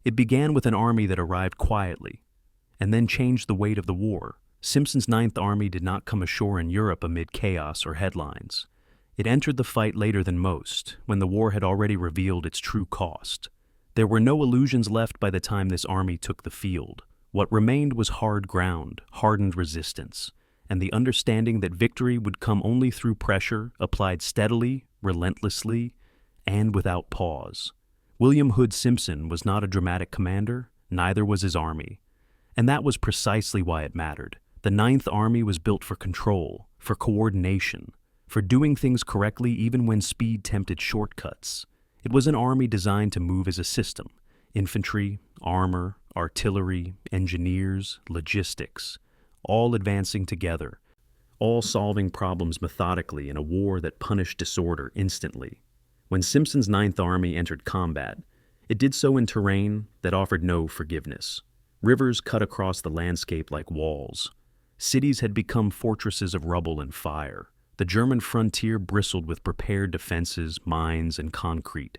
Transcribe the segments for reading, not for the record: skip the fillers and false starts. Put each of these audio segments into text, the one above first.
It began with an army that arrived quietly, and then changed the weight of the war. Simpson's Ninth Army did not come ashore in Europe amid chaos or headlines. It entered the fight later than most, when the war had already revealed its true cost. There were no illusions left by the time this army took the field. What remained was hard ground, hardened resistance, and the understanding that victory would come only through pressure applied steadily, relentlessly, and without pause. William Hood Simpson was not a dramatic commander, neither was his army. And that was precisely why it mattered. The Ninth Army was built for control, for coordination, for doing things correctly even when speed tempted shortcuts. It was an army designed to move as a system: infantry, armor, artillery, engineers, logistics, all advancing together, all solving problems methodically in a war that punished disorder instantly. When Simpson's Ninth Army entered combat, it did so in terrain that offered no forgiveness. Rivers cut across the landscape like walls. Cities had become fortresses of rubble and fire. The German frontier bristled with prepared defenses, mines, and concrete.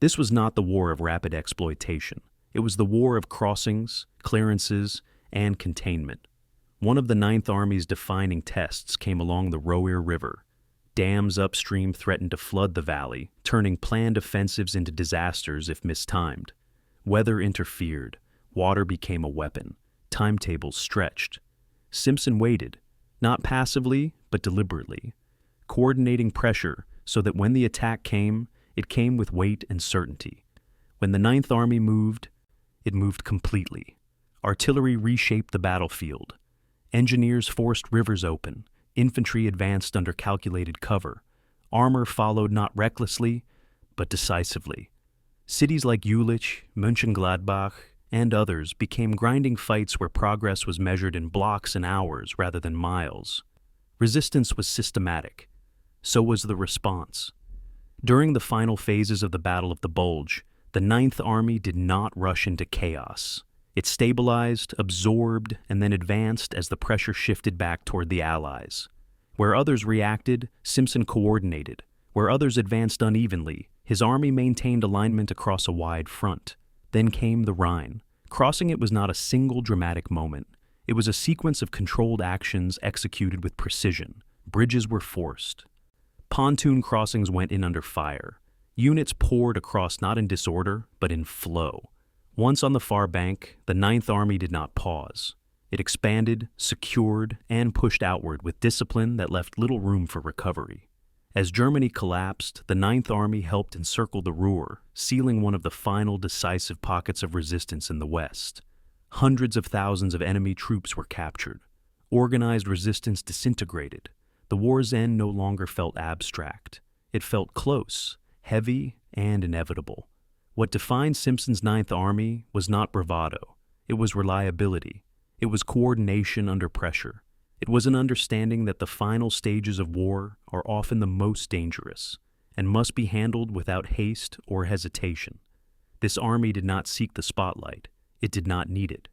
This was not the war of rapid exploitation. It was the war of crossings, clearances, and containment. One of the Ninth Army's defining tests came along the Roer River. Dams upstream threatened to flood the valley, turning planned offensives into disasters if mistimed. Weather interfered. Water became a weapon. Timetables stretched. Simpson waited, not passively, but deliberately, coordinating pressure so that when the attack came, it came with weight and certainty. When the Ninth Army moved, it moved completely. Artillery reshaped the battlefield. Engineers forced rivers open. Infantry advanced under calculated cover. Armor followed not recklessly, but decisively. Cities like Jülich, Mönchengladbach, and others became grinding fights where progress was measured in blocks and hours rather than miles. Resistance was systematic. So was the response. During the final phases of the Battle of the Bulge, the Ninth Army did not rush into chaos. It stabilized, absorbed, and then advanced as the pressure shifted back toward the Allies. Where others reacted, Simpson coordinated. Where others advanced unevenly, his army maintained alignment across a wide front. Then came the Rhine. Crossing it was not a single dramatic moment. It was a sequence of controlled actions executed with precision. Bridges were forced. Pontoon crossings went in under fire. Units poured across not in disorder, but in flow. Once on the far bank, the Ninth Army did not pause. It expanded, secured, and pushed outward with discipline that left little room for recovery. As Germany collapsed, the Ninth Army helped encircle the Ruhr, sealing one of the final decisive pockets of resistance in the West. Hundreds of thousands of enemy troops were captured. Organized resistance disintegrated. The war's end no longer felt abstract. It felt close, heavy, and inevitable. What defined Simpson's Ninth Army was not bravado. It was reliability. It was coordination under pressure. It was an understanding that the final stages of war are often the most dangerous and must be handled without haste or hesitation. This army did not seek the spotlight. It did not need it.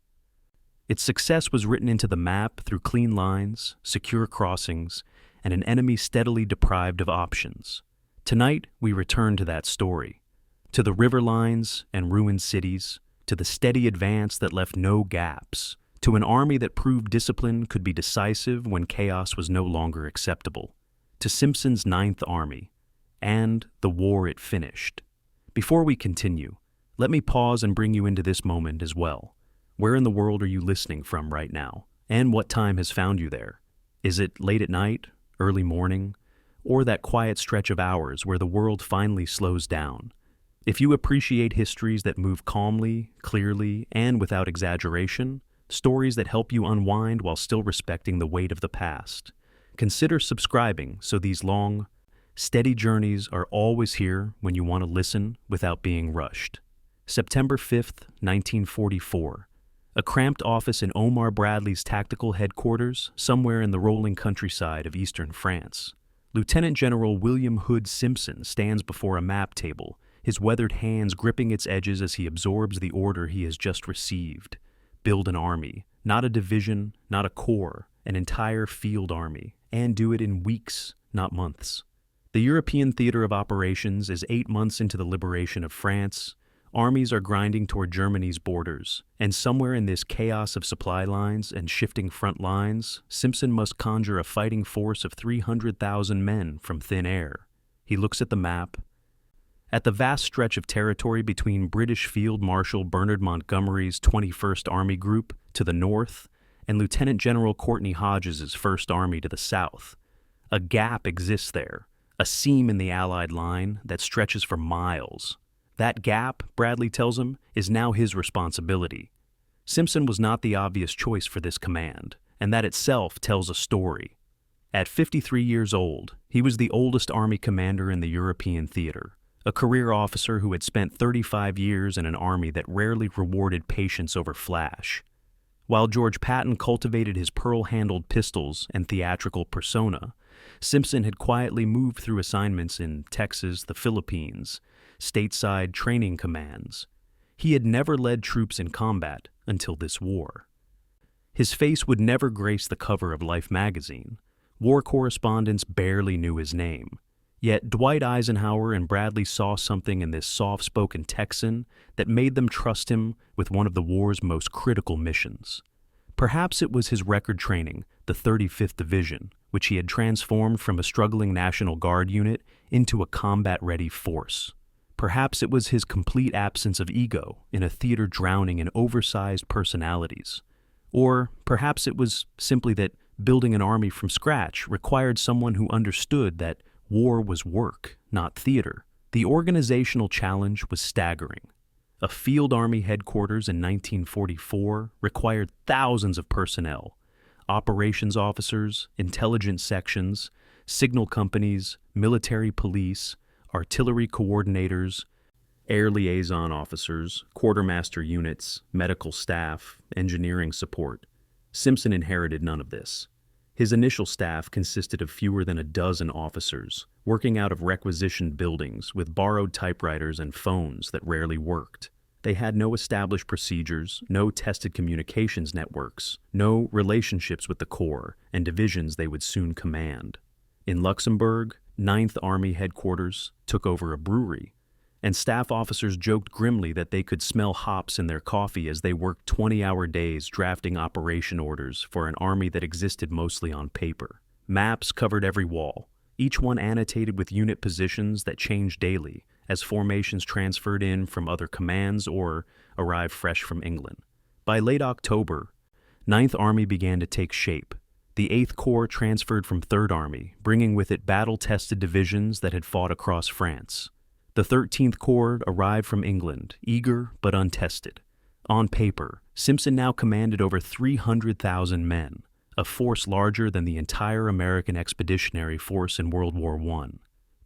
Its success was written into the map through clean lines, secure crossings, and an enemy steadily deprived of options. Tonight, we return to that story, to the river lines and ruined cities, to the steady advance that left no gaps, to an army that proved discipline could be decisive when chaos was no longer acceptable, to Simpson's Ninth Army, and the war it finished. Before we continue, let me pause and bring you into this moment as well. Where in the world are you listening from right now? And what time has found you there? Is it late at night, early morning, or that quiet stretch of hours where the world finally slows down? If you appreciate histories that move calmly, clearly, and without exaggeration, stories that help you unwind while still respecting the weight of the past, consider subscribing so these long, steady journeys are always here when you want to listen without being rushed. September 5th, 1944. A cramped office in Omar Bradley's tactical headquarters somewhere in the rolling countryside of eastern France. Lieutenant General William Hood Simpson stands before a map table, his weathered hands gripping its edges as he absorbs the order he has just received. Build an army, not a division, not a corps, an entire field army, and do it in weeks, not months. The European theater of operations is 8 months into the liberation of France. Armies are grinding toward Germany's borders, and somewhere in this chaos of supply lines and shifting front lines, Simpson must conjure a fighting force of 300,000 men from thin air. He looks at the map. At the vast stretch of territory between British Field Marshal Bernard Montgomery's 21st Army Group to the north and Lieutenant General Courtney Hodges' 1st Army to the south, a gap exists there, a seam in the Allied line that stretches for miles. That gap, Bradley tells him, is now his responsibility. Simpson was not the obvious choice for this command, and that itself tells a story. At 53 years old, he was the oldest Army commander in the European theater, a career officer who had spent 35 years in an army that rarely rewarded patience over flash. While George Patton cultivated his pearl-handled pistols and theatrical persona, Simpson had quietly moved through assignments in Texas, the Philippines, stateside training commands. He had never led troops in combat until this war. His face would never grace the cover of Life magazine. War correspondents barely knew his name. Yet Dwight Eisenhower and Bradley saw something in this soft-spoken Texan that made them trust him with one of the war's most critical missions. Perhaps it was his record training, the 35th Division, which he had transformed from a struggling National Guard unit into a combat-ready force. Perhaps it was his complete absence of ego in a theater drowning in oversized personalities. Or perhaps it was simply that building an army from scratch required someone who understood that war was work, not theater. The organizational challenge was staggering. A field army headquarters in 1944 required thousands of personnel: operations officers, intelligence sections, signal companies, military police, artillery coordinators, air liaison officers, quartermaster units, medical staff, engineering support. Simpson inherited none of this. His initial staff consisted of fewer than a dozen officers, working out of requisitioned buildings with borrowed typewriters and phones that rarely worked. They had no established procedures, no tested communications networks, no relationships with the Corps and divisions they would soon command. In Luxembourg, 9th Army headquarters took over a brewery, and staff officers joked grimly that they could smell hops in their coffee as they worked 20-hour days drafting operation orders for an army that existed mostly on paper. Maps covered every wall, each one annotated with unit positions that changed daily as formations transferred in from other commands or arrived fresh from England. By late October, 9th Army began to take shape. The 8th Corps transferred from 3rd Army, bringing with it battle-tested divisions that had fought across France. The 13th Corps arrived from England, eager but untested. On paper, Simpson now commanded over 300,000 men, a force larger than the entire American expeditionary force in World War I.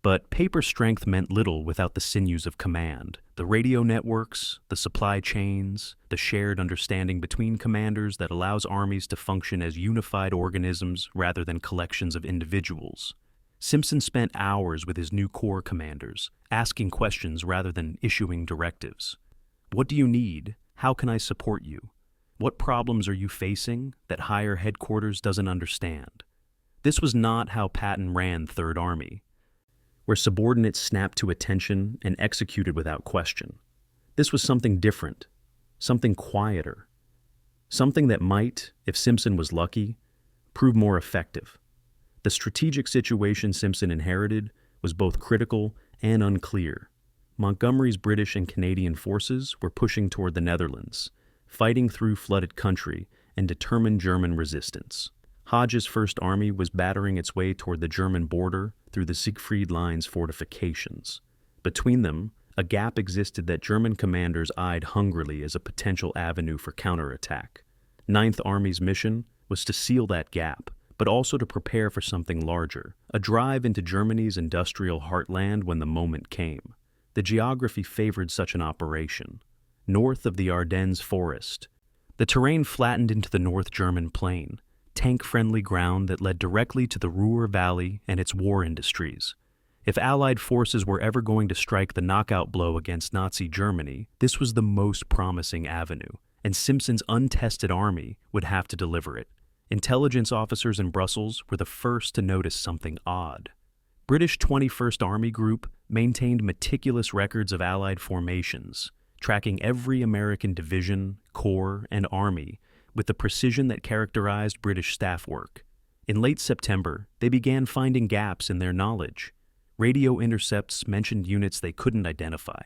But paper strength meant little without the sinews of command, the radio networks, the supply chains, the shared understanding between commanders that allows armies to function as unified organisms rather than collections of individuals. Simpson spent hours with his new Corps commanders, asking questions rather than issuing directives. What do you need? How can I support you? What problems are you facing that higher headquarters doesn't understand? This was not how Patton ran 3rd Army, where subordinates snapped to attention and executed without question. This was something different, something quieter, something that might, if Simpson was lucky, prove more effective. The strategic situation Simpson inherited was both critical and unclear. Montgomery's British and Canadian forces were pushing toward the Netherlands, fighting through flooded country and determined German resistance. Hodges' 1st Army was battering its way toward the German border through the Siegfried Line's fortifications. Between them, a gap existed that German commanders eyed hungrily as a potential avenue for counterattack. 9th Army's mission was to seal that gap, but also to prepare for something larger, a drive into Germany's industrial heartland when the moment came. The geography favored such an operation. North of the Ardennes Forest, the terrain flattened into the North German plain, tank-friendly ground that led directly to the Ruhr Valley and its war industries. If Allied forces were ever going to strike the knockout blow against Nazi Germany, this was the most promising avenue, and Simpson's untested army would have to deliver it. Intelligence officers in Brussels were the first to notice something odd. British 21st Army Group maintained meticulous records of Allied formations, tracking every American division, corps, and army with the precision that characterized British staff work. In late September, they began finding gaps in their knowledge. Radio intercepts mentioned units they couldn't identify.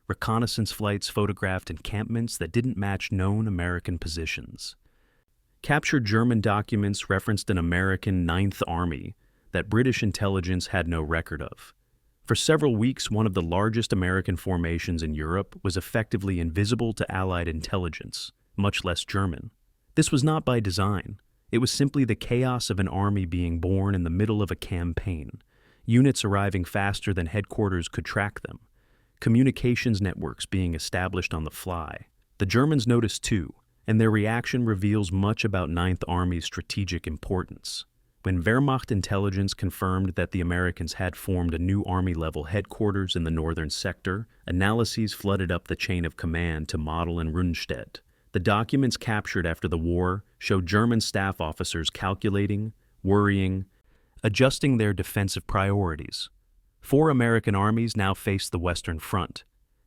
Reconnaissance flights photographed encampments that didn't match known American positions. Captured German documents referenced an American Ninth Army that British intelligence had no record of. For several weeks, one of the largest American formations in Europe was effectively invisible to Allied intelligence, much less German. This was not by design. It was simply the chaos of an army being born in the middle of a campaign, units arriving faster than headquarters could track them, communications networks being established on the fly. The Germans noticed too, and their reaction reveals much about Ninth Army's strategic importance. When Wehrmacht intelligence confirmed that the Americans had formed a new army-level headquarters in the northern sector, analyses flooded up the chain of command to Model and Rundstedt. The documents captured after the war showed German staff officers calculating, worrying, adjusting their defensive priorities. 4 American armies now faced the Western Front.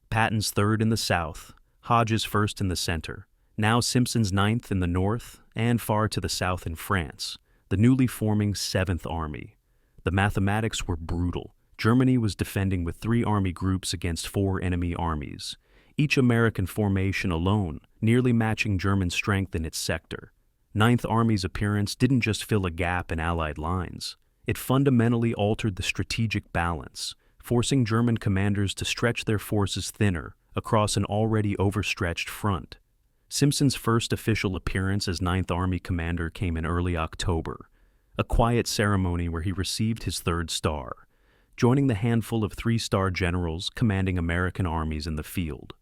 Patton's 3rd in the south, Hodges' 1st in the center, now Simpson's 9th in the north, and far to the south in France, the newly forming 7th Army. The mathematics were brutal. Germany was defending with 3 army groups against 4 enemy armies, each American formation alone nearly matching German strength in its sector. Ninth Army's appearance didn't just fill a gap in Allied lines. It fundamentally altered the strategic balance, forcing German commanders to stretch their forces thinner across an already overstretched front. Simpson's first official appearance as Ninth Army commander came in early October, a quiet ceremony where he received his 3rd star, joining the handful of 3-star generals commanding American armies in the field.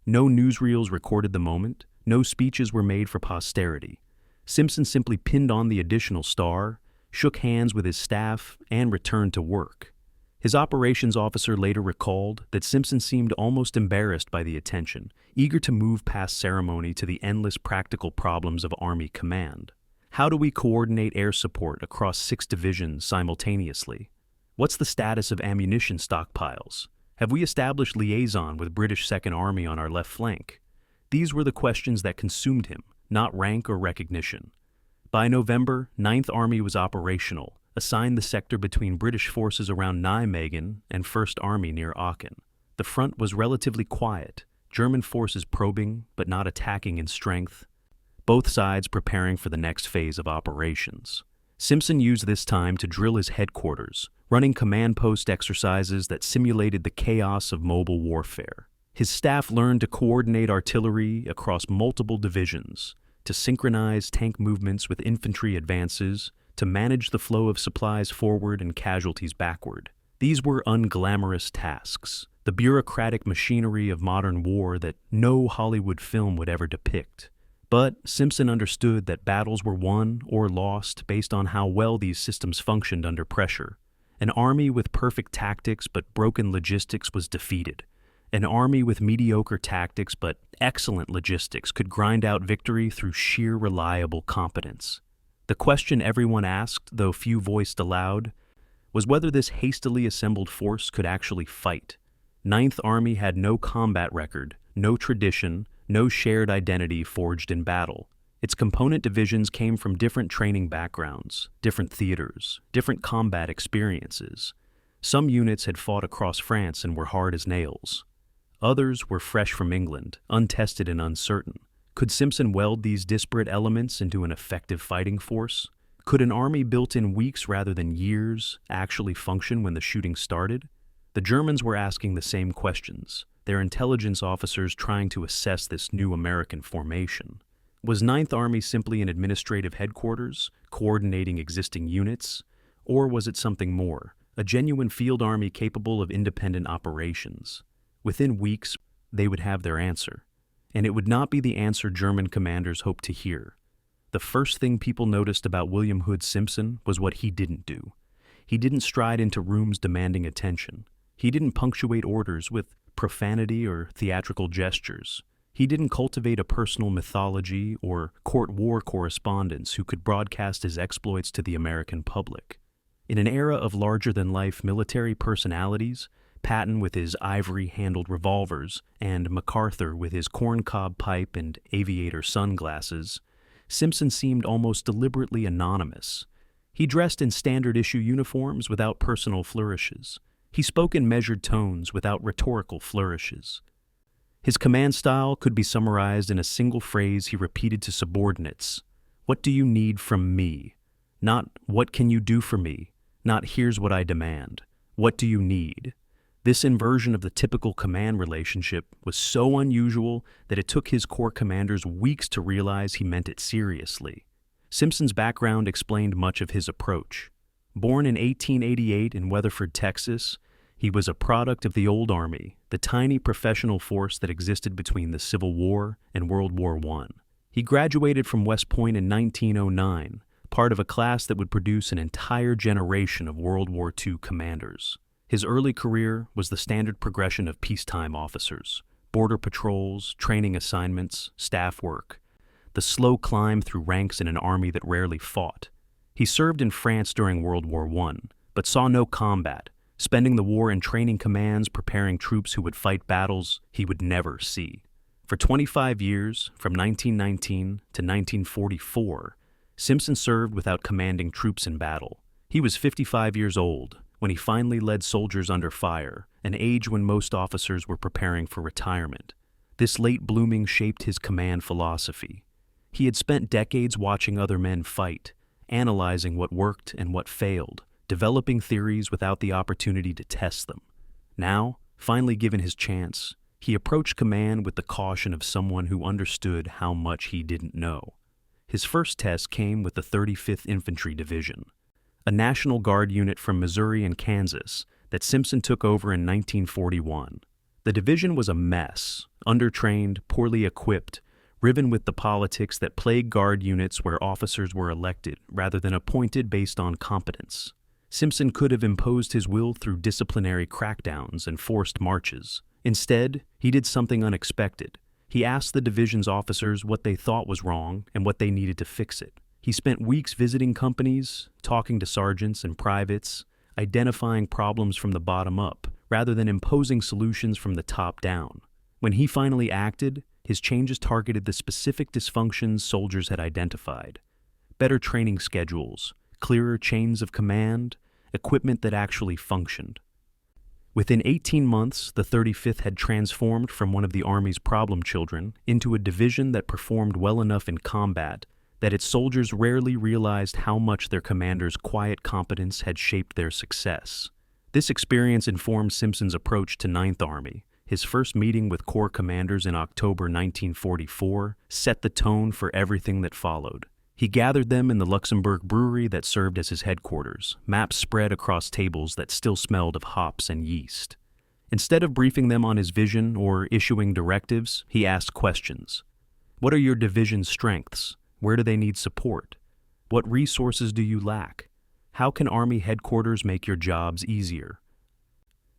No newsreels recorded the moment, no speeches were made for posterity. Simpson simply pinned on the additional star, shook hands with his staff, and returned to work. His operations officer later recalled that Simpson seemed almost embarrassed by the attention, eager to move past ceremony to the endless practical problems of Army command. How do we coordinate air support across 6 divisions simultaneously? What's the status of ammunition stockpiles? Have we established liaison with British Second Army on our left flank? These were the questions that consumed him, not rank or recognition. By November, 9th Army was operational, assigned the sector between British forces around Nijmegen and 1st Army near Aachen. The front was relatively quiet, German forces probing but not attacking in strength, both sides preparing for the next phase of operations. Simpson used this time to drill his headquarters, running command post exercises that simulated the chaos of mobile warfare. His staff learned to coordinate artillery across multiple divisions, to synchronize tank movements with infantry advances, to manage the flow of supplies forward and casualties backward. These were unglamorous tasks, the bureaucratic machinery of modern war that no Hollywood film would ever depict. But Simpson understood that battles were won or lost based on how well these systems functioned under pressure. An army with perfect tactics but broken logistics was defeated. An army with mediocre tactics but excellent logistics could grind out victory through sheer reliable competence. The question everyone asked, though few voiced aloud, was whether this hastily assembled force could actually fight. Ninth Army had no combat record, no tradition, no shared identity forged in battle. Its component divisions came from different training backgrounds, different theaters, different combat experiences. Some units had fought across France and were hard as nails. Others were fresh from England, untested and uncertain. Could Simpson weld these disparate elements into an effective fighting force? Could an army built in weeks rather than years actually function when the shooting started? The Germans were asking the same questions, their intelligence officers trying to assess this new American formation. Was Ninth Army simply an administrative headquarters, coordinating existing units? Or was it something more, a genuine field army capable of independent operations? Within weeks, they would have their answer. And it would not be the answer German commanders hoped to hear. The first thing people noticed about William Hood Simpson was what he didn't do. He didn't stride into rooms demanding attention. He didn't punctuate orders with profanity or theatrical gestures. He didn't cultivate a personal mythology or court war correspondents who could broadcast his exploits to the American public. In an era of larger-than-life military personalities, Patton with his ivory-handled revolvers, and MacArthur with his corncob pipe and aviator sunglasses, Simpson seemed almost deliberately anonymous. He dressed in standard-issue uniforms without personal flourishes. He spoke in measured tones without rhetorical flourishes. His command style could be summarized in a single phrase he repeated to subordinates. "What do you need from me?" Not, "What can you do for me?" Not, "Here's what I demand." What do you need? This inversion of the typical command relationship was so unusual that it took his corps commanders weeks to realize he meant it seriously. Simpson's background explained much of his approach. Born in 1888 in Weatherford, Texas, he was a product of the old Army, the tiny professional force that existed between the Civil War and World War I. He graduated from West Point in 1909, part of a class that would produce an entire generation of World War II commanders. His early career was the standard progression of peacetime officers, border patrols, training assignments, staff work, the slow climb through ranks in an army that rarely fought. He served in France during World War I, but saw no combat, spending the war in training commands preparing troops who would fight battles he would never see. For 25 years, from 1919 to 1944, Simpson served without commanding troops in battle. He was 55 years old when he finally led soldiers under fire, an age when most officers were preparing for retirement. This late blooming shaped his command philosophy. He had spent decades watching other men fight, analyzing what worked and what failed, developing theories without the opportunity to test them. Now, finally given his chance, he approached command with the caution of someone who understood how much he didn't know. His first test came with the 35th Infantry Division, a National Guard unit from Missouri and Kansas that Simpson took over in 1941. The division was a mess, undertrained, poorly equipped, riven with the politics that plague Guard units where officers were elected rather than appointed based on competence. Simpson could have imposed his will through disciplinary crackdowns and forced marches. Instead, he did something unexpected. He asked the division's officers what they thought was wrong and what they needed to fix it. He spent weeks visiting companies, talking to sergeants and privates, identifying problems from the bottom up, rather than imposing solutions from the top down. When he finally acted, his changes targeted the specific dysfunctions soldiers had identified. Better training schedules, clearer chains of command, equipment that actually functioned. Within 18 months, the 35th had transformed from one of the Army's problem children into a division that performed well enough in combat that its soldiers rarely realized how much their commander's quiet competence had shaped their success. This experience informed Simpson's approach to 9th Army. His first meeting with Corps commanders in October 1944 set the tone for everything that followed. He gathered them in the Luxembourg brewery that served as his headquarters, maps spread across tables that still smelled of hops and yeast. Instead of briefing them on his vision or issuing directives, he asked questions. What are your division's strengths? Where do they need support? What resources do you lack? How can Army headquarters make your jobs easier?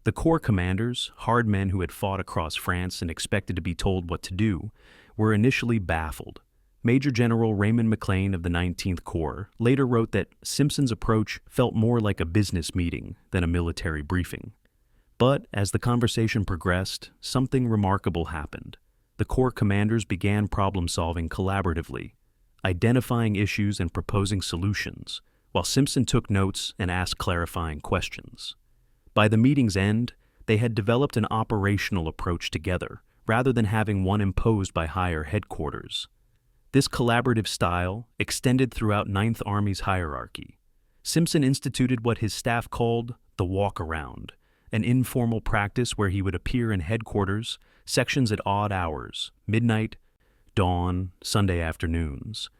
The Corps commanders, hard men who had fought across France and expected to be told what to do, were initially baffled. Major General Raymond McLean of the 19th Corps later wrote that Simpson's approach felt more like a business meeting than a military briefing. But as the conversation progressed, something remarkable happened. The Corps commanders began problem-solving collaboratively, identifying issues and proposing solutions, while Simpson took notes and asked clarifying questions. By the meeting's end, they had developed an operational approach together, rather than having one imposed by higher headquarters. This collaborative style extended throughout 9th Army's hierarchy. Simpson instituted what his staff called the walk-around, an informal practice where he would appear in headquarters, sections at odd hours, midnight, dawn, Sunday afternoons,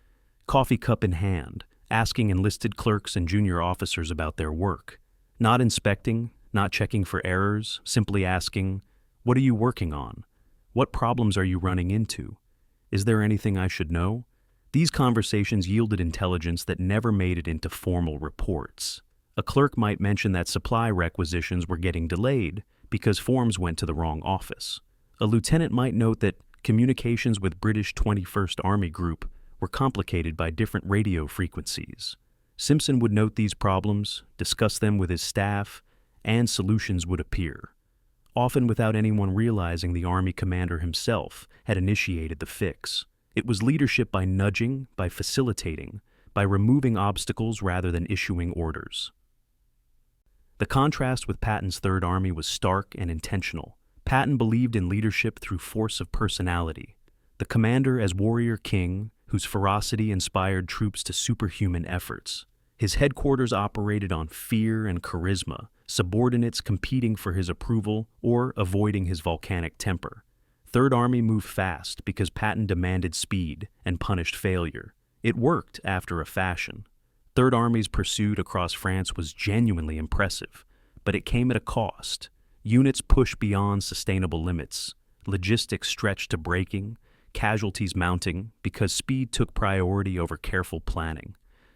coffee cup in hand, asking enlisted clerks and junior officers about their work, not inspecting, not checking for errors, simply asking, "What are you working on? What problems are you running into? Is there anything I should know?" These conversations yielded intelligence that never made it into formal reports. A clerk might mention that supply requisitions were getting delayed because forms went to the wrong office. A lieutenant might note that communications with British 21st Army Group were complicated by different radio frequencies. Simpson would note these problems, discuss them with his staff, and solutions would appear. often without anyone realizing the army commander himself had initiated the fix. It was leadership by nudging, by facilitating, by removing obstacles rather than issuing orders. The contrast with Patton's Third Army was stark and intentional. Patton believed in leadership through force of personality, the commander as warrior king whose ferocity inspired troops to superhuman efforts. His headquarters operated on fear and charisma, subordinates competing for his approval or avoiding his volcanic temper. Third Army moved fast because Patton demanded speed and punished failure. It worked after a fashion. Third Army's pursuit across France was genuinely impressive, but it came at a cost. Units pushed beyond sustainable limits, logistics stretched to breaking, casualties mounting because speed took priority over careful planning.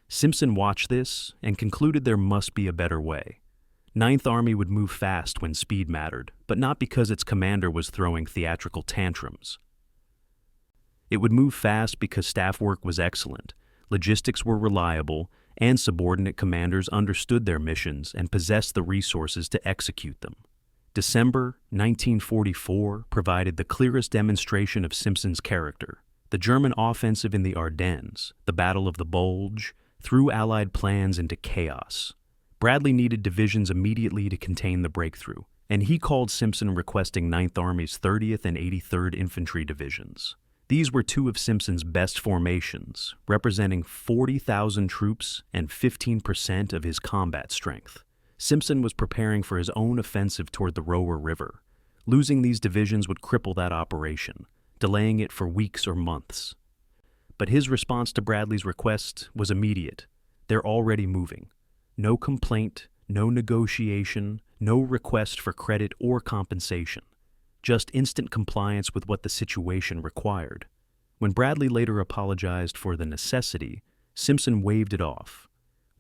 Simpson watched this and concluded there must be a better way. Ninth Army would move fast when speed mattered, but not because its commander was throwing theatrical tantrums. It would move fast because staff work was excellent, logistics were reliable, and subordinate commanders understood their missions and possessed the resources to execute them. December 1944 provided the clearest demonstration of Simpson's character. The German offensive in the Ardennes, the Battle of the Bulge, threw Allied plans into chaos. Bradley needed divisions immediately to contain the breakthrough, and he called Simpson requesting 9th Army's 30th and 83rd Infantry Divisions. These were two of Simpson's best formations, representing 40,000 troops and 15% of his combat strength. Simpson was preparing for his own offensive toward the Roer River. Losing these divisions would cripple that operation, delaying it for weeks or months. But his response to Bradley's request was immediate. They're already moving. No complaint, no negotiation, no request for credit or compensation. Just instant compliance with what the situation required. When Bradley later apologized for the necessity, Simpson waved it off.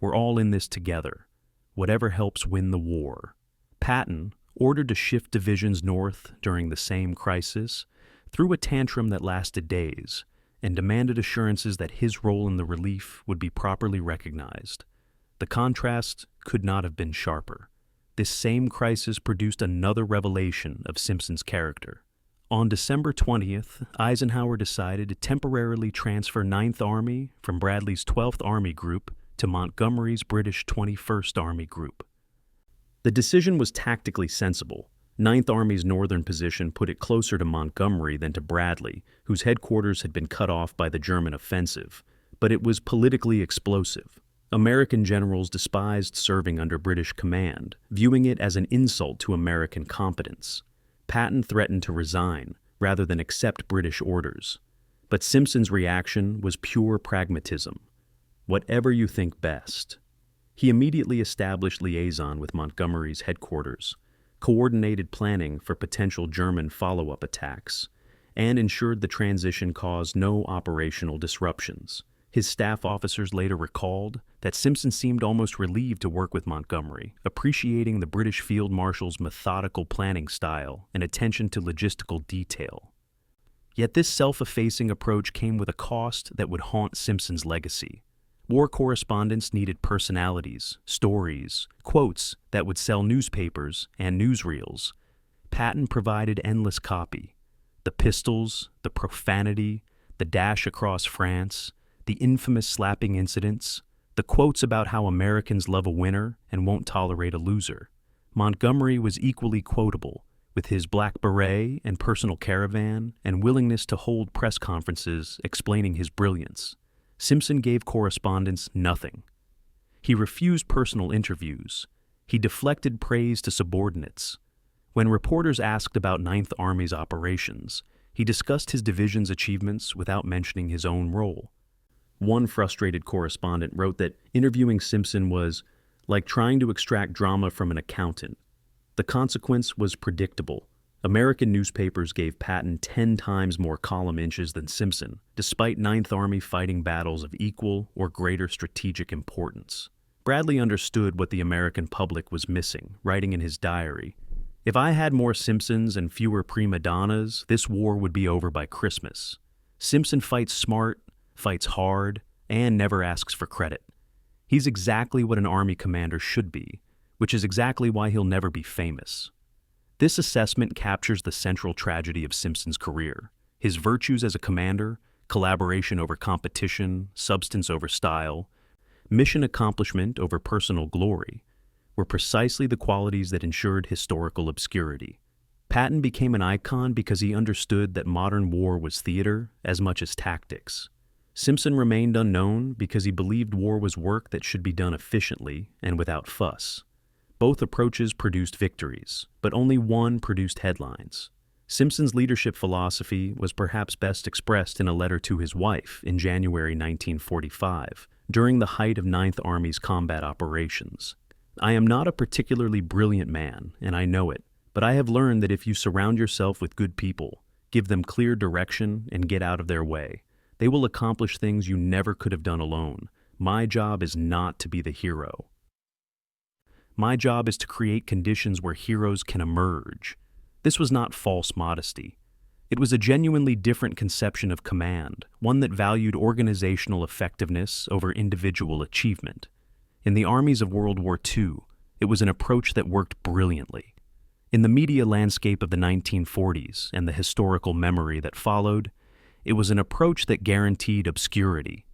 We're all in this together. Whatever helps win the war. Patton, ordered to shift divisions north during the same crisis, threw a tantrum that lasted days and demanded assurances that his role in the relief would be properly recognized. The contrast could not have been sharper. This same crisis produced another revelation of Simpson's character. On December 20th, Eisenhower decided to temporarily transfer 9th Army from Bradley's 12th Army Group to Montgomery's British 21st Army Group. The decision was tactically sensible. 9th Army's northern position put it closer to Montgomery than to Bradley, whose headquarters had been cut off by the German offensive, but it was politically explosive. American generals despised serving under British command, viewing it as an insult to American competence. Patton threatened to resign rather than accept British orders. But Simpson's reaction was pure pragmatism. Whatever you think best. He immediately established liaison with Montgomery's headquarters, coordinated planning for potential German follow-up attacks, and ensured the transition caused no operational disruptions. His staff officers later recalled that Simpson seemed almost relieved to work with Montgomery, appreciating the British Field Marshal's methodical planning style and attention to logistical detail. Yet this self-effacing approach came with a cost that would haunt Simpson's legacy. War correspondents needed personalities, stories, quotes that would sell newspapers and newsreels. Patton provided endless copy. The pistols, the profanity, the dash across France, the infamous slapping incidents, the quotes about how Americans love a winner and won't tolerate a loser. Montgomery was equally quotable, with his black beret and personal caravan and willingness to hold press conferences explaining his brilliance. Simpson gave correspondents nothing. He refused personal interviews. He deflected praise to subordinates. When reporters asked about 9th Army's operations, he discussed his division's achievements without mentioning his own role. One frustrated correspondent wrote that interviewing Simpson was like trying to extract drama from an accountant. The consequence was predictable. American newspapers gave Patton 10 times more column inches than Simpson, despite 9th Army fighting battles of equal or greater strategic importance. Bradley understood what the American public was missing, writing in his diary, "If I had more Simpsons and fewer prima donnas, this war would be over by Christmas. Simpson fights smart, fights hard, and never asks for credit. He's exactly what an army commander should be, which is exactly why he'll never be famous." This assessment captures the central tragedy of Simpson's career. His virtues as a commander, collaboration over competition, substance over style, mission accomplishment over personal glory, were precisely the qualities that ensured historical obscurity. Patton became an icon because he understood that modern war was theater as much as tactics. Simpson remained unknown because he believed war was work that should be done efficiently and without fuss. Both approaches produced victories, but only one produced headlines. Simpson's leadership philosophy was perhaps best expressed in a letter to his wife in January 1945, during the height of Ninth Army's combat operations. "I am not a particularly brilliant man, and I know it, but I have learned that if you surround yourself with good people, give them clear direction, and get out of their way, they will accomplish things you never could have done alone. My job is not to be the hero. My job is to create conditions where heroes can emerge." This was not false modesty. It was a genuinely different conception of command, one that valued organizational effectiveness over individual achievement. In the armies of World War II, it was an approach that worked brilliantly. In the media landscape of the 1940s and the historical memory that followed, it was an approach that guaranteed obscurity.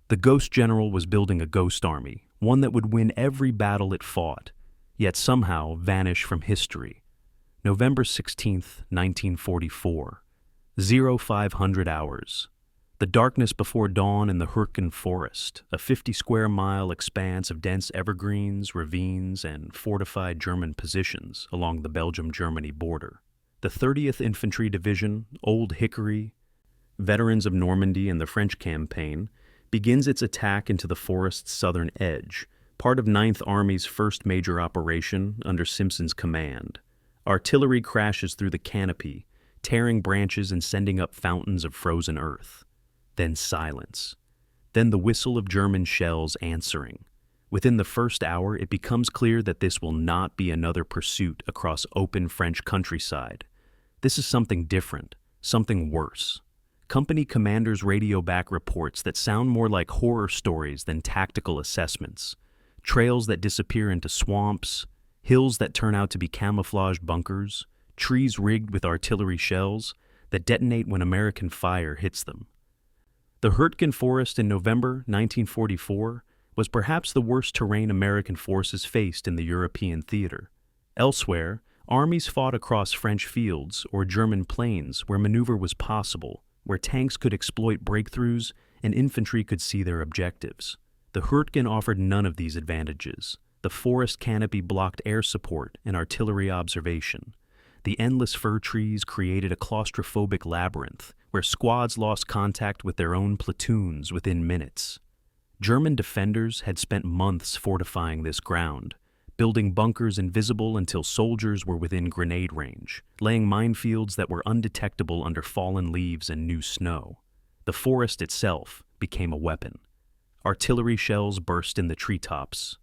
The ghost general was building a ghost army, one that would win every battle it fought, yet somehow vanish from history. November 16, 1944, 0500 hours. The darkness before dawn in the Hürtgen Forest, a 50-square-mile expanse of dense evergreens, ravines, and fortified German positions along the Belgium-Germany border. The 30th Infantry Division, Old Hickory, veterans of Normandy and the French campaign, begins its attack into the forest's southern edge, part of Ninth Army's first major operation under Simpson's command. Artillery crashes through the canopy, tearing branches and sending up fountains of frozen earth. Then silence. Then the whistle of German shells answering. Within the first hour, it becomes clear that this will not be another pursuit across open French countryside. This is something different, something worse. Company commanders radio back reports that sound more like horror stories than tactical assessments. Trails that disappear into swamps, hills that turn out to be camouflaged bunkers, trees rigged with artillery shells that detonate when American fire hits them. The Hürtgen Forest in November 1944 was perhaps the worst terrain American forces faced in the European theater. Elsewhere, armies fought across French fields or German plains where maneuver was possible, where tanks could exploit breakthroughs and infantry could see their objectives. The Hürtgen offered none of these advantages. The forest canopy blocked air support and artillery observation. The endless fir trees created a claustrophobic labyrinth where squads lost contact with their own platoons within minutes. German defenders had spent months fortifying this ground, building bunkers invisible until soldiers were within grenade range, laying minefields that were undetectable under fallen leaves and new snow. The forest itself became a weapon. Artillery shells burst in the treetops,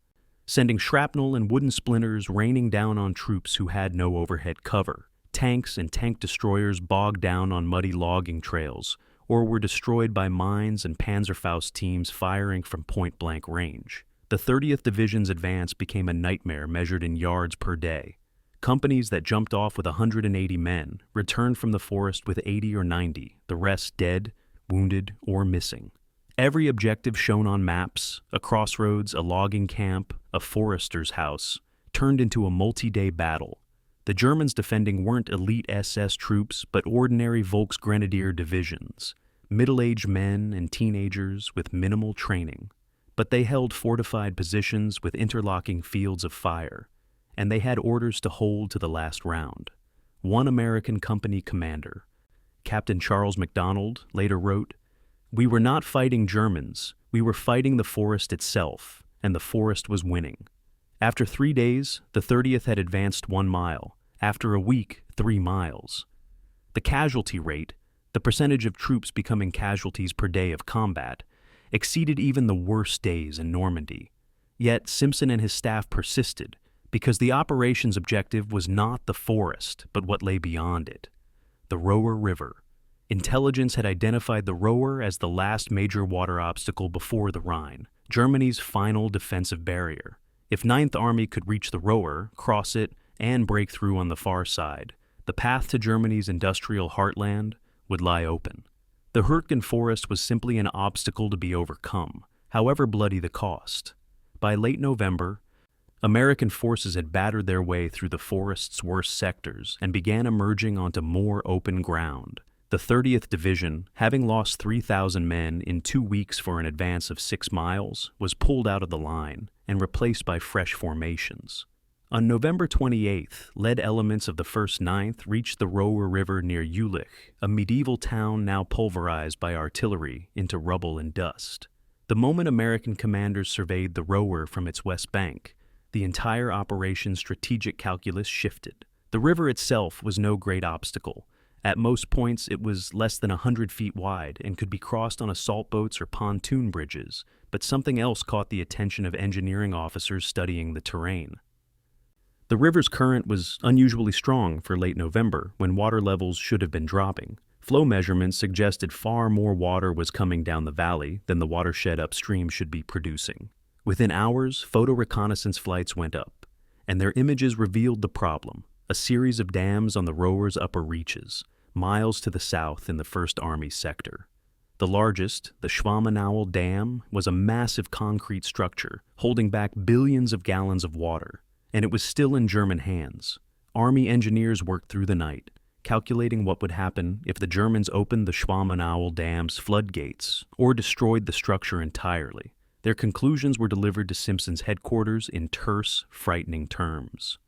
sending shrapnel and wooden splinters raining down on troops who had no overhead cover. Tanks and tank destroyers bogged down on muddy logging trails, or were destroyed by mines and Panzerfaust teams firing from point-blank range. The 30th Division's advance became a nightmare measured in yards per day. Companies that jumped off with 180 men returned from the forest with 80 or 90, the rest dead, wounded, or missing. Every objective shown on maps, a crossroads, a logging camp, a forester's house, turned into a multi-day battle. The Germans defending weren't elite SS troops, but ordinary Volksgrenadier divisions, middle-aged men and teenagers with minimal training. But they held fortified positions with interlocking fields of fire, and they had orders to hold to the last round. One American company commander, Captain Charles MacDonald, later wrote, "We were not fighting Germans, we were fighting the forest itself, and the forest was winning." After 3 days, the 30th had advanced 1 mile. After a week, 3 miles. The casualty rate, the percentage of troops becoming casualties per day of combat, exceeded even the worst days in Normandy. Yet Simpson and his staff persisted, because the operation's objective was not the forest, but what lay beyond it. The Roer River. Intelligence had identified the Roer as the last major water obstacle before the Rhine, Germany's final defensive barrier. If Ninth Army could reach the Roer, cross it, and break through on the far side, the path to Germany's industrial heartland would lie open. The Hürtgen Forest was simply an obstacle to be overcome, however bloody the cost. By late November, American forces had battered their way through the forest's worst sectors and began emerging onto more open ground. The 30th Division, having lost 3,000 men in 2 weeks for an advance of 6 miles, was pulled out of the line and replaced by fresh formations. On November 28th, lead elements of the 1st Ninth reached the Roer River near Jülich, a medieval town now pulverized by artillery into rubble and dust. The moment American commanders surveyed the Roer from its west bank, the entire operation's strategic calculus shifted. The river itself was no great obstacle. At most points, it was less than 100 feet wide and could be crossed on assault boats or pontoon bridges, but something else caught the attention of engineering officers studying the terrain. The river's current was unusually strong for late November, when water levels should have been dropping. Flow measurements suggested far more water was coming down the valley than the watershed upstream should be producing. Within hours, photo reconnaissance flights went up, and their images revealed the problem: a series of dams on the Roer's upper reaches, miles to the south in the 1st Army sector. The largest, the Schwammenauer Dam, was a massive concrete structure holding back billions of gallons of water, and it was still in German hands. Army engineers worked through the night, calculating what would happen if the Germans opened the Schwammenauer Dam's floodgates or destroyed the structure entirely. Their conclusions were delivered to Simpson's headquarters in terse, frightening terms.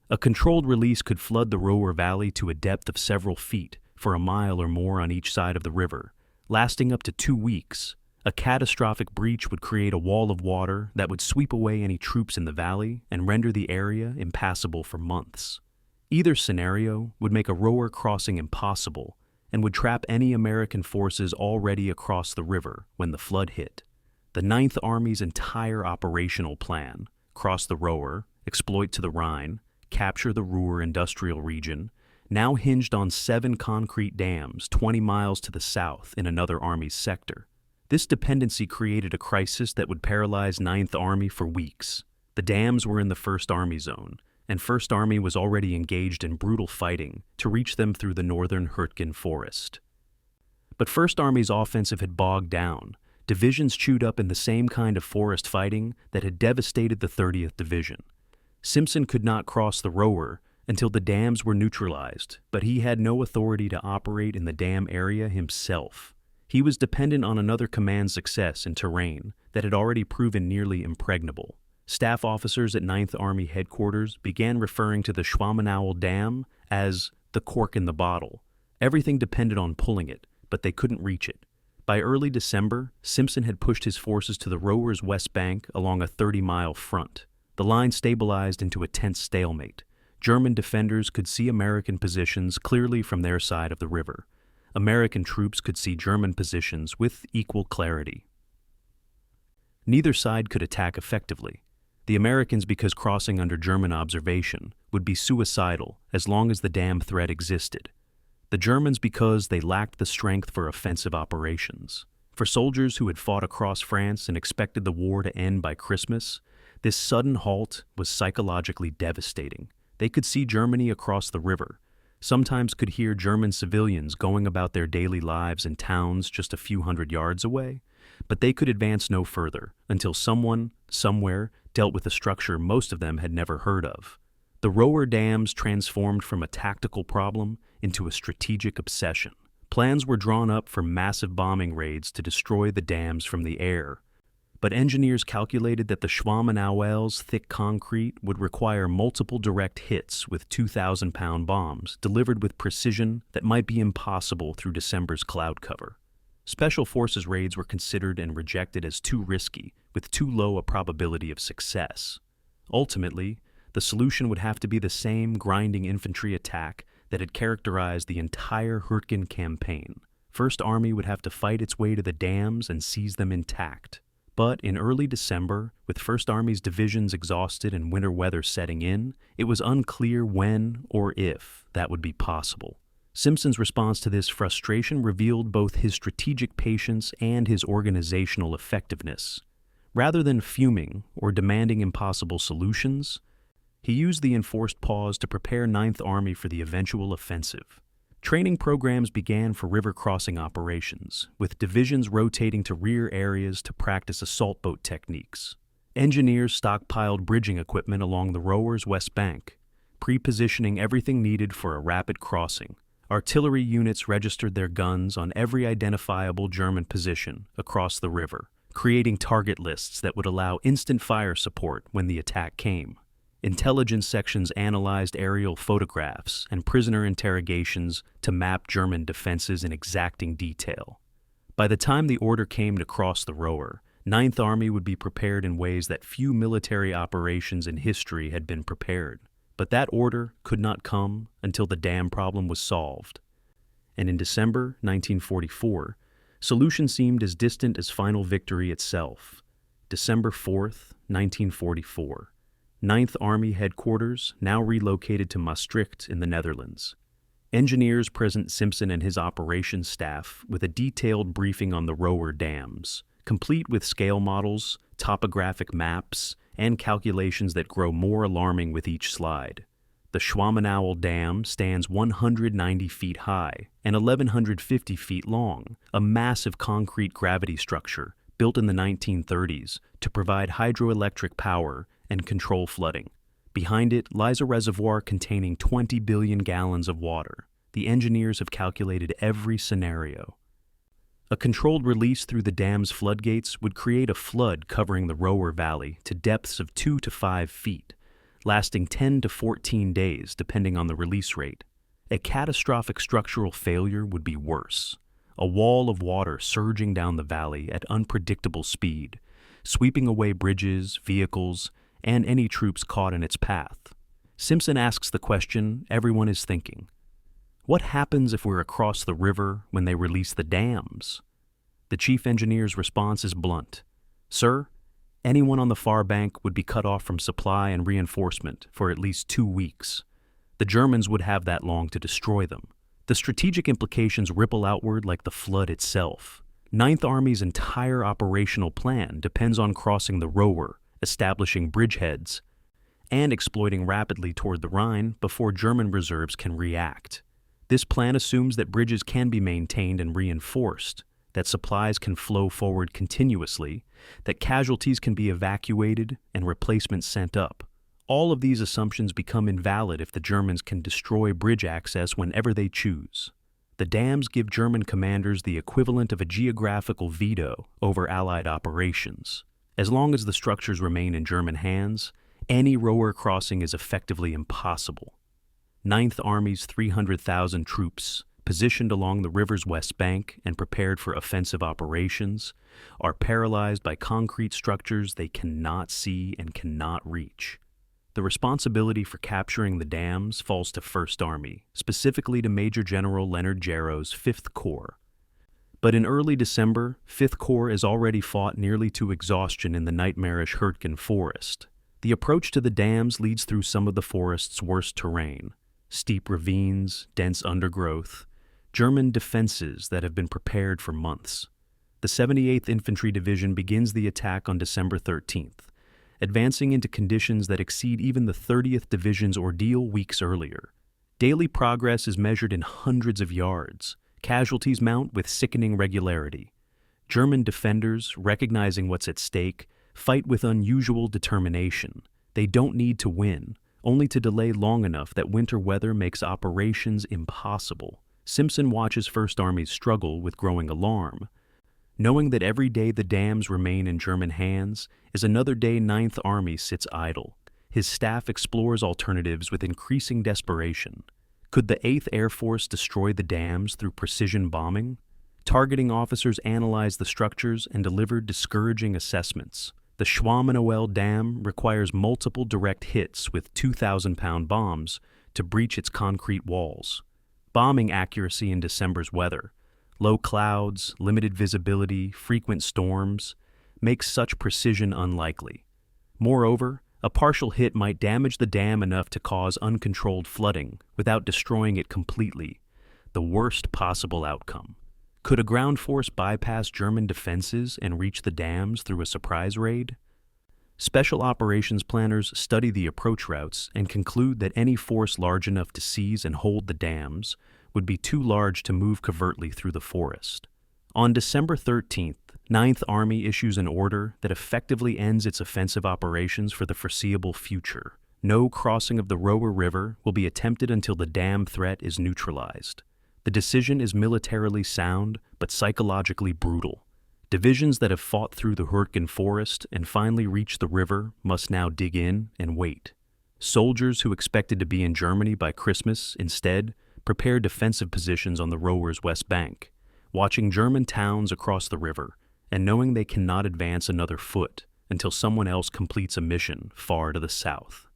A controlled release could flood the Roer Valley to a depth of several feet for a mile or more on each side of the river, lasting up to 2 weeks. A catastrophic breach would create a wall of water that would sweep away any troops in the valley and render the area impassable for months. Either scenario would make a Roer crossing impossible and would trap any American forces already across the river when the flood hit. The Ninth Army's entire operational plan, cross the Roer, exploit to the Rhine, capture the Ruhr industrial region, now hinged on 7 concrete dams 20 miles to the south in another Army's sector. This dependency created a crisis that would paralyze 9th Army for weeks. The dams were in the 1st Army zone, and 1st Army was already engaged in brutal fighting to reach them through the northern Hürtgen Forest. But 1st Army's offensive had bogged down, divisions chewed up in the same kind of forest fighting that had devastated the 30th Division. Simpson could not cross the Roer until the dams were neutralized, but he had no authority to operate in the dam area himself. He was dependent on another command's success in terrain that had already proven nearly impregnable. Staff officers at 9th Army headquarters began referring to the Schwammenauer Dam as the cork in the bottle. Everything depended on pulling it, but they couldn't reach it. By early December, Simpson had pushed his forces to the Roer's west bank along a 30-mile front. The line stabilized into a tense stalemate. German defenders could see American positions clearly from their side of the river. American troops could see German positions with equal clarity. Neither side could attack effectively. The Americans, because crossing under German observation, would be suicidal as long as the dam threat existed. The Germans, because they lacked the strength for offensive operations. For soldiers who had fought across France and expected the war to end by Christmas, this sudden halt was psychologically devastating. They could see Germany across the river, sometimes could hear German civilians going about their daily lives in towns just a few hundred yards away, but they could advance no further until someone, somewhere, dealt with a structure most of them had never heard of. The Roer dams transformed from a tactical problem into a strategic obsession. Plans were drawn up for massive bombing raids to destroy the dams from the air, but engineers calculated that the Schwammenauer's thick concrete would require multiple direct hits with 2,000-pound bombs delivered with precision that might be impossible through December's cloud cover. Special forces raids were considered and rejected as too risky, with too low a probability of success. Ultimately, the solution would have to be the same grinding infantry attack that had characterized the entire Hürtgen campaign. 1st Army would have to fight its way to the dams and seize them intact. But in early December, with 1st Army's divisions exhausted and winter weather setting in, it was unclear when or if that would be possible. Simpson's response to this frustration revealed both his strategic patience and his organizational effectiveness. Rather than fuming or demanding impossible solutions, He used the enforced pause to prepare Ninth Army for the eventual offensive. Training programs began for river crossing operations, with divisions rotating to rear areas to practice assault boat techniques. Engineers stockpiled bridging equipment along the Roer's west bank, pre-positioning everything needed for a rapid crossing. Artillery units registered their guns on every identifiable German position across the river, creating target lists that would allow instant fire support when the attack came. Intelligence sections analyzed aerial photographs and prisoner interrogations to map German defenses in exacting detail. By the time the order came to cross the Ruhr, Ninth Army would be prepared in ways that few military operations in history had been prepared. But that order could not come until the dam problem was solved. And in December 1944, solution seemed as distant as final victory itself. December 4th, 1944. Ninth Army headquarters now relocated to Maastricht in the Netherlands. Engineers present Simpson and his operations staff with a detailed briefing on the Roer dams, complete with scale models, topographic maps, and calculations that grow more alarming with each slide. The Schwamenauer Dam stands 190 feet high and 1,150 feet long, a massive concrete gravity structure built in the 1930s to provide hydroelectric power and control flooding. Behind it lies a reservoir containing 20 billion gallons of water. The engineers have calculated every scenario. A controlled release through the dam's floodgates would create a flood covering the Roer Valley to depths of 2 to 5 feet, lasting 10 to 14 days depending on the release rate. A catastrophic structural failure would be worse. A wall of water surging down the valley at unpredictable speed, sweeping away bridges, vehicles, and any troops caught in its path. Simpson asks the question everyone is thinking. What happens if we're across the river when they release the dams? The chief engineer's response is blunt. Sir, anyone on the far bank would be cut off from supply and reinforcement for at least 2 weeks. The Germans would have that long to destroy them. The strategic implications ripple outward like the flood itself. Ninth Army's entire operational plan depends on crossing the Ruhr, establishing bridgeheads, and exploiting rapidly toward the Rhine before German reserves can react. This plan assumes that bridges can be maintained and reinforced, that supplies can flow forward continuously, that casualties can be evacuated and replacements sent up. All of these assumptions become invalid if the Germans can destroy bridge access whenever they choose. The dams give German commanders the equivalent of a geographical veto over Allied operations. As long as the structures remain in German hands, any Ruhr crossing is effectively impossible. Ninth Army's 300,000 troops, positioned along the river's west bank and prepared for offensive operations, are paralyzed by concrete structures they cannot see and cannot reach. The responsibility for capturing the dams falls to First Army, specifically to Major General Leonard Jarrow's 5th Corps. But in early December, 5th Corps is already fought nearly to exhaustion in the nightmarish Hürtgen Forest. The approach to the dams leads through some of the forest's worst terrain. Steep ravines, dense undergrowth, German defenses that have been prepared for months. The 78th Infantry Division begins the attack on December 13th, advancing into conditions that exceed even the 30th Division's ordeal weeks earlier. Daily progress is measured in hundreds of yards. Casualties mount with sickening regularity. German defenders, recognizing what's at stake, fight with unusual determination. They don't need to win, only to delay long enough that winter weather makes operations impossible. Simpson watches First Army's struggle with growing alarm. Knowing that every day the dams remain in German hands is another day Ninth Army sits idle. His staff explores alternatives with increasing desperation. Could the 8th Air Force destroy the dams through precision bombing? Targeting officers analyzed the structures and delivered discouraging assessments. The Schwamenauer Dam requires multiple direct hits with 2,000-pound bombs to breach its concrete walls. Bombing accuracy in December's weather, low clouds, limited visibility, frequent storms, makes such precision unlikely. Moreover, a partial hit might damage the dam enough to cause uncontrolled flooding without destroying it completely, the worst possible outcome. Could a ground force bypass German defenses and reach the dams through a surprise raid? Special operations planners study the approach routes and conclude that any force large enough to seize and hold the dams would be too large to move covertly through the forest. On December 13th, 9th Army issues an order that effectively ends its offensive operations for the foreseeable future. No crossing of the Roer River will be attempted until the dam threat is neutralized. The decision is militarily sound, but psychologically brutal. Divisions that have fought through the Hürtgen Forest and finally reached the river must now dig in and wait. Soldiers who expected to be in Germany by Christmas instead prepare defensive positions on the Roer's west bank, watching German towns across the river and knowing they cannot advance another foot until someone else completes a mission far to the south.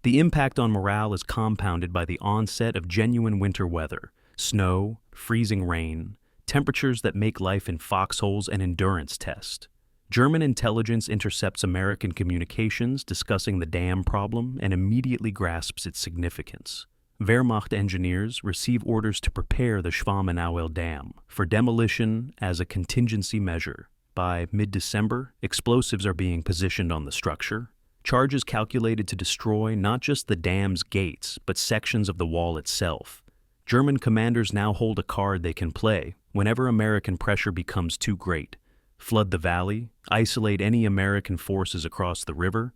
The impact on morale is compounded by the onset of genuine winter weather, snow, freezing rain, temperatures that make life in foxholes an endurance test. German intelligence intercepts American communications discussing the dam problem and immediately grasps its significance. Wehrmacht engineers receive orders to prepare the Schwammenauel Dam for demolition as a contingency measure. By mid-December, explosives are being positioned on the structure, charges calculated to destroy not just the dam's gates, but sections of the wall itself. German commanders now hold a card they can play whenever American pressure becomes too great: flood the valley, isolate any American forces across the river,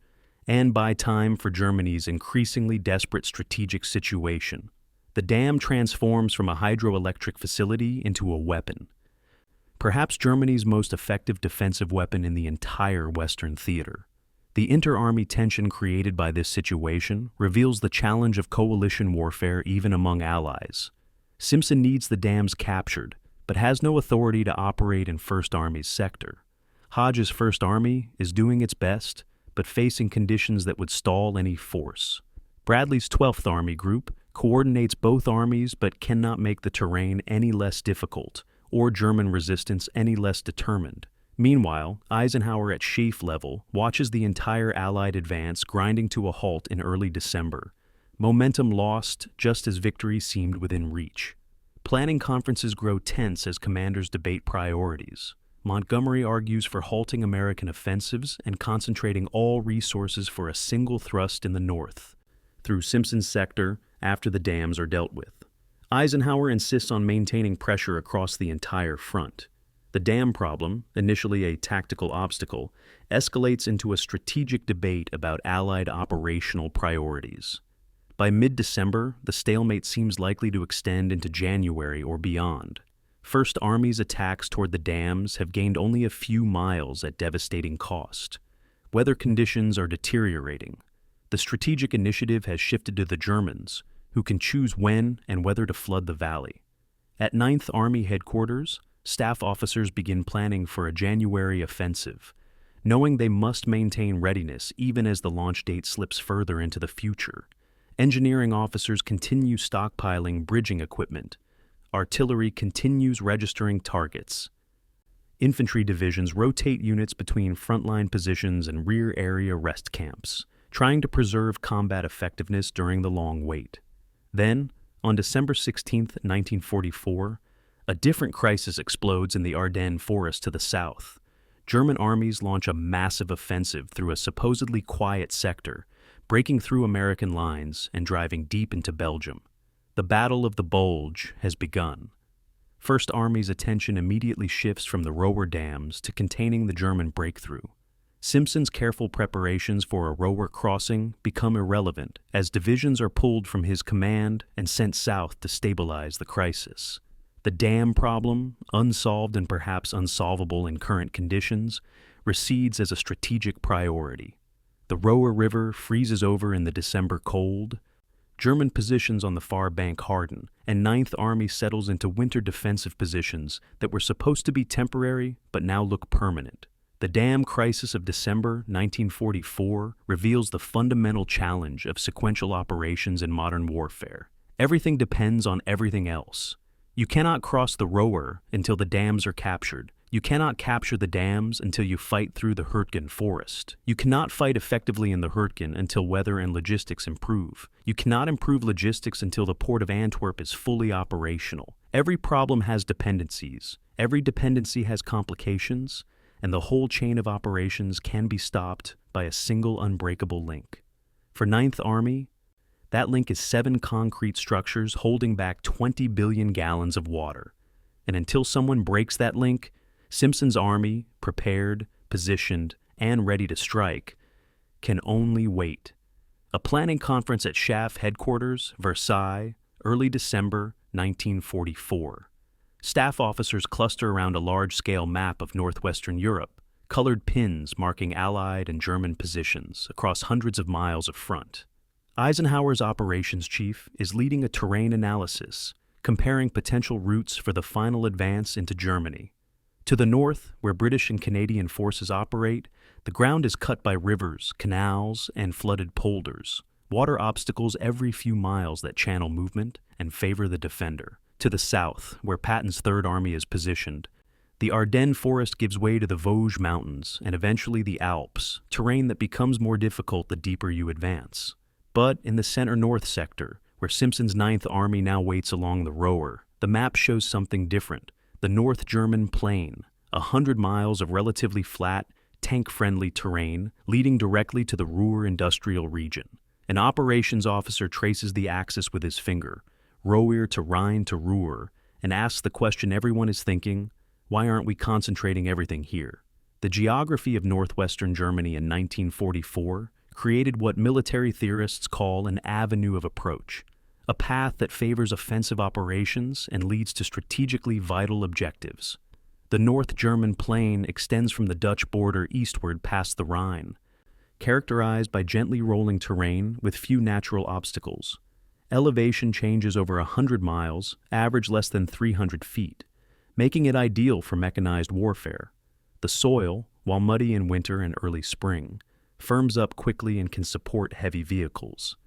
and buy time for Germany's increasingly desperate strategic situation. The dam transforms from a hydroelectric facility into a weapon, perhaps Germany's most effective defensive weapon in the entire Western theater. The inter-army tension created by this situation reveals the challenge of coalition warfare even among allies. Simpson needs the dams captured, but has no authority to operate in First Army's sector. Hodge's First Army is doing its best, but facing conditions that would stall any force. Bradley's 12th Army Group coordinates both armies but cannot make the terrain any less difficult, or German resistance any less determined. Meanwhile, Eisenhower at Schief level watches the entire Allied advance grinding to a halt in early December. Momentum lost just as victory seemed within reach. Planning conferences grow tense as commanders debate priorities. Montgomery argues for halting American offensives and concentrating all resources for a single thrust in the north, through Simpson's sector after the dams are dealt with. Eisenhower insists on maintaining pressure across the entire front. The dam problem, initially a tactical obstacle, escalates into a strategic debate about Allied operational priorities. By mid-December, the stalemate seems likely to extend into January or beyond. First Army's attacks toward the dams have gained only a few miles at devastating cost. Weather conditions are deteriorating. The strategic initiative has shifted to the Germans, who can choose when and whether to flood the valley. At 9th Army headquarters, staff officers begin planning for a January offensive, knowing they must maintain readiness even as the launch date slips further into the future. Engineering officers continue stockpiling bridging equipment. Artillery continues registering targets. Infantry divisions rotate units between frontline positions and rear area rest camps, trying to preserve combat effectiveness during the long wait. Then, on December 16, 1944, a different crisis explodes in the Ardennes Forest to the south. German armies launch a massive offensive through a supposedly quiet sector, breaking through American lines and driving deep into Belgium. The Battle of the Bulge has begun. First Army's attention immediately shifts from the Roer dams to containing the German breakthrough. Simpson's careful preparations for a Roer crossing become irrelevant as divisions are pulled from his command and sent south to stabilize the crisis. The dam problem, unsolved and perhaps unsolvable in current conditions, recedes as a strategic priority. The Roer River freezes over in the December cold. German positions on the far bank harden, and 9th Army settles into winter defensive positions that were supposed to be temporary but now look permanent. The dam crisis of December 1944 reveals the fundamental challenge of sequential operations in modern warfare. Everything depends on everything else. You cannot cross the Roer until the dams are captured. You cannot capture the dams until you fight through the Hürtgen Forest. You cannot fight effectively in the Hürtgen until weather and logistics improve. You cannot improve logistics until the port of Antwerp is fully operational. Every problem has dependencies. Every dependency has complications. and the whole chain of operations can be stopped by a single unbreakable link. For Ninth Army, that link is 7 concrete structures holding back 20 billion gallons of water. And until someone breaks that link, Simpson's army, prepared, positioned, and ready to strike, can only wait. A planning conference at SHAF headquarters, Versailles, early December 1944. Staff officers cluster around a large-scale map of northwestern Europe, colored pins marking Allied and German positions across hundreds of miles of front. Eisenhower's operations chief is leading a terrain analysis, comparing potential routes for the final advance into Germany. To the north, where British and Canadian forces operate, the ground is cut by rivers, canals, and flooded polders, water obstacles every few miles that channel movement and favor the defender. To the south, where Patton's Third Army is positioned, the Ardennes Forest gives way to the Vosges Mountains and eventually the Alps, terrain that becomes more difficult the deeper you advance. But in the center-north sector, where Simpson's Ninth Army now waits along the Roer, the map shows something different. The North German Plain, 100 miles of relatively flat, tank-friendly terrain leading directly to the Ruhr industrial region. An operations officer traces the axis with his finger, Roer to Rhine to Ruhr, and asks the question everyone is thinking, why aren't we concentrating everything here? The geography of northwestern Germany in 1944 created what military theorists call an avenue of approach, a path that favors offensive operations and leads to strategically vital objectives. The North German Plain extends from the Dutch border eastward past the Rhine, characterized by gently rolling terrain with few natural obstacles. Elevation changes over 100 miles, average less than 300 feet, making it ideal for mechanized warfare. The soil, while muddy in winter and early spring, firms up quickly and can support heavy vehicles.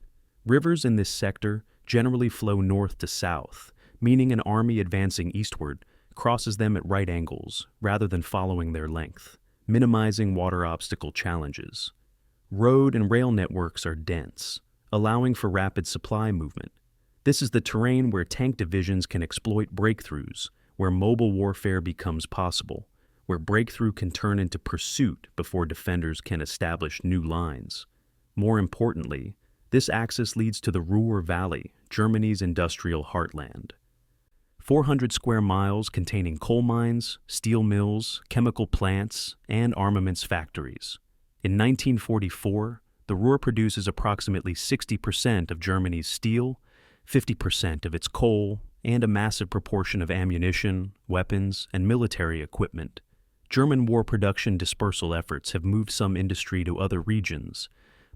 Rivers in this sector generally flow north to south, meaning an army advancing eastward crosses them at right angles rather than following their length, minimizing water obstacle challenges. Road and rail networks are dense, allowing for rapid supply movement. This is the terrain where tank divisions can exploit breakthroughs, where mobile warfare becomes possible, where breakthrough can turn into pursuit before defenders can establish new lines. More importantly, this axis leads to the Ruhr Valley, Germany's industrial heartland. 400 square miles containing coal mines, steel mills, chemical plants, and armaments factories. In 1944, the Ruhr produces approximately 60% of Germany's steel, 50% of its coal, and a massive proportion of ammunition, weapons, and military equipment. German war production dispersal efforts have moved some industry to other regions,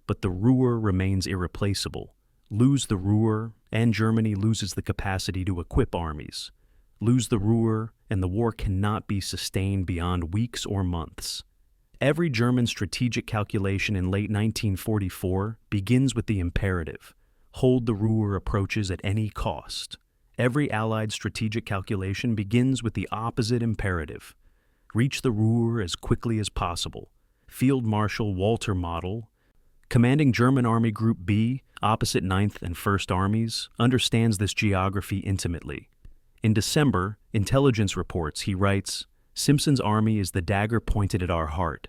but the Ruhr remains irreplaceable. Lose the Ruhr, and Germany loses the capacity to equip armies. Lose the Ruhr, and the war cannot be sustained beyond weeks or months. Every German strategic calculation in late 1944 begins with the imperative: hold the Ruhr approaches at any cost. Every Allied strategic calculation begins with the opposite imperative: reach the Ruhr as quickly as possible. Field Marshal Walter Model, commanding German Army Group B, opposite 9th and 1st Armies, understands this geography intimately. In December, intelligence reports, he writes, "Simpson's army is the dagger pointed at our heart.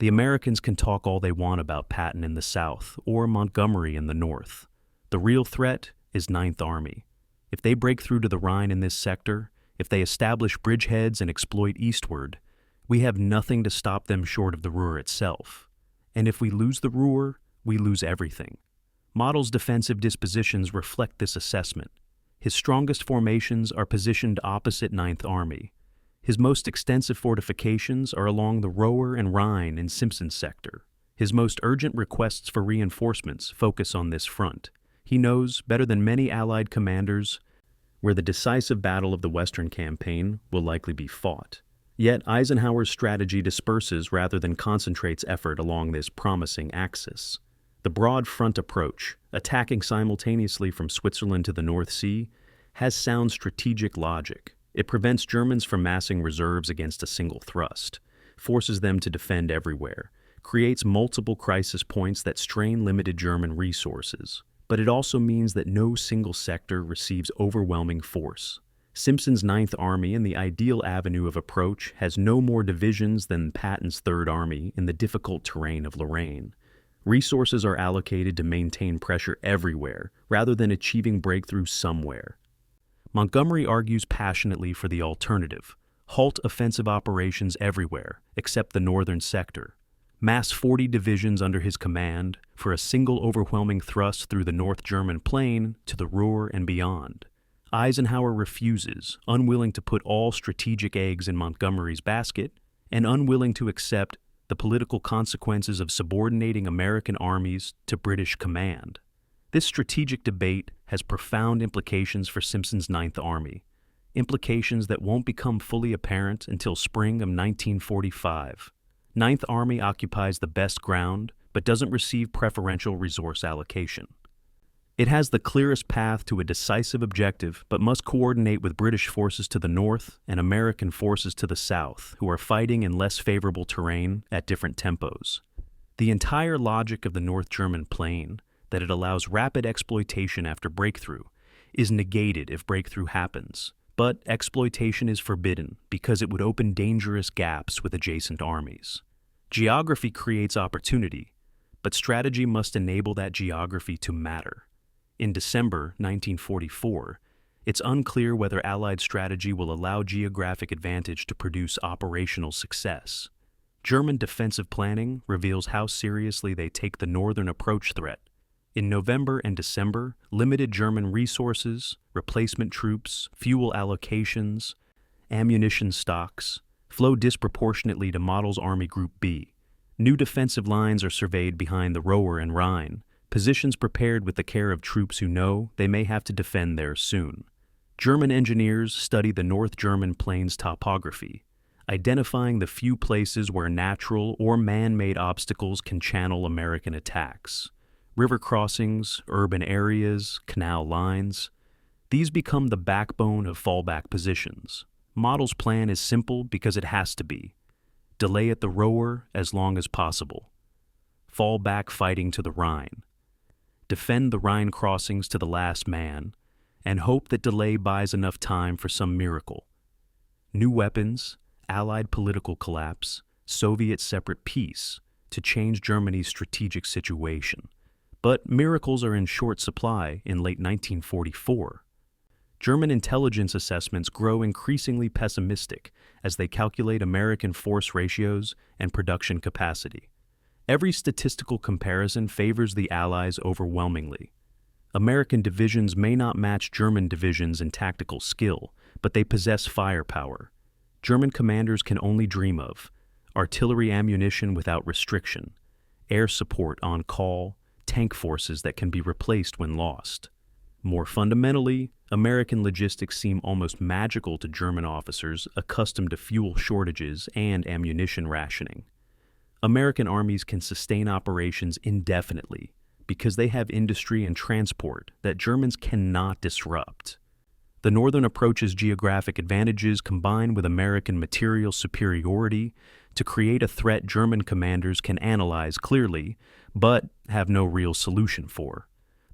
The Americans can talk all they want about Patton in the south or Montgomery in the north. The real threat is 9th Army. If they break through to the Rhine in this sector, if they establish bridgeheads and exploit eastward, we have nothing to stop them short of the Ruhr itself. And if we lose the Ruhr, we lose everything." Model's defensive dispositions reflect this assessment. His strongest formations are positioned opposite 9th Army. His most extensive fortifications are along the Roer and Rhine in Simpson's sector. His most urgent requests for reinforcements focus on this front. He knows, better than many Allied commanders, where the decisive battle of the Western Campaign will likely be fought. Yet Eisenhower's strategy disperses rather than concentrates effort along this promising axis. The broad front approach, attacking simultaneously from Switzerland to the North Sea, has sound strategic logic. It prevents Germans from massing reserves against a single thrust, forces them to defend everywhere, creates multiple crisis points that strain limited German resources. But it also means that no single sector receives overwhelming force. Simpson's Ninth Army in the ideal avenue of approach has no more divisions than Patton's Third Army in the difficult terrain of Lorraine. Resources are allocated to maintain pressure everywhere rather than achieving breakthrough somewhere. Montgomery argues passionately for the alternative: halt offensive operations everywhere except the northern sector. Mass 40 divisions under his command for a single overwhelming thrust through the North German plain to the Ruhr and beyond. Eisenhower refuses, unwilling to put all strategic eggs in Montgomery's basket and unwilling to accept the political consequences of subordinating American armies to British command. This strategic debate has profound implications for Simpson's Ninth Army, implications that won't become fully apparent until spring of 1945. Ninth Army occupies the best ground, but doesn't receive preferential resource allocation. It has the clearest path to a decisive objective, but must coordinate with British forces to the north and American forces to the south, who are fighting in less favorable terrain at different tempos. The entire logic of the North German plain, that it allows rapid exploitation after breakthrough, is negated if breakthrough happens, but exploitation is forbidden because it would open dangerous gaps with adjacent armies. Geography creates opportunity, but strategy must enable that geography to matter. In December 1944, it's unclear whether Allied strategy will allow geographic advantage to produce operational success. German defensive planning reveals how seriously they take the northern approach threat. In November and December, limited German resources, replacement troops, fuel allocations, ammunition stocks flow disproportionately to Model's Army Group B. New defensive lines are surveyed behind the Roer and Rhine, positions prepared with the care of troops who know they may have to defend there soon. German engineers study the North German plains topography, identifying the few places where natural or man-made obstacles can channel American attacks. River crossings, urban areas, canal lines. These become the backbone of fallback positions. Model's plan is simple because it has to be. Delay at the Roer as long as possible. Fall back fighting to the Rhine. Defend the Rhine crossings to the last man, and hope that delay buys enough time for some miracle. New weapons, Allied political collapse, Soviet separate peace to change Germany's strategic situation. But miracles are in short supply in late 1944. German intelligence assessments grow increasingly pessimistic as they calculate American force ratios and production capacity. Every statistical comparison favors the Allies overwhelmingly. American divisions may not match German divisions in tactical skill, but they possess firepower. German commanders can only dream of artillery ammunition without restriction, air support on call, tank forces that can be replaced when lost. More fundamentally, American logistics seem almost magical to German officers accustomed to fuel shortages and ammunition rationing. American armies can sustain operations indefinitely because they have industry and transport that Germans cannot disrupt. The northern approach's geographic advantages combine with American material superiority to create a threat German commanders can analyze clearly, but have no real solution for.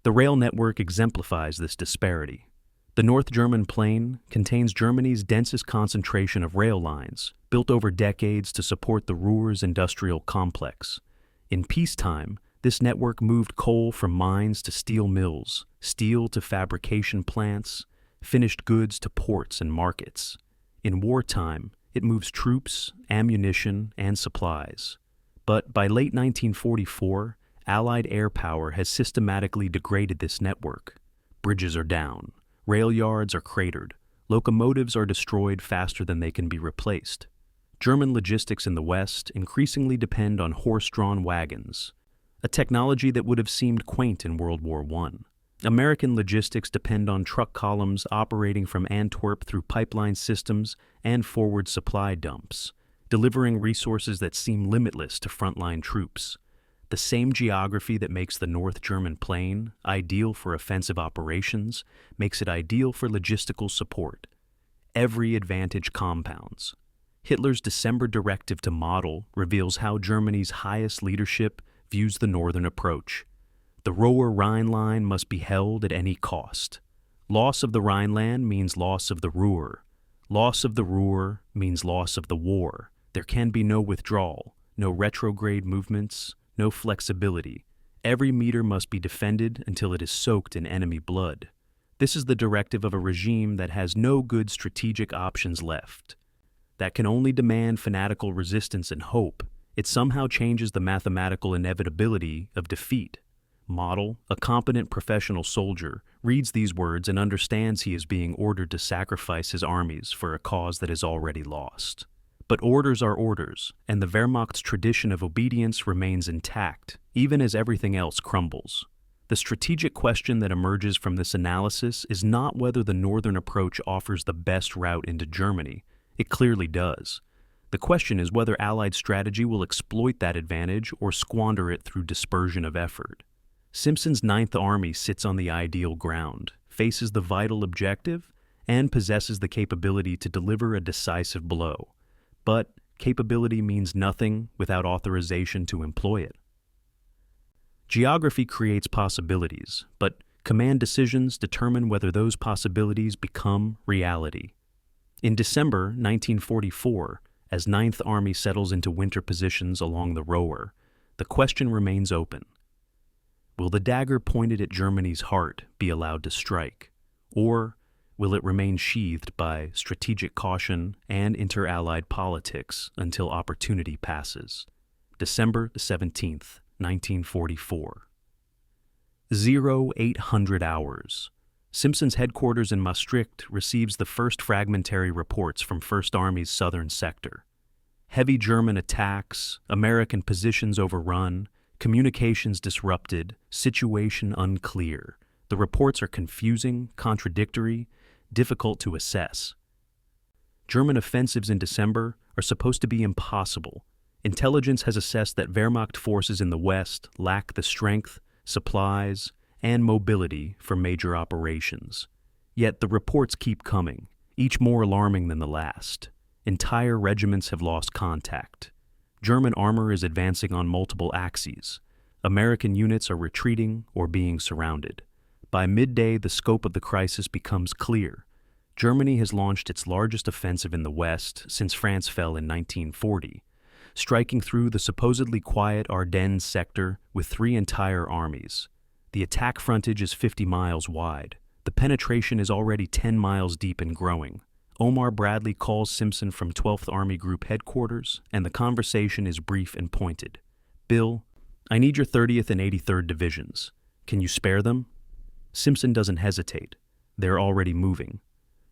The rail network exemplifies this disparity. The North German plain contains Germany's densest concentration of rail lines, built over decades to support the Ruhr's industrial complex. In peacetime, this network moved coal from mines to steel mills, steel to fabrication plants, finished goods to ports and markets. In wartime, it moves troops, ammunition, and supplies. But by late 1944, Allied air power has systematically degraded this network. Bridges are down. Rail yards are cratered. Locomotives are destroyed faster than they can be replaced. German logistics in the West increasingly depend on horse-drawn wagons, a technology that would have seemed quaint in World War I. American logistics depend on truck columns operating from Antwerp through pipeline systems and forward supply dumps, delivering resources that seem limitless to frontline troops. The same geography that makes the North German plain ideal for offensive operations makes it ideal for logistical support. Every advantage compounds. Hitler's December directive to Model reveals how Germany's highest leadership views the northern approach. The Roer Rhine line must be held at any cost. Loss of the Rhineland means loss of the Ruhr. Loss of the Ruhr means loss of the war. There can be no withdrawal, no retrograde movements, no flexibility. Every meter must be defended until it is soaked in enemy blood. This is the directive of a regime that has no good strategic options left, that can only demand fanatical resistance and hope. It somehow changes the mathematical inevitability of defeat. Model, a competent professional soldier, reads these words and understands he is being ordered to sacrifice his armies for a cause that is already lost. But orders are orders, and the Wehrmacht's tradition of obedience remains intact, even as everything else crumbles. The strategic question that emerges from this analysis is not whether the northern approach offers the best route into Germany. It clearly does. The question is whether Allied strategy will exploit that advantage or squander it through dispersion of effort. Simpson's Ninth Army sits on the ideal ground, faces the vital objective, and possesses the capability to deliver a decisive blow. But capability means nothing without authorization to employ it. Geography creates possibilities, but command decisions determine whether those possibilities become reality. In December 1944, as Ninth Army settles into winter positions along the Roer, the question remains open. Will the dagger pointed at Germany's heart be allowed to strike, or will it remain sheathed by strategic caution and inter-allied politics until opportunity passes? December 17th, 1944. 0800 hours. Simpson's headquarters in Maastricht receives the first fragmentary reports from First Army's southern sector. Heavy German attacks, American positions overrun, communications disrupted, situation unclear. The reports are confusing, contradictory, difficult to assess. German offensives in December are supposed to be impossible. Intelligence has assessed that Wehrmacht forces in the West lack the strength, supplies, and mobility for major operations. Yet the reports keep coming, each more alarming than the last. Entire regiments have lost contact. German armor is advancing on multiple axes. American units are retreating or being surrounded. By midday, the scope of the crisis becomes clear. Germany has launched its largest offensive in the West since France fell in 1940, striking through the supposedly quiet Ardennes sector with 3 entire armies. The attack frontage is 50 miles wide. The penetration is already 10 miles deep and growing. Omar Bradley calls Simpson from 12th Army Group headquarters, and the conversation is brief and pointed. "Bill, I need your 30th and 83rd Divisions. Can you spare them?" Simpson doesn't hesitate. They're already moving.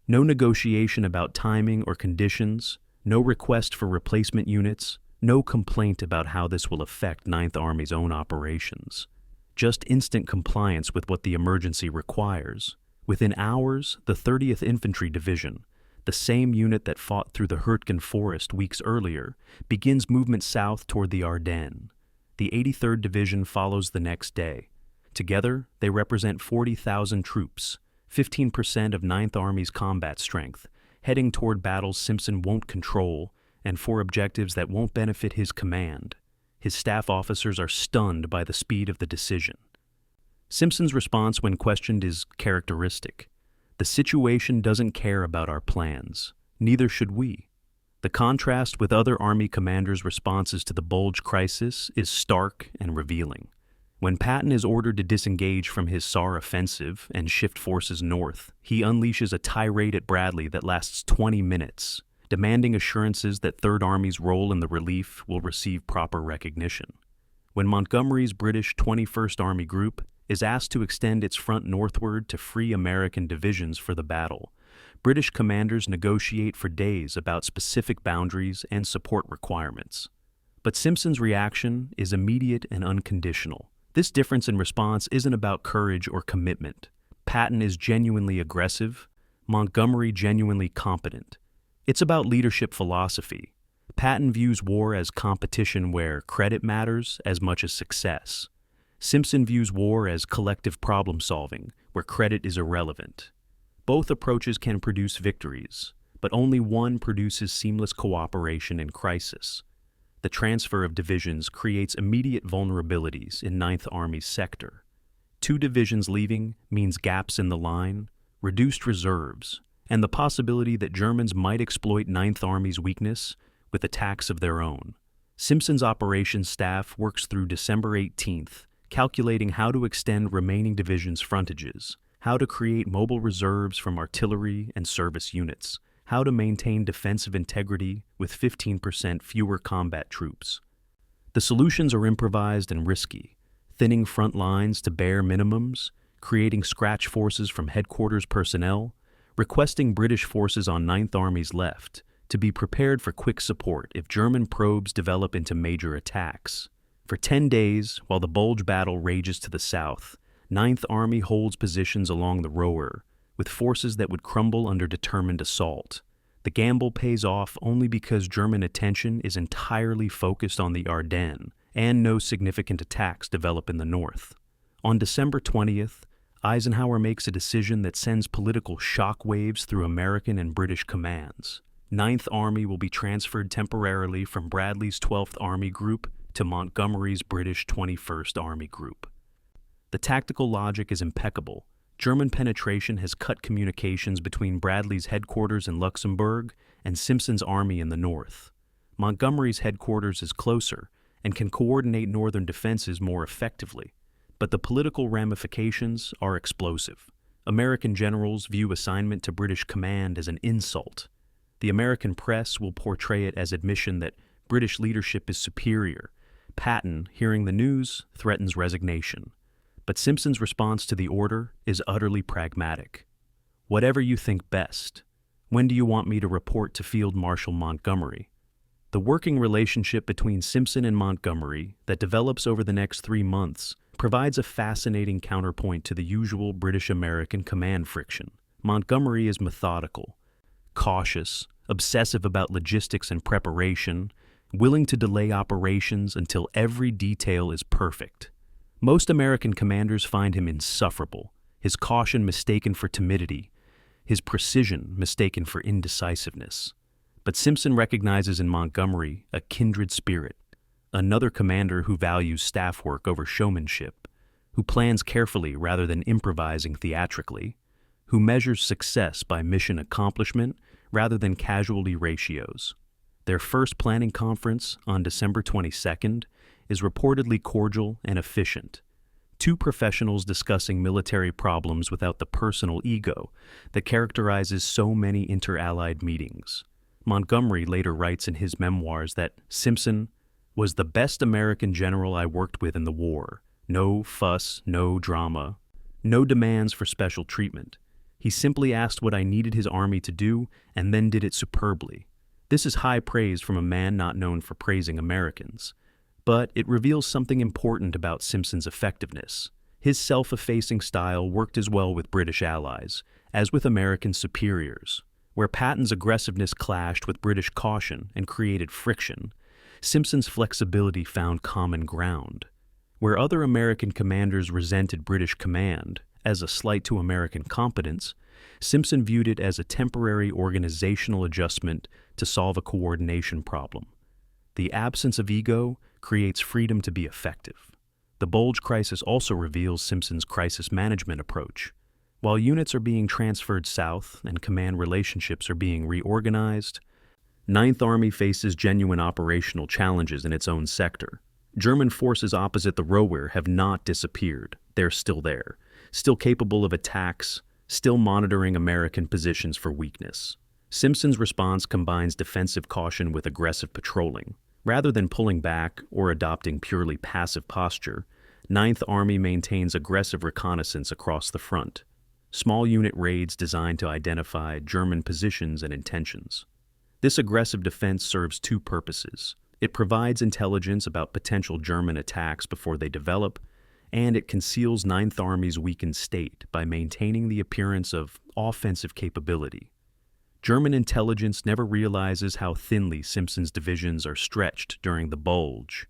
No negotiation about timing or conditions, no request for replacement units, no complaint about how this will affect Ninth Army's own operations. Just instant compliance with what the emergency requires. Within hours, the 30th Infantry Division, the same unit that fought through the Hürtgen Forest weeks earlier, begins movement south toward the Ardennes. The 83rd Division follows the next day. Together, they represent 40,000 troops, 15% of Ninth Army's combat strength, heading toward battles Simpson won't control and for objectives that won't benefit his command. His staff officers are stunned by the speed of the decision. Simpson's response when questioned is characteristic. The situation doesn't care about our plans. Neither should we. The contrast with other Army commanders' responses to the Bulge crisis is stark and revealing. When Patton is ordered to disengage from his Saar offensive and shift forces north, he unleashes a tirade at Bradley that lasts 20 minutes, demanding assurances that Third Army's role in the relief will receive proper recognition. When Montgomery's British 21st Army Group is asked to extend its front northward to free American divisions for the battle, British commanders negotiate for days about specific boundaries and support requirements. But Simpson's reaction is immediate and unconditional. This difference in response isn't about courage or commitment. Patton is genuinely aggressive, Montgomery genuinely competent. It's about leadership philosophy. Patton views war as competition where credit matters as much as success. Simpson views war as collective problem solving, where credit is irrelevant. Both approaches can produce victories, but only one produces seamless cooperation in crisis. The transfer of divisions creates immediate vulnerabilities in Ninth Army's sector. 2 divisions leaving means gaps in the line, reduced reserves, and the possibility that Germans might exploit Ninth Army's weakness with attacks of their own. Simpson's operations staff works through December 18th, calculating how to extend remaining divisions' frontages, how to create mobile reserves from artillery and service units, how to maintain defensive integrity with 15% fewer combat troops. The solutions are improvised and risky, thinning front lines to bare minimums, creating scratch forces from headquarters personnel, requesting British forces on Ninth Army's left to be prepared for quick support if German probes develop into major attacks. For 10 days, while the Bulge battle rages to the south, Ninth Army holds positions along the Ruhr, with forces that would crumble under determined assault. The gamble pays off only because German attention is entirely focused on the Ardennes, and no significant attacks develop in the north. On December 20th, Eisenhower makes a decision that sends political shock waves through American and British commands. Ninth Army will be transferred temporarily from Bradley's 12th Army Group to Montgomery's British 21st Army Group. The tactical logic is impeccable. German penetration has cut communications between Bradley's headquarters in Luxembourg and Simpson's army in the north. Montgomery's headquarters is closer and can coordinate northern defenses more effectively, but the political ramifications are explosive. American generals view assignment to British command as an insult. The American press will portray it as admission that British leadership is superior. Patton, hearing the news, threatens resignation. But Simpson's response to the order is utterly pragmatic. Whatever you think best. When do you want me to report to Field Marshal Montgomery? The working relationship between Simpson and Montgomery that develops over the next 3 months provides a fascinating counterpoint to the usual British-American command friction. Montgomery is methodical, cautious, obsessive about logistics and preparation, willing to delay operations until every detail is perfect. Most American commanders find him insufferable, his caution mistaken for timidity, his precision mistaken for indecisiveness. But Simpson recognizes in Montgomery a kindred spirit, another commander who values staff work over showmanship, who plans carefully rather than improvising theatrically, who measures success by mission accomplishment rather than casualty ratios. Their first planning conference on December 22nd is reportedly cordial and efficient. Two professionals discussing military problems without the personal ego that characterizes so many inter-allied meetings. Montgomery later writes in his memoirs that Simpson was the best American general I worked with in the war. No fuss, no drama, no demands for special treatment. He simply asked what I needed his army to do and then did it superbly. This is high praise from a man not known for praising Americans. But it reveals something important about Simpson's effectiveness. His self-effacing style worked as well with British allies as with American superiors. Where Patton's aggressiveness clashed with British caution and created friction, Simpson's flexibility found common ground. Where other American commanders resented British command as a slight to American competence, Simpson viewed it as a temporary organizational adjustment to solve a coordination problem. The absence of ego creates freedom to be effective. The Bulge crisis also reveals Simpson's crisis management approach. While units are being transferred south and command relationships are being reorganized, Ninth Army faces genuine operational challenges in its own sector. German forces opposite the Ruhr have not disappeared. They're still there, still capable of attacks, still monitoring American positions for weakness. Simpson's response combines defensive caution with aggressive patrolling. Rather than pulling back or adopting purely passive posture, Ninth Army maintains aggressive reconnaissance across the front. Small unit raids designed to identify German positions and intentions. This aggressive defense serves two purposes. It provides intelligence about potential German attacks before they develop, and it conceals Ninth Army's weakened state by maintaining the appearance of offensive capability. German intelligence never realizes how thinly Simpson's divisions are stretched during the Bulge,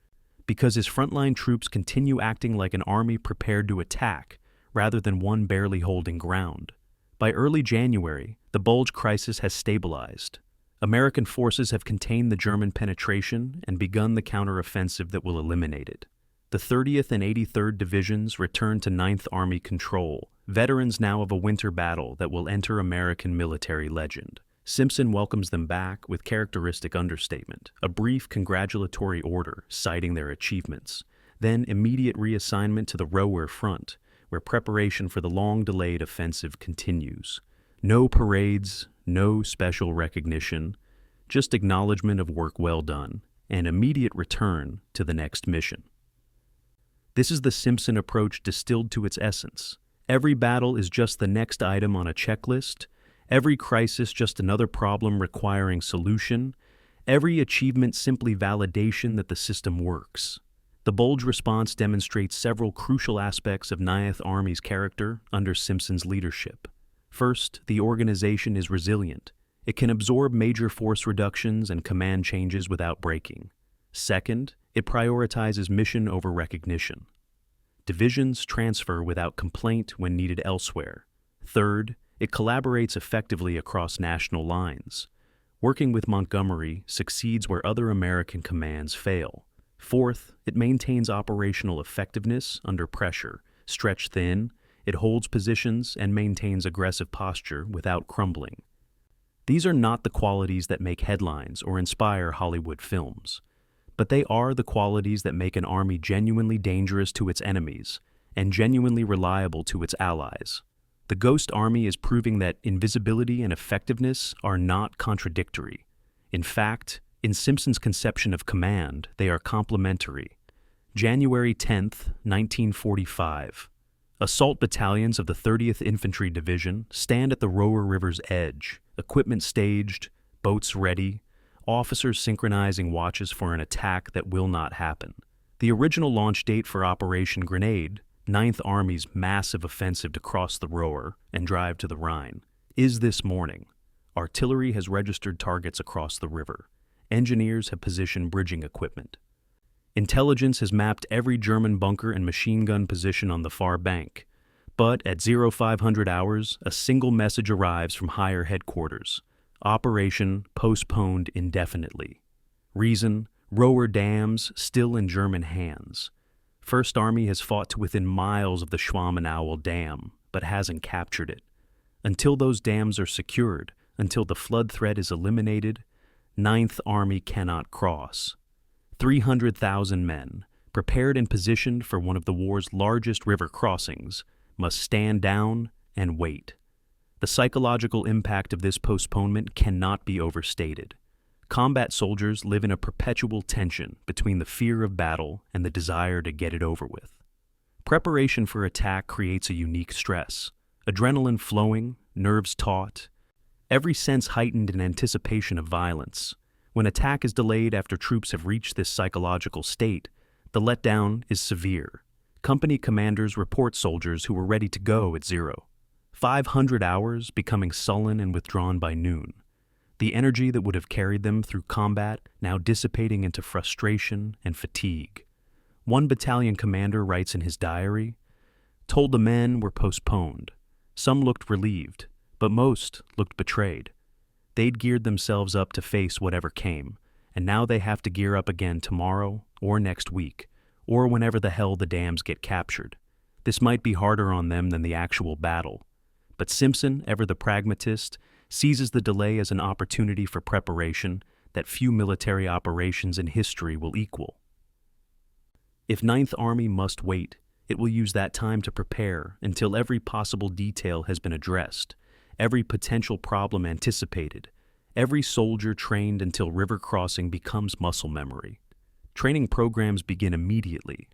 because his frontline troops continue acting like an army prepared to attack rather than one barely holding ground. By early January, the Bulge crisis has stabilized. American forces have contained the German penetration and begun the counteroffensive that will eliminate it. The 30th and 83rd Divisions return to Ninth Army control veterans now of a winter battle that will enter American military legend. Simpson welcomes them back with characteristic understatement, a brief congratulatory order citing their achievements, then immediate reassignment to the Roer front, where preparation for the long-delayed offensive continues. No parades, no special recognition, just acknowledgement of work well done, and immediate return to the next mission. This is the Simpson approach distilled to its essence. Every battle is just the next item on a checklist, every crisis just another problem requiring solution, every achievement simply validation that the system works. The Bulge response demonstrates several crucial aspects of Ninth Army's character under Simpson's leadership. First, the organization is resilient. It can absorb major force reductions and command changes without breaking. Second, it prioritizes mission over recognition. Divisions transfer without complaint when needed elsewhere. Third, it collaborates effectively across national lines. Working with Montgomery succeeds where other American commands fail. Fourth, it maintains operational effectiveness under pressure. Stretched thin, it holds positions and maintains aggressive posture without crumbling. These are not the qualities that make headlines or inspire Hollywood films, but they are the qualities that make an army genuinely dangerous to its enemies and genuinely reliable to its allies. The Ghost Army is proving that invisibility and effectiveness are not contradictory. In fact, in Simpson's conception of command, they are complementary. January 10th, 1945. Assault battalions of the 30th Infantry Division stand at the Roer River's edge, equipment staged, boats ready, officers synchronizing watches for an attack that will not happen. The original launch date for Operation Grenade, 9th Army's massive offensive to cross the Ruhr and drive to the Rhine, is this morning. Artillery has registered targets across the river. Engineers have positioned bridging equipment. Intelligence has mapped every German bunker and machine gun position on the far bank. But at 0500 hours, a single message arrives from higher headquarters. Operation postponed indefinitely. Reason, Roer dams still in German hands. First Army has fought to within miles of the Schwammenau Dam, but hasn't captured it. Until those dams are secured, until the flood threat is eliminated, 9th Army cannot cross. 300,000 men, prepared and positioned for one of the war's largest river crossings, must stand down and wait. The psychological impact of this postponement cannot be overstated. Combat soldiers live in a perpetual tension between the fear of battle and the desire to get it over with. Preparation for attack creates a unique stress. Adrenaline flowing, nerves taut, every sense heightened in anticipation of violence. When attack is delayed after troops have reached this psychological state, the letdown is severe. Company commanders report soldiers who were ready to go at 500 hours becoming sullen and withdrawn by noon. The energy that would have carried them through combat now dissipating into frustration and fatigue. One battalion commander writes in his diary, "Told the men were postponed. Some looked relieved, but most looked betrayed. They'd geared themselves up to face whatever came, and now they have to gear up again tomorrow or next week, or whenever the hell the dams get captured. This might be harder on them than the actual battle." But Simpson, ever the pragmatist, seizes the delay as an opportunity for preparation that few military operations in history will equal. If 9th Army must wait, it will use that time to prepare until every possible detail has been addressed, every potential problem anticipated, every soldier trained until river crossing becomes muscle memory. Training programs begin immediately.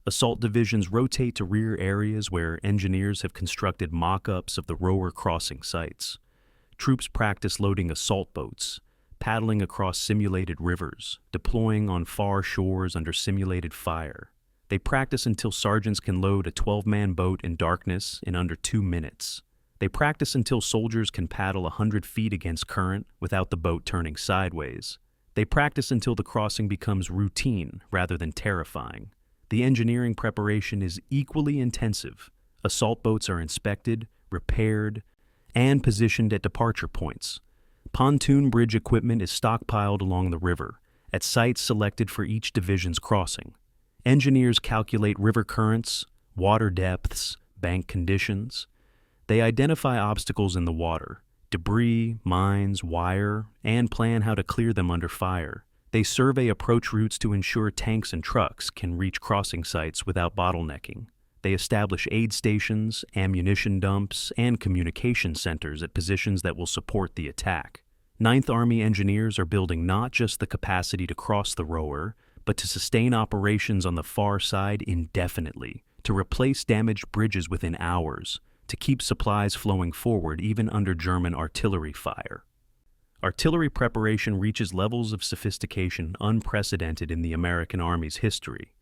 Assault divisions rotate to rear areas where engineers have constructed mock-ups of the Roer crossing sites. Troops practice loading assault boats, paddling across simulated rivers, deploying on far shores under simulated fire. They practice until sergeants can load a 12-man boat in darkness in under 2 minutes. They practice until soldiers can paddle 100 feet against current without the boat turning sideways. They practice until the crossing becomes routine rather than terrifying. The engineering preparation is equally intensive. Assault boats are inspected, repaired, and positioned at departure points. Pontoon bridge equipment is stockpiled along the river, at sites selected for each division's crossing. Engineers calculate river currents, water depths, bank conditions. They identify obstacles in the water, debris, mines, wire, and plan how to clear them under fire. They survey approach routes to ensure tanks and trucks can reach crossing sites without bottlenecking. They establish aid stations, ammunition dumps, and communication centers at positions that will support the attack. Ninth Army engineers are building not just the capacity to cross the Ruhr, but to sustain operations on the far side indefinitely, to replace damaged bridges within hours, to keep supplies flowing forward even under German artillery fire. Artillery preparation reaches levels of sophistication unprecedented in the American Army's history.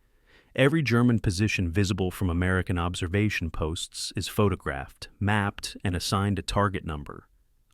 Every German position visible from American observation posts is photographed, mapped, and assigned a target number.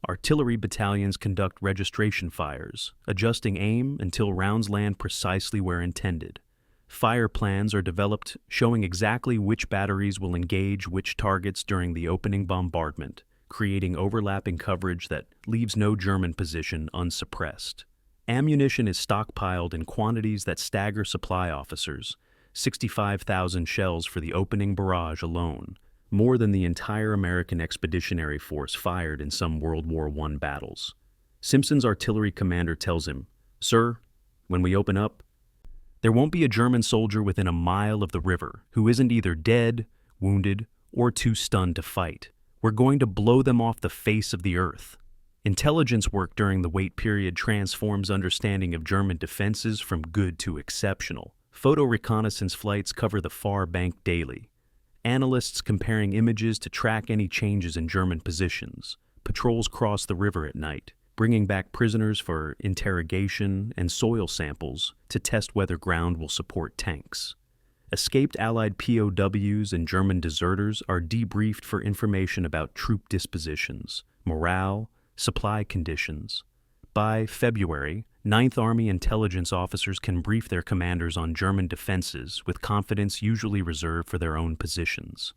Artillery battalions conduct registration fires, adjusting aim until rounds land precisely where intended. Fire plans are developed showing exactly which batteries will engage which targets during the opening bombardment, creating overlapping coverage that leaves no German position unsuppressed. Ammunition is stockpiled in quantities that stagger supply officers, 65,000 shells for the opening barrage alone, more than the entire American Expeditionary Force fired in some World War I battles. Simpson's artillery commander tells him, "Sir, when we open up, there won't be a German soldier within a mile of the river who isn't either dead, wounded, or too stunned to fight. We're going to blow them off the face of the earth." Intelligence work during the wait period transforms understanding of German defenses from good to exceptional. Photo reconnaissance flights cover the far bank daily. Analysts comparing images to track any changes in German positions. Patrols cross the river at night, bringing back prisoners for interrogation and soil samples to test whether ground will support tanks. Escaped Allied POWs and German deserters are debriefed for information about troop dispositions, morale, supply conditions. By February, Ninth Army intelligence officers can brief their commanders on German defenses with confidence usually reserved for their own positions.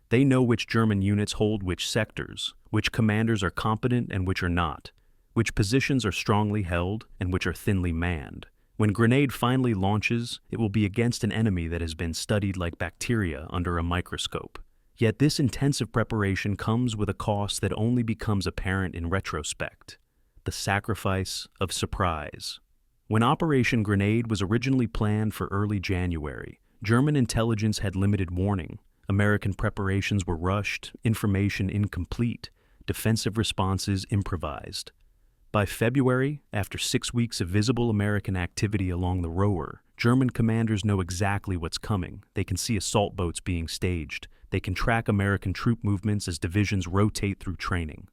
They know which German units hold which sectors, which commanders are competent and which are not, which positions are strongly held and which are thinly manned. When grenade finally launches, it will be against an enemy that has been studied like bacteria under a microscope. Yet this intensive preparation comes with a cost that only becomes apparent in retrospect: the sacrifice of surprise. When Operation Grenade was originally planned for early January, German intelligence had limited warning. American preparations were rushed, information incomplete, defensive responses improvised. By February, after 6 weeks of visible American activity along the Ruhr, German commanders know exactly what's coming. They can see assault boats being staged. They can track American troop movements as divisions rotate through training.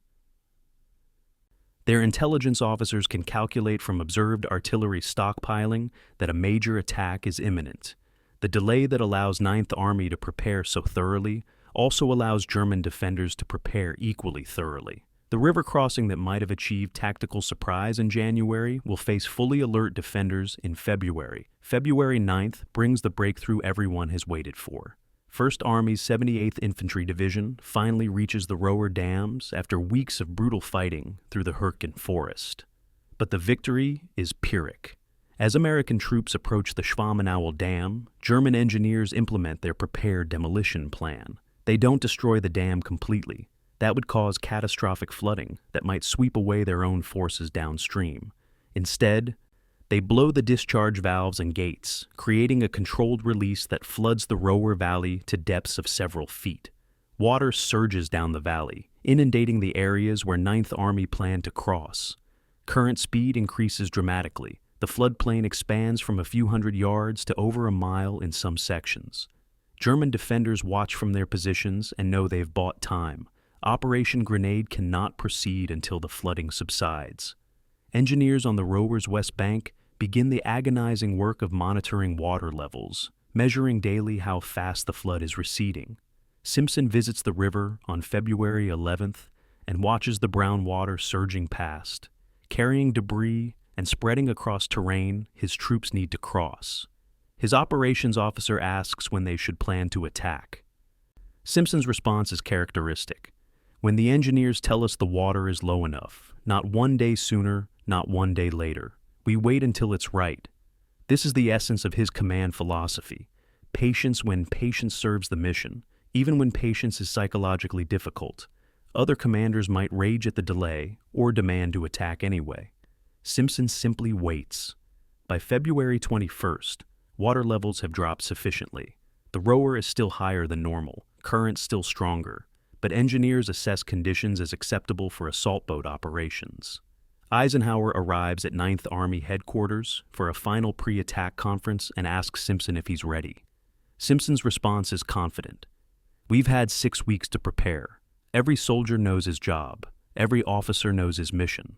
Their intelligence officers can calculate from observed artillery stockpiling that a major attack is imminent. The delay that allows Ninth Army to prepare so thoroughly also allows German defenders to prepare equally thoroughly. The river crossing that might have achieved tactical surprise in January will face fully alert defenders in February. February 9th brings the breakthrough everyone has waited for. 1st Army's 78th Infantry Division finally reaches the Roer dams after weeks of brutal fighting through the Hürtgen Forest. But the victory is Pyrrhic. As American troops approach the Schwammenau Dam, German engineers implement their prepared demolition plan. They don't destroy the dam completely. That would cause catastrophic flooding that might sweep away their own forces downstream. Instead, they blow the discharge valves and gates, creating a controlled release that floods the Roer Valley to depths of several feet. Water surges down the valley, inundating the areas where Ninth Army planned to cross. Current speed increases dramatically. The floodplain expands from a few hundred yards to over a mile in some sections. German defenders watch from their positions and know they've bought time. Operation Grenade cannot proceed until the flooding subsides. Engineers on the Ruhr's west bank begin the agonizing work of monitoring water levels, measuring daily how fast the flood is receding. Simpson visits the river on February 11th and watches the brown water surging past, carrying debris and spreading across terrain his troops need to cross. His operations officer asks when they should plan to attack. Simpson's response is characteristic. "When the engineers tell us the water is low enough, not 1 day sooner, not 1 day later. We wait until it's right." This is the essence of his command philosophy. Patience when patience serves the mission. Even when patience is psychologically difficult, other commanders might rage at the delay or demand to attack anyway. Simpson simply waits. By February 21st, water levels have dropped sufficiently. The Roer is still higher than normal, currents still stronger, but engineers assess conditions as acceptable for assault boat operations. Eisenhower arrives at 9th Army headquarters for a final pre-attack conference and asks Simpson if he's ready. Simpson's response is confident. "We've had 6 weeks to prepare. Every soldier knows his job. Every officer knows his mission.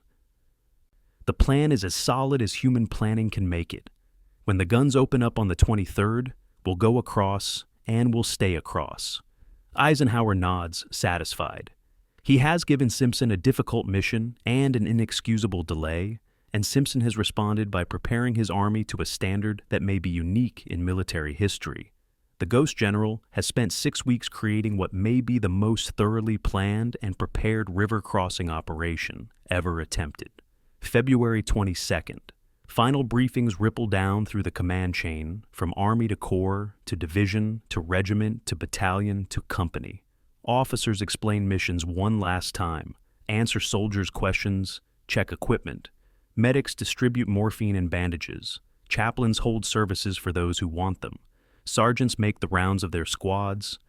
The plan is as solid as human planning can make it. When the guns open up on the 23rd, we'll go across and we'll stay across." Eisenhower nods, satisfied. He has given Simpson a difficult mission and an inexcusable delay, and Simpson has responded by preparing his army to a standard that may be unique in military history. The Ghost General has spent 6 weeks creating what may be the most thoroughly planned and prepared river crossing operation ever attempted. February 22nd. Final briefings ripple down through the command chain, from army to corps, to division, to regiment, to battalion, to company. Officers explain missions one last time, answer soldiers' questions, check equipment. Medics distribute morphine and bandages. Chaplains hold services for those who want them. Sergeants make the rounds of their squads,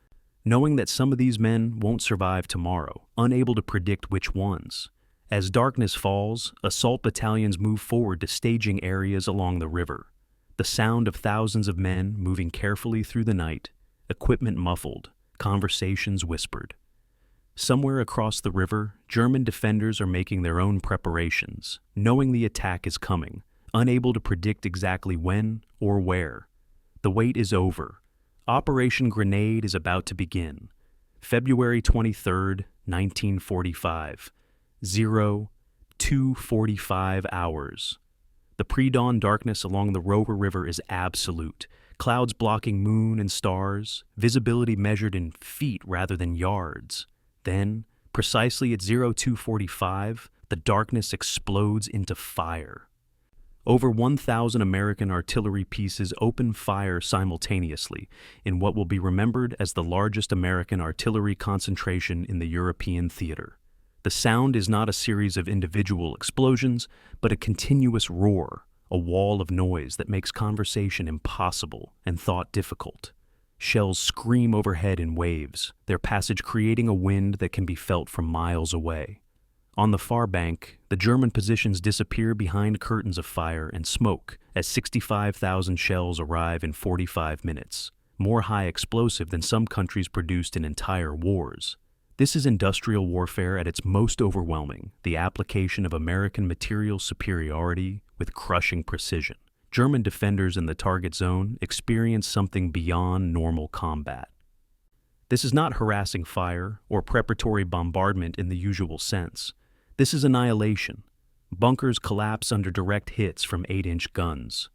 knowing that some of these men won't survive tomorrow, unable to predict which ones. As darkness falls, assault battalions move forward to staging areas along the river. The sound of thousands of men moving carefully through the night, equipment muffled, conversations whispered. Somewhere across the river, German defenders are making their own preparations, knowing the attack is coming, unable to predict exactly when or where. The wait is over. Operation Grenade is about to begin. February 23rd, 1945. 02:45 hours. The pre-dawn darkness along the Roer River is absolute. Clouds blocking moon and stars, visibility measured in feet rather than yards. Then, precisely at 02:45, the darkness explodes into fire. Over 1,000 American artillery pieces open fire simultaneously in what will be remembered as the largest American artillery concentration in the European theater. The sound is not a series of individual explosions, but a continuous roar, a wall of noise that makes conversation impossible and thought difficult. Shells scream overhead in waves, their passage creating a wind that can be felt from miles away. On the far bank, the German positions disappear behind curtains of fire and smoke as 65,000 shells arrive in 45 minutes, more high explosive than some countries produced in entire wars. This is industrial warfare at its most overwhelming, the application of American material superiority with crushing precision. German defenders in the target zone experience something beyond normal combat. This is not harassing fire or preparatory bombardment in the usual sense. This is annihilation. Bunkers collapse under direct hits from 8-inch guns.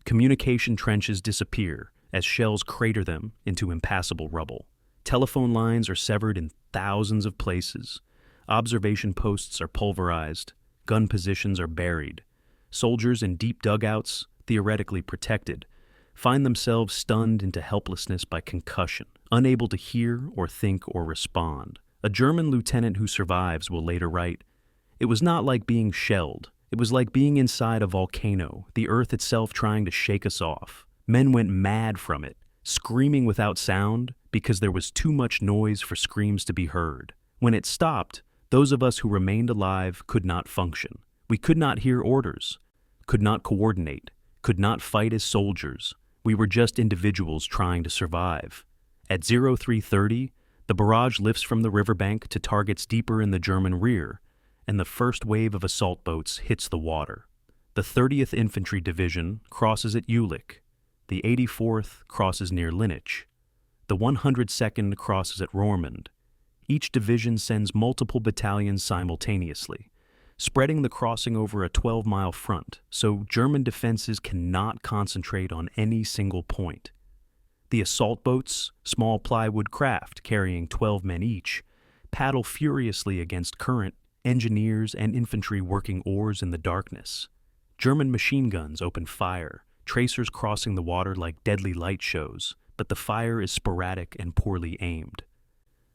Communication trenches disappear as shells crater them into impassable rubble. Telephone lines are severed in thousands of places. Observation posts are pulverized. Gun positions are buried. Soldiers in deep dugouts, theoretically protected, find themselves stunned into helplessness by concussion, unable to hear or think or respond. A German lieutenant who survives will later write, "It was not like being shelled. It was like being inside a volcano, the earth itself trying to shake us off. Men went mad from it, screaming without sound because there was too much noise for screams to be heard. When it stopped, those of us who remained alive could not function. We could not hear orders, could not coordinate, could not fight as soldiers. We were just individuals trying to survive." At 03:30, the barrage lifts from the riverbank to targets deeper in the German rear, and the first wave of assault boats hits the water. The 30th Infantry Division crosses at Jülich. The 84th crosses near Linnich. The 102nd crosses at Roermond. Each division sends multiple battalions simultaneously, spreading the crossing over a 12-mile front, so German defenses cannot concentrate on any single point. The assault boats, small plywood craft carrying 12 men each, paddle furiously against current, engineers and infantry working oars in the darkness. German machine guns open fire, tracers crossing the water like deadly light shows, but the fire is sporadic and poorly aimed.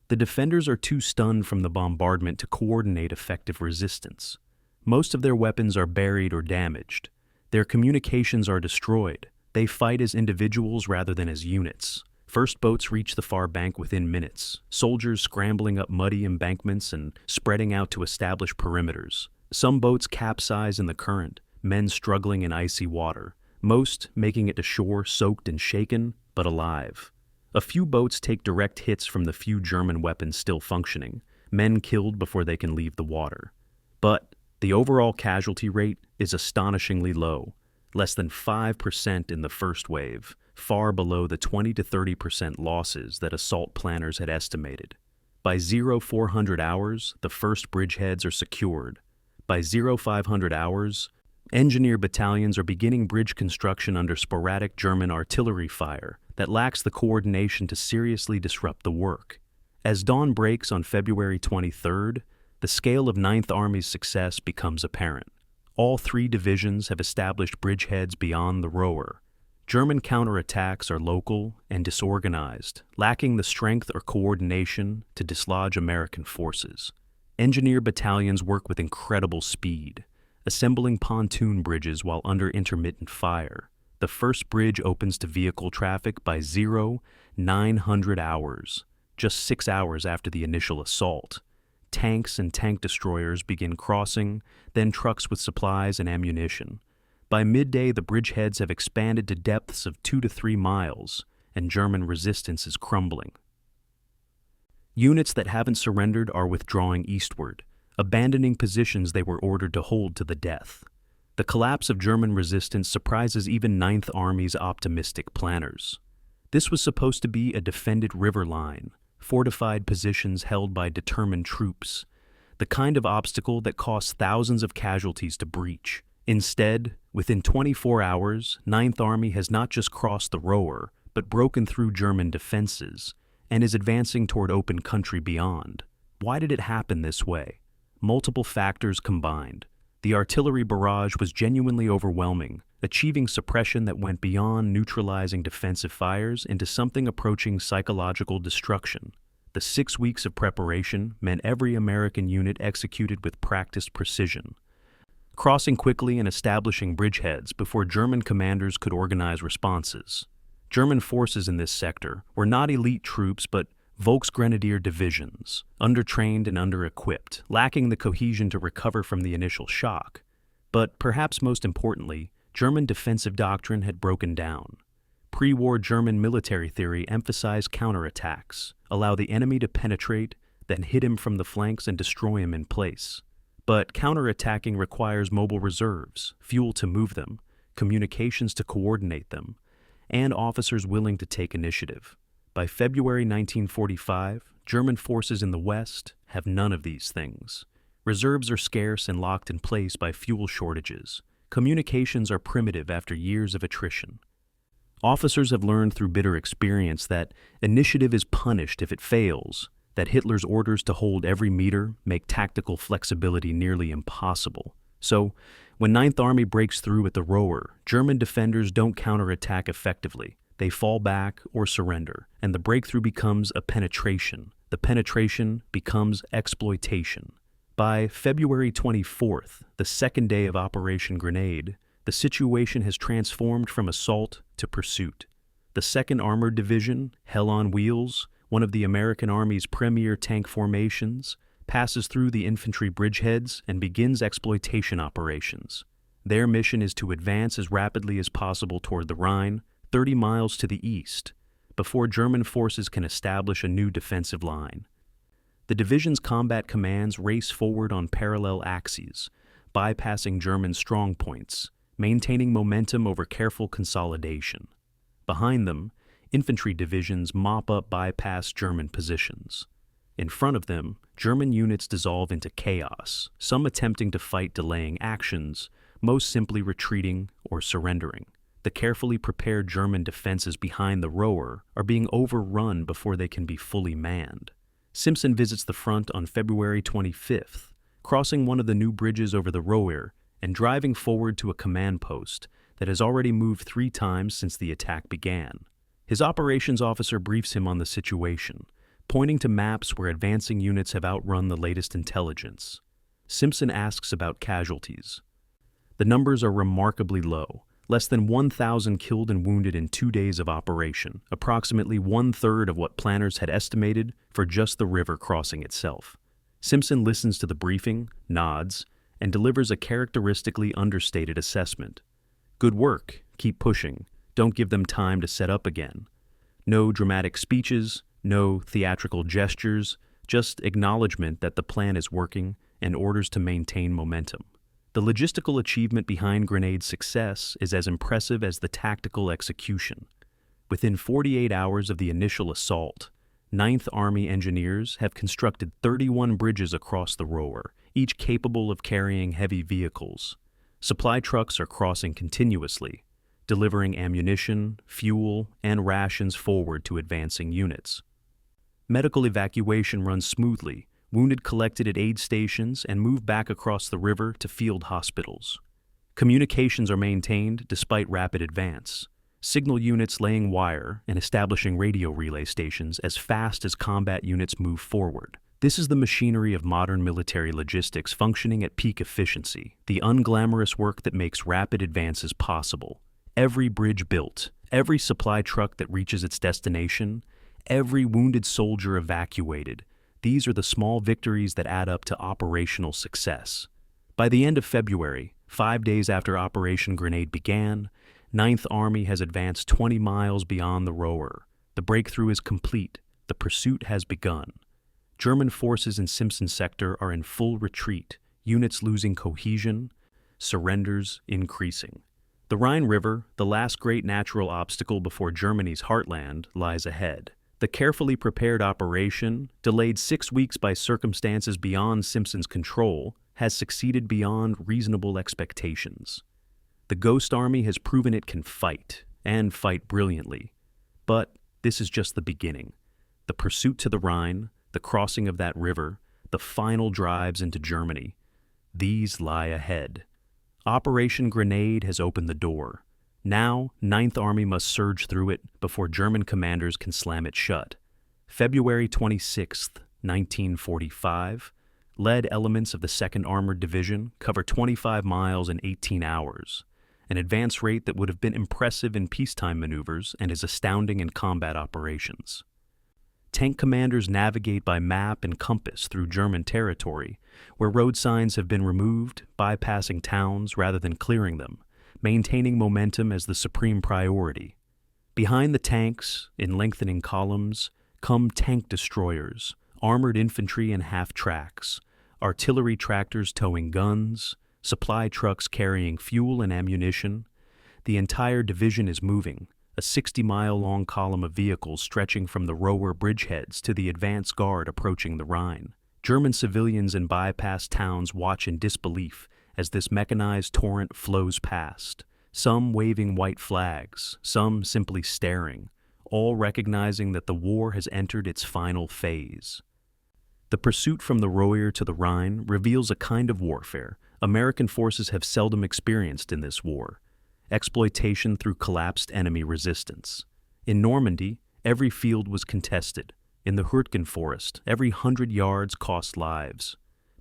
The defenders are too stunned from the bombardment to coordinate effective resistance. Most of their weapons are buried or damaged. Their communications are destroyed. They fight as individuals rather than as units. First boats reach the far bank within minutes, soldiers scrambling up muddy embankments and spreading out to establish perimeters. Some boats capsize in the current, men struggling in icy water, most making it to shore soaked and shaken, but alive. A few boats take direct hits from the few German weapons still functioning, men killed before they can leave the water. But the overall casualty rate is astonishingly low, less than 5% in the first wave, far below the 20 to 30% losses that assault planners had estimated. By 0400 hours, the first bridgeheads are secured. By 0500 hours, engineer battalions are beginning bridge construction under sporadic German artillery fire that lacks the coordination to seriously disrupt the work. As dawn breaks on February 23rd, the scale of 9th Army's success becomes apparent. All 3 divisions have established bridgeheads beyond the Ruhr. German counterattacks are local and disorganized, lacking the strength or coordination to dislodge American forces. Engineer battalions work with incredible speed, assembling pontoon bridges while under intermittent fire. The first bridge opens to vehicle traffic by 0900 hours, just 6 hours after the initial assault. Tanks and tank destroyers begin crossing, then trucks with supplies and ammunition. By midday, the bridgeheads have expanded to depths of 2 to 3 miles, and German resistance is crumbling. Units that haven't surrendered are withdrawing eastward, abandoning positions they were ordered to hold to the death. The collapse of German resistance surprises even 9th Army's optimistic planners. This was supposed to be a defended river line, fortified positions held by determined troops, the kind of obstacle that costs thousands of casualties to breach. Instead, within 24 hours, 9th Army has not just crossed the Ruhr, but broken through German defenses, and is advancing toward open country beyond. Why did it happen this way? Multiple factors combined. The artillery barrage was genuinely overwhelming, achieving suppression that went beyond neutralizing defensive fires into something approaching psychological destruction. The 6 weeks of preparation meant every American unit executed with practiced precision, crossing quickly and establishing bridgeheads before German commanders could organize responses. German forces in this sector were not elite troops but Volksgrenadier divisions, undertrained and under-equipped, lacking the cohesion to recover from the initial shock. But perhaps most importantly, German defensive doctrine had broken down. Pre-war German military theory emphasized counterattacks, allow the enemy to penetrate, then hit him from the flanks and destroy him in place. But counterattacking requires mobile reserves, fuel to move them, communications to coordinate them, and officers willing to take initiative. By February 1945, German forces in the West have none of these things. Reserves are scarce and locked in place by fuel shortages. Communications are primitive after years of attrition. Officers have learned through bitter experience that initiative is punished if it fails, that Hitler's orders to hold every meter make tactical flexibility nearly impossible. So, when 9th Army breaks through at the Ruhr, German defenders don't counterattack effectively. They fall back or surrender, and the breakthrough becomes a penetration. The penetration becomes exploitation. By February 24th, the second day of Operation Grenade, the situation has transformed from assault to pursuit. The 2nd Armored Division, Hell on Wheels, one of the American Army's premier tank formations, passes through the infantry bridgeheads and begins exploitation operations. Their mission is to advance as rapidly as possible toward the Rhine, 30 miles to the east, before German forces can establish a new defensive line. The division's combat commands race forward on parallel axes, bypassing German strongpoints, maintaining momentum over careful consolidation. Behind them, infantry divisions mop up bypass German positions. In front of them, German units dissolve into chaos, some attempting to fight delaying actions, most simply retreating or surrendering. The carefully prepared German defenses behind the Ruhr are being overrun before they can be fully manned. Simpson visits the front on February 25th, crossing one of the new bridges over the Ruhr and driving forward to a command post that has already moved 3 times since the attack began. His operations officer briefs him on the situation, pointing to maps where advancing units have outrun the latest intelligence. Simpson asks about casualties. The numbers are remarkably low, less than 1,000 killed and wounded in 2 days of operation, approximately one-third of what planners had estimated for just the river crossing itself. Simpson listens to the briefing, nods, and delivers a characteristically understated assessment. Good work, keep pushing, don't give them time to set up again. No dramatic speeches, no theatrical gestures, just acknowledgement that the plan is working and orders to maintain momentum. The logistical achievement behind Grenade's success is as impressive as the tactical execution. Within 48 hours of the initial assault, 9th Army engineers have constructed 31 bridges across the Ruhr, each capable of carrying heavy vehicles. Supply trucks are crossing continuously, delivering ammunition, fuel, and rations forward to advancing units. Medical evacuation runs smoothly, wounded collected at aid stations and moved back across the river to field hospitals. Communications are maintained despite rapid advance, signal units laying wire and establishing radio relay stations as fast as combat units move forward. This is the machinery of modern military logistics functioning at peak efficiency, the unglamorous work that makes rapid advances possible. Every bridge built, every supply truck that reaches its destination, every wounded soldier evacuated. These are the small victories that add up to operational success. By the end of February, 5 days after Operation Grenade began, 9th Army has advanced 20 miles beyond the Ruhr. The breakthrough is complete. The pursuit has begun. German forces in Simpson's sector are in full retreat, units losing cohesion, surrenders increasing. The Rhine River, the last great natural obstacle before Germany's heartland, lies ahead. The carefully prepared operation, delayed 6 weeks by circumstances beyond Simpson's control, has succeeded beyond reasonable expectations. The Ghost Army has proven it can fight, and fight brilliantly. But this is just the beginning. The pursuit to the Rhine, the crossing of that river, the final drives into Germany, these lie ahead. Operation Grenade has opened the door. Now, 9th Army must surge through it before German commanders can slam it shut. February 26, 1945, lead elements of the 2nd Armored Division cover 25 miles in 18 hours, an advance rate that would have been impressive in peacetime maneuvers and is astounding in combat operations. Tank commanders navigate by map and compass through German territory, where road signs have been removed, bypassing towns rather than clearing them, maintaining momentum as the supreme priority. Behind the tanks, in lengthening columns, come tank destroyers, armored infantry in half-tracks, artillery tractors towing guns, supply trucks carrying fuel and ammunition. The entire division is moving, a 60-mile-long column of vehicles stretching from the Roer bridgeheads to the advance guard approaching the Rhine. German civilians in bypass towns watch in disbelief as this mechanized torrent flows past, some waving white flags, some simply staring, all recognizing that the war has entered its final phase. The pursuit from the Ruhr to the Rhine reveals a kind of warfare American forces have seldom experienced in this war: exploitation through collapsed enemy resistance. In Normandy, every field was contested. In the Hürtgen Forest, every 100 yards cost lives.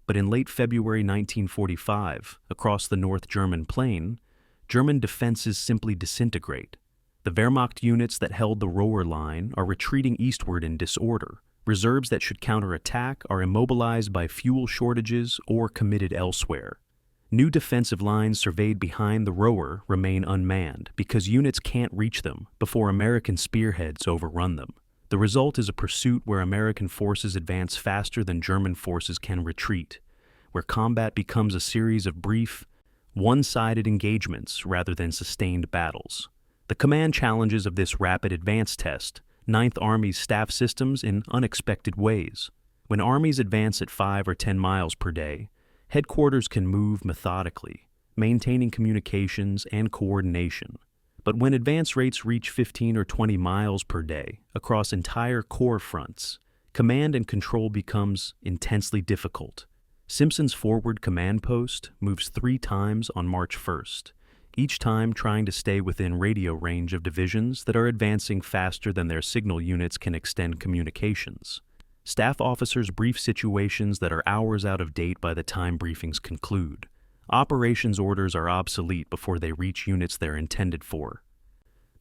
But in late February 1945, across the North German plain, German defenses simply disintegrate. The Wehrmacht units that held the Ruhr line are retreating eastward in disorder. Reserves that should counterattack are immobilized by fuel shortages or committed elsewhere. New defensive lines surveyed behind the Ruhr remain unmanned because units can't reach them before American spearheads overrun them. The result is a pursuit where American forces advance faster than German forces can retreat, where combat becomes a series of brief, one-sided engagements rather than sustained battles. The command challenges of this rapid advance test 9th Army's staff systems in unexpected ways. When armies advance at 5 or 10 miles per day, headquarters can move methodically, maintaining communications and coordination. But when advance rates reach 15 or 20 miles per day across entire corps fronts, command and control becomes intensely difficult. Simpson's forward command post moves 3 times on March 1st, each time trying to stay within radio range of divisions that are advancing faster than their signal units can extend communications. Staff officers brief situations that are hours out of date by the time briefings conclude. Operations orders are obsolete before they reach units they're intended for.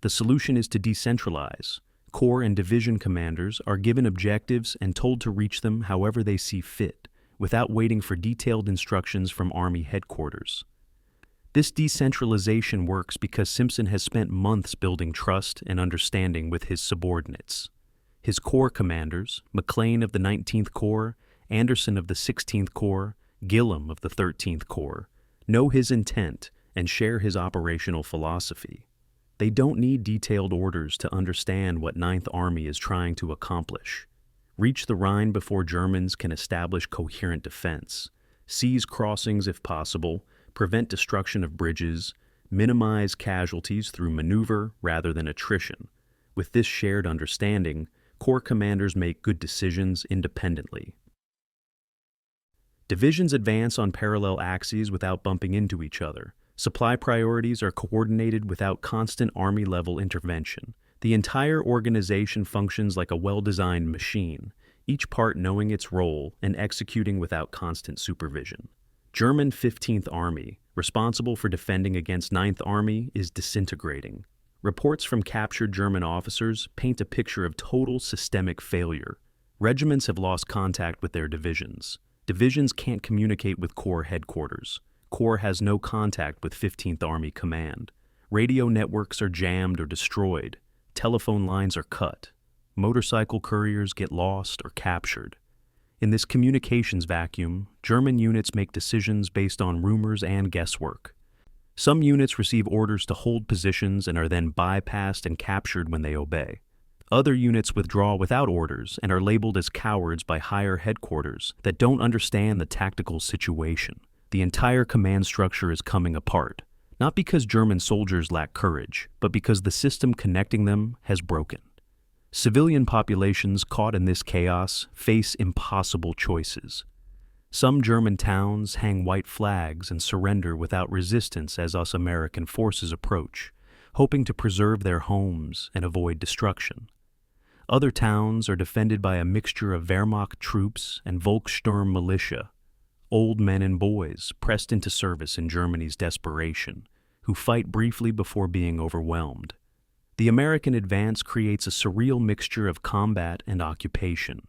The solution is to decentralize. Corps and division commanders are given objectives and told to reach them however they see fit, without waiting for detailed instructions from Army headquarters. This decentralization works because Simpson has spent months building trust and understanding with his subordinates. His corps commanders, McLean of the 19th Corps, Anderson of the 16th Corps, Gillem of the 13th Corps, know his intent and share his operational philosophy. They don't need detailed orders to understand what 9th Army is trying to accomplish. Reach the Rhine before Germans can establish coherent defense, seize crossings if possible, prevent destruction of bridges, minimize casualties through maneuver rather than attrition. With this shared understanding, Corps commanders make good decisions independently. Divisions advance on parallel axes without bumping into each other. Supply priorities are coordinated without constant Army-level intervention. The entire organization functions like a well-designed machine, each part knowing its role and executing without constant supervision. German 15th Army, responsible for defending against 9th Army, is disintegrating. Reports from captured German officers paint a picture of total systemic failure. Regiments have lost contact with their divisions. Divisions can't communicate with Corps headquarters. Corps has no contact with 15th Army Command. Radio networks are jammed or destroyed. Telephone lines are cut. Motorcycle couriers get lost or captured. In this communications vacuum, German units make decisions based on rumors and guesswork. Some units receive orders to hold positions and are then bypassed and captured when they obey. Other units withdraw without orders and are labeled as cowards by higher headquarters that don't understand the tactical situation. The entire command structure is coming apart, not because German soldiers lack courage, but because the system connecting them has broken. Civilian populations caught in this chaos face impossible choices. Some German towns hang white flags and surrender without resistance as us American forces approach, hoping to preserve their homes and avoid destruction. Other towns are defended by a mixture of Wehrmacht troops and Volkssturm militia, old men and boys pressed into service in Germany's desperation, who fight briefly before being overwhelmed. The American advance creates a surreal mixture of combat and occupation,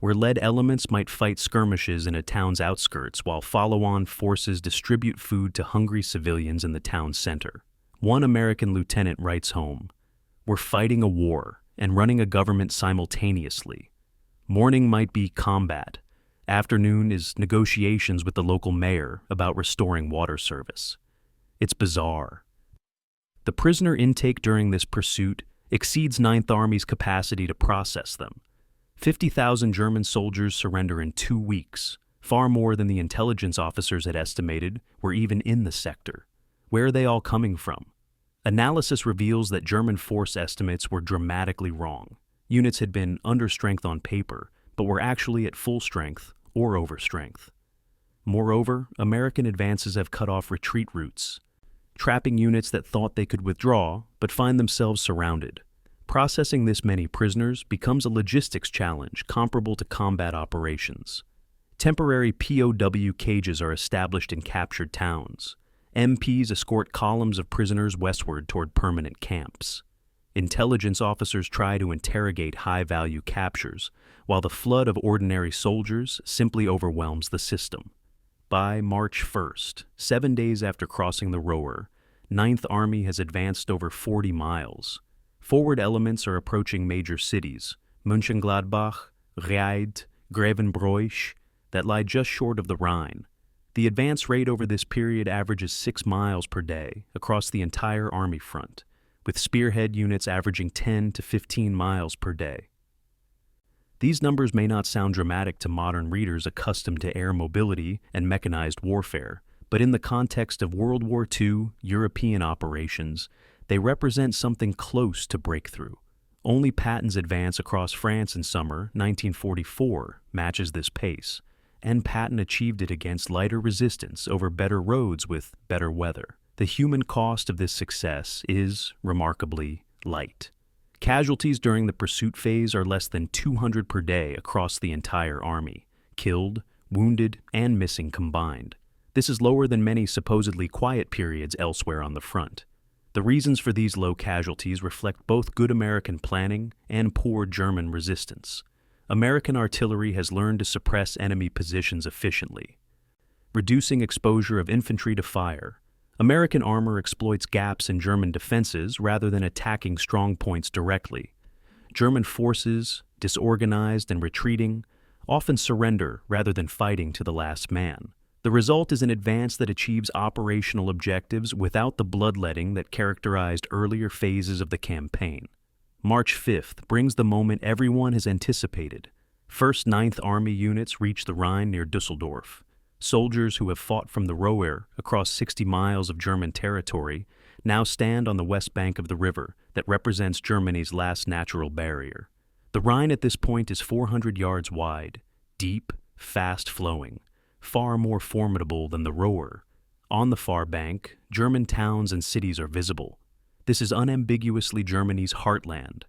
where lead elements might fight skirmishes in a town's outskirts while follow-on forces distribute food to hungry civilians in the town center. One American lieutenant writes home, "We're fighting a war and running a government simultaneously. Morning might be combat. Afternoon is negotiations with the local mayor about restoring water service. It's bizarre." The prisoner intake during this pursuit exceeds 9th Army's capacity to process them. 50,000 German soldiers surrender in 2 weeks, far more than the intelligence officers had estimated were even in the sector. Where are they all coming from? Analysis reveals that German force estimates were dramatically wrong. Units had been under strength on paper, but were actually at full strength or over strength. Moreover, American advances have cut off retreat routes, trapping units that thought they could withdraw but find themselves surrounded. Processing this many prisoners becomes a logistics challenge comparable to combat operations. Temporary POW cages are established in captured towns. MPs escort columns of prisoners westward toward permanent camps. Intelligence officers try to interrogate high-value captures, while the flood of ordinary soldiers simply overwhelms the system. By March 1st, 7 days after crossing the Ruhr, 9th Army has advanced over 40 miles. Forward elements are approaching major cities, Mönchengladbach, Ried, Grevenbroich, that lie just short of the Rhine. The advance rate over this period averages 6 miles per day across the entire Army front, with spearhead units averaging 10 to 15 miles per day. These numbers may not sound dramatic to modern readers accustomed to air mobility and mechanized warfare, but in the context of World War II European operations, they represent something close to breakthrough. Only Patton's advance across France in summer 1944 matches this pace, and Patton achieved it against lighter resistance over better roads with better weather. The human cost of this success is, remarkably, light. Casualties during the pursuit phase are less than 200 per day across the entire army, killed, wounded, and missing combined. This is lower than many supposedly quiet periods elsewhere on the front. The reasons for these low casualties reflect both good American planning and poor German resistance. American artillery has learned to suppress enemy positions efficiently, reducing exposure of infantry to fire. American armor exploits gaps in German defenses rather than attacking strong points directly. German forces, disorganized and retreating, often surrender rather than fighting to the last man. The result is an advance that achieves operational objectives without the bloodletting that characterized earlier phases of the campaign. March 5th brings the moment everyone has anticipated. First 9th Army units reach the Rhine near Düsseldorf. Soldiers who have fought from the Ruhr across 60 miles of German territory now stand on the west bank of the river that represents Germany's last natural barrier. The Rhine at this point is 400 yards wide, deep, fast-flowing, far more formidable than the Ruhr. On the far bank, German towns and cities are visible. This is unambiguously Germany's heartland,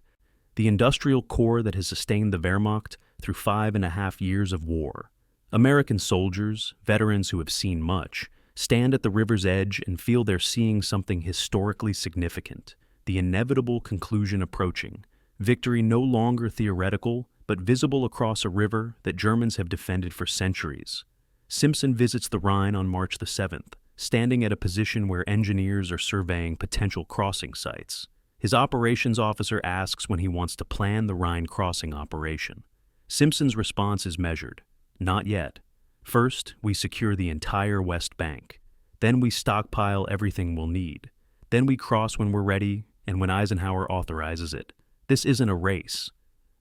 the industrial core that has sustained the Wehrmacht through 5.5 years of war. American soldiers, veterans who have seen much, stand at the river's edge and feel they're seeing something historically significant, the inevitable conclusion approaching, victory no longer theoretical, but visible across a river that Germans have defended for centuries. Simpson visits the Rhine on March the 7th, standing at a position where engineers are surveying potential crossing sites. His operations officer asks when he wants to plan the Rhine crossing operation. Simpson's response is measured. Not yet. First, we secure the entire West Bank. Then we stockpile everything we'll need. Then we cross when we're ready and when Eisenhower authorizes it. This isn't a race.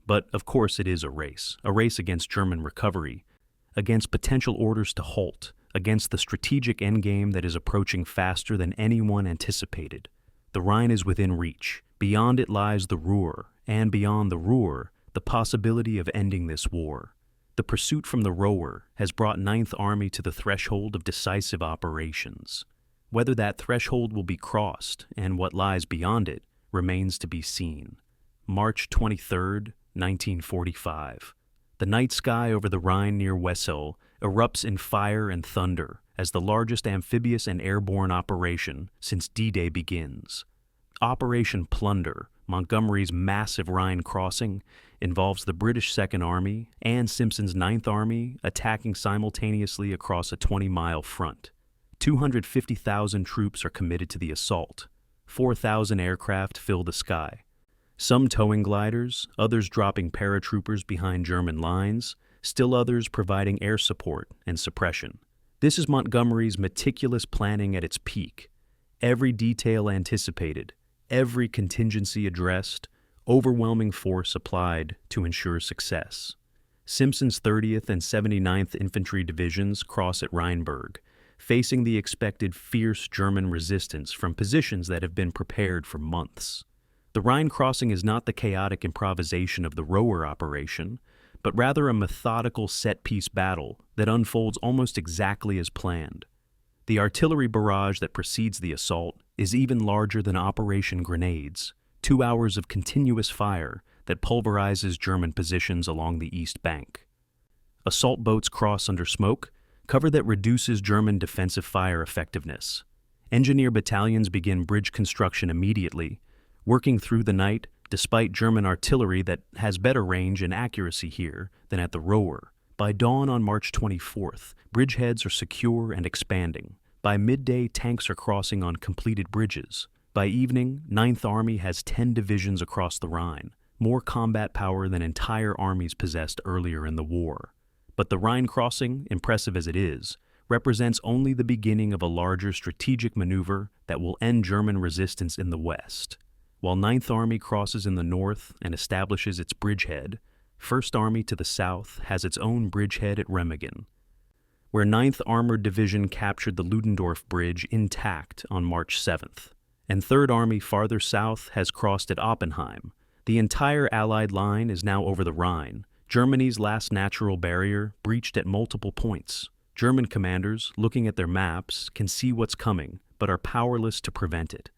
But, of course, it is a race against German recovery, against potential orders to halt, against the strategic endgame that is approaching faster than anyone anticipated. The Rhine is within reach. Beyond it lies the Ruhr, and beyond the Ruhr, the possibility of ending this war. The pursuit from the Ruhr has brought 9th Army to the threshold of decisive operations. Whether that threshold will be crossed and what lies beyond it remains to be seen. March 23, 1945. The night sky over the Rhine near Wesel erupts in fire and thunder as the largest amphibious and airborne operation since D-Day begins. Operation Plunder, Montgomery's massive Rhine crossing, involves the British 2nd Army and Simpson's 9th Army attacking simultaneously across a 20-mile front. 250,000 troops are committed to the assault. 4,000 aircraft fill the sky. Some towing gliders, others dropping paratroopers behind German lines, still others providing air support and suppression. This is Montgomery's meticulous planning at its peak. Every detail anticipated, every contingency addressed, overwhelming force applied to ensure success. Simpson's 30th and 79th Infantry Divisions cross at Rheinberg, facing the expected fierce German resistance from positions that have been prepared for months. The Rhine crossing is not the chaotic improvisation of the Roer operation, but rather a methodical set-piece battle that unfolds almost exactly as planned. The artillery barrage that precedes the assault is even larger than Operation Grenades, 2 hours of continuous fire that pulverizes German positions along the east bank. Assault boats cross under smoke, cover that reduces German defensive fire effectiveness. Engineer battalions begin bridge construction immediately, working through the night despite German artillery that has better range and accuracy here than at the Ruhr. By dawn on March 24th, bridgeheads are secure and expanding. By midday, tanks are crossing on completed bridges. By evening, 9th Army has 10 divisions across the Rhine, more combat power than entire armies possessed earlier in the war. But the Rhine crossing, impressive as it is, represents only the beginning of a larger strategic maneuver that will end German resistance in the west. While 9th Army crosses in the north and establishes its bridgehead, 1st Army to the south has its own bridgehead at Remagen, where 9th Armored Division captured the Ludendorff Bridge intact on March 7th, and 3rd Army farther south has crossed at Oppenheim. The entire Allied line is now over the Rhine, Germany's last natural barrier breached at multiple points. German commanders, looking at their maps, can see what's coming, but are powerless to prevent it.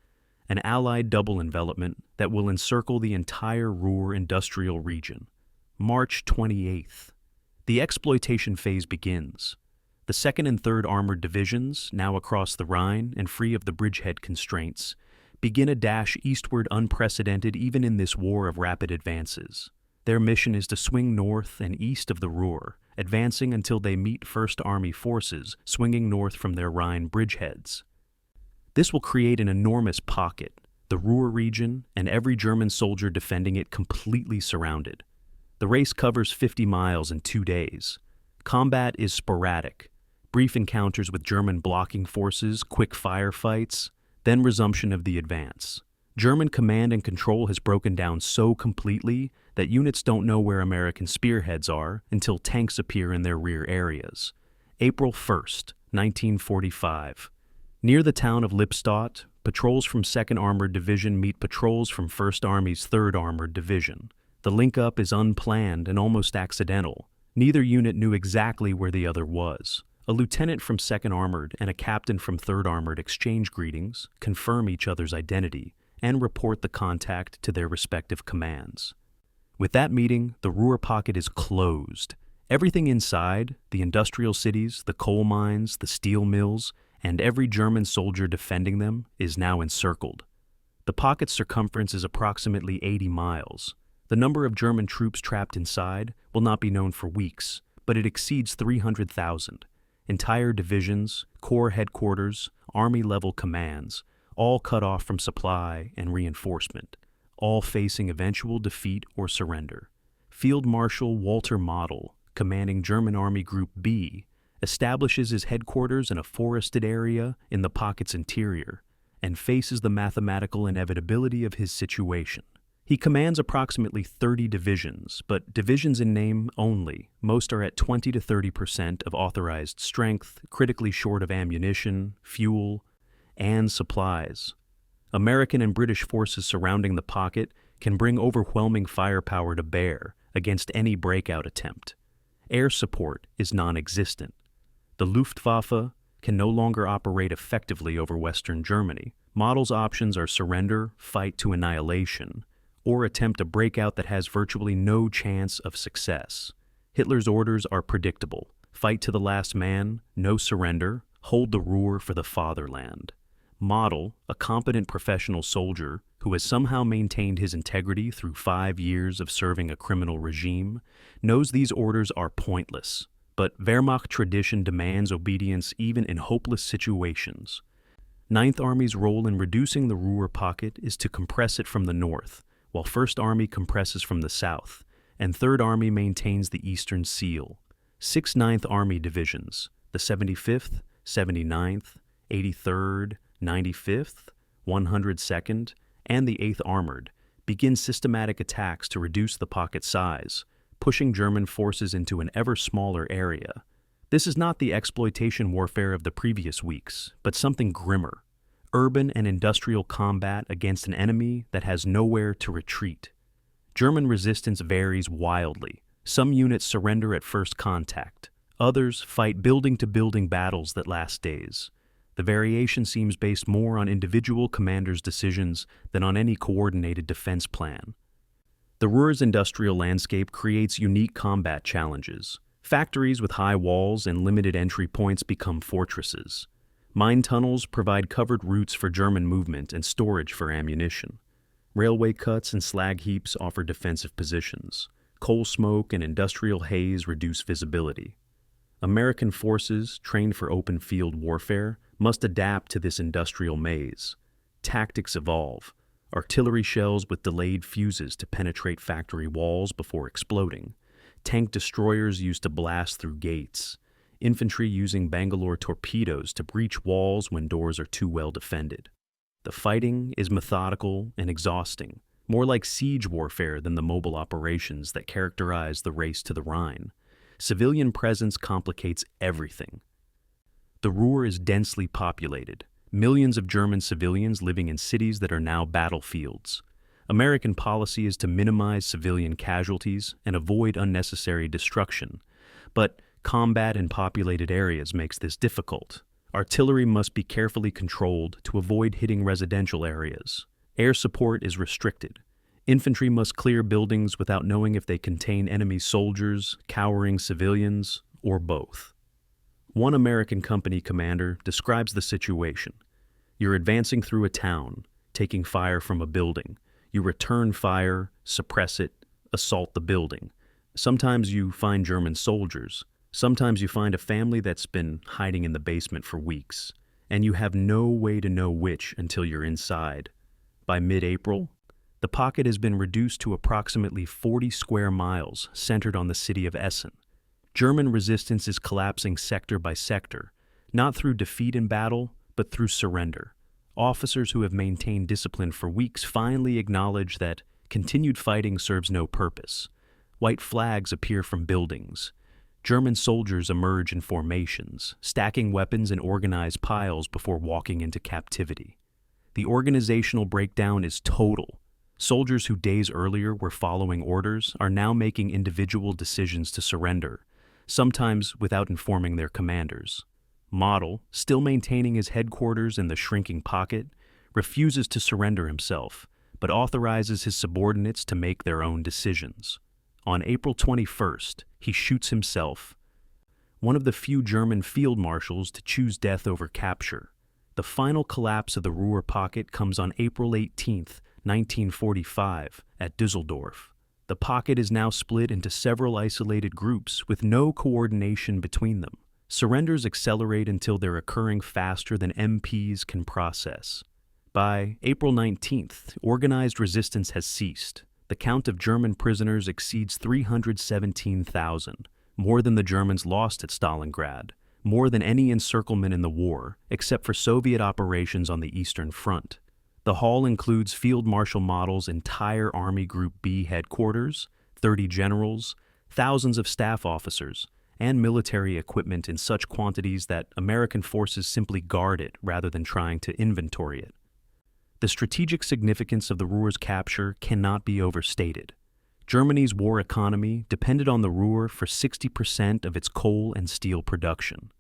An Allied double envelopment that will encircle the entire Ruhr industrial region. March 28th. The exploitation phase begins. The 2nd and 3rd Armored Divisions, now across the Rhine and free of the bridgehead constraints, begin a dash eastward unprecedented even in this war of rapid advances. Their mission is to swing north and east of the Ruhr, advancing until they meet First Army forces swinging north from their Rhine bridgeheads. This will create an enormous pocket, the Ruhr region and every German soldier defending it completely surrounded. The race covers 50 miles in 2 days. Combat is sporadic. Brief encounters with German blocking forces, quick firefights, then resumption of the advance. German command and control has broken down so completely that units don't know where American spearheads are until tanks appear in their rear areas. April 1st, 1945. Near the town of Lippstadt, patrols from 2nd Armored Division meet patrols from 1st Army's 3rd Armored Division. The link-up is unplanned and almost accidental. Neither unit knew exactly where the other was. A lieutenant from 2nd Armored and a captain from 3rd Armored exchange greetings, confirm each other's identity, and report the contact to their respective commands. With that meeting, the Ruhr pocket is closed. Everything inside, the industrial cities, the coal mines, the steel mills, and every German soldier defending them, is now encircled. The pocket's circumference is approximately 80 miles. The number of German troops trapped inside will not be known for weeks, but it exceeds 300,000. Entire divisions, corps headquarters, army-level commands, all cut off from supply and reinforcement, all facing eventual defeat or surrender. Field Marshal Walter Model, commanding German Army Group B, establishes his headquarters in a forested area in the pocket's interior and faces the mathematical inevitability of his situation. He commands approximately 30 divisions, but divisions in name only. Most are at 20 to 30% of authorized strength, critically short of ammunition, fuel, and supplies. American and British forces surrounding the pocket can bring overwhelming firepower to bear against any breakout attempt. Air support is non-existent. The Luftwaffe can no longer operate effectively over Western Germany. Model's options are surrender, fight to annihilation, or attempt a breakout that has virtually no chance of success. Hitler's orders are predictable. Fight to the last man, no surrender, hold the Ruhr for the fatherland. Model, a competent professional soldier who has somehow maintained his integrity through 5 years of serving a criminal regime, knows these orders are pointless. But Wehrmacht tradition demands obedience even in hopeless situations. 9th Army's role in reducing the Ruhr pocket is to compress it from the north, while 1st Army compresses from the south, and 3rd Army maintains the eastern seal. 6 9th Army divisions, the 75th, 79th, 83rd, 95th, 102nd, and the 8th Armored, begin systematic attacks to reduce the pocket size, pushing German forces into an ever smaller area. This is not the exploitation warfare of the previous weeks, but something grimmer. Urban and industrial combat against an enemy that has nowhere to retreat. German resistance varies wildly. Some units surrender at first contact. Others fight building-to-building battles that last days. The variation seems based more on individual commanders' decisions than on any coordinated defense plan. The Ruhr's industrial landscape creates unique combat challenges. Factories with high walls and limited entry points become fortresses. Mine tunnels provide covered routes for German movement and storage for ammunition. Railway cuts and slag heaps offer defensive positions. Coal smoke and industrial haze reduce visibility. American forces, trained for open field warfare, must adapt to this industrial maze. Tactics evolve. Artillery shells with delayed fuses to penetrate factory walls before exploding. Tank destroyers used to blast through gates. Infantry using Bangalore torpedoes to breach walls when doors are too well defended. The fighting is methodical and exhausting, more like siege warfare than the mobile operations that characterize the race to the Rhine. Civilian presence complicates everything. The Ruhr is densely populated, millions of German civilians living in cities that are now battlefields. American policy is to minimize civilian casualties and avoid unnecessary destruction, but combat in populated areas makes this difficult. Artillery must be carefully controlled to avoid hitting residential areas. Air support is restricted. Infantry must clear buildings without knowing if they contain enemy soldiers, cowering civilians, or both. One American company commander describes the situation. You're advancing through a town, taking fire from a building. You return fire, suppress it, assault the building. Sometimes you find German soldiers. Sometimes you find a family that's been hiding in the basement for weeks, and you have no way to know which until you're inside. By mid-April, the pocket has been reduced to approximately 40 square miles centered on the city of Essen. German resistance is collapsing sector by sector, not through defeat in battle, but through surrender. Officers who have maintained discipline for weeks finally acknowledge that continued fighting serves no purpose. White flags appear from buildings. German soldiers emerge in formations, stacking weapons in organized piles before walking into captivity. The organizational breakdown is total. Soldiers who days earlier were following orders are now making individual decisions to surrender, sometimes without informing their commanders. Model, still maintaining his headquarters in the shrinking pocket, refuses to surrender himself, but authorizes his subordinates to make their own decisions. On April 21st, he shoots himself, one of the few German field marshals to choose death over capture. The final collapse of the Ruhr pocket comes on April 18, 1945, at Düsseldorf. The pocket is now split into several isolated groups with no coordination between them. Surrenders accelerate until they're occurring faster than MPs can process. By April 19th, organized resistance has ceased. The count of German prisoners exceeds 317,000, more than the Germans lost at Stalingrad, more than any encirclement in the war, except for Soviet operations on the Eastern Front. The hall includes Field Marshal Model's entire Army Group B headquarters, 30 generals, thousands of staff officers, and military equipment in such quantities that American forces simply guard it rather than trying to inventory it. The strategic significance of the Ruhr's capture cannot be overstated. Germany's war economy depended on the Ruhr for 60% of its coal and steel production.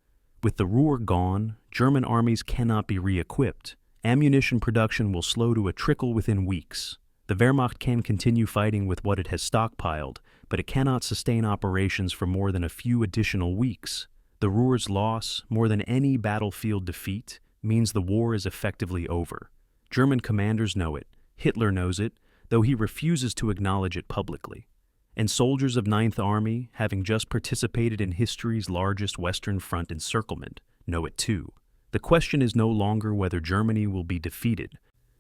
With the Ruhr gone, German armies cannot be re-equipped. Ammunition production will slow to a trickle within weeks. The Wehrmacht can continue fighting with what it has stockpiled, but it cannot sustain operations for more than a few additional weeks. The Ruhr's loss, more than any battlefield defeat, means the war is effectively over. German commanders know it, Hitler knows it, though he refuses to acknowledge it publicly. And soldiers of Ninth Army, having just participated in history's largest Western Front encirclement, know it too. The question is no longer whether Germany will be defeated,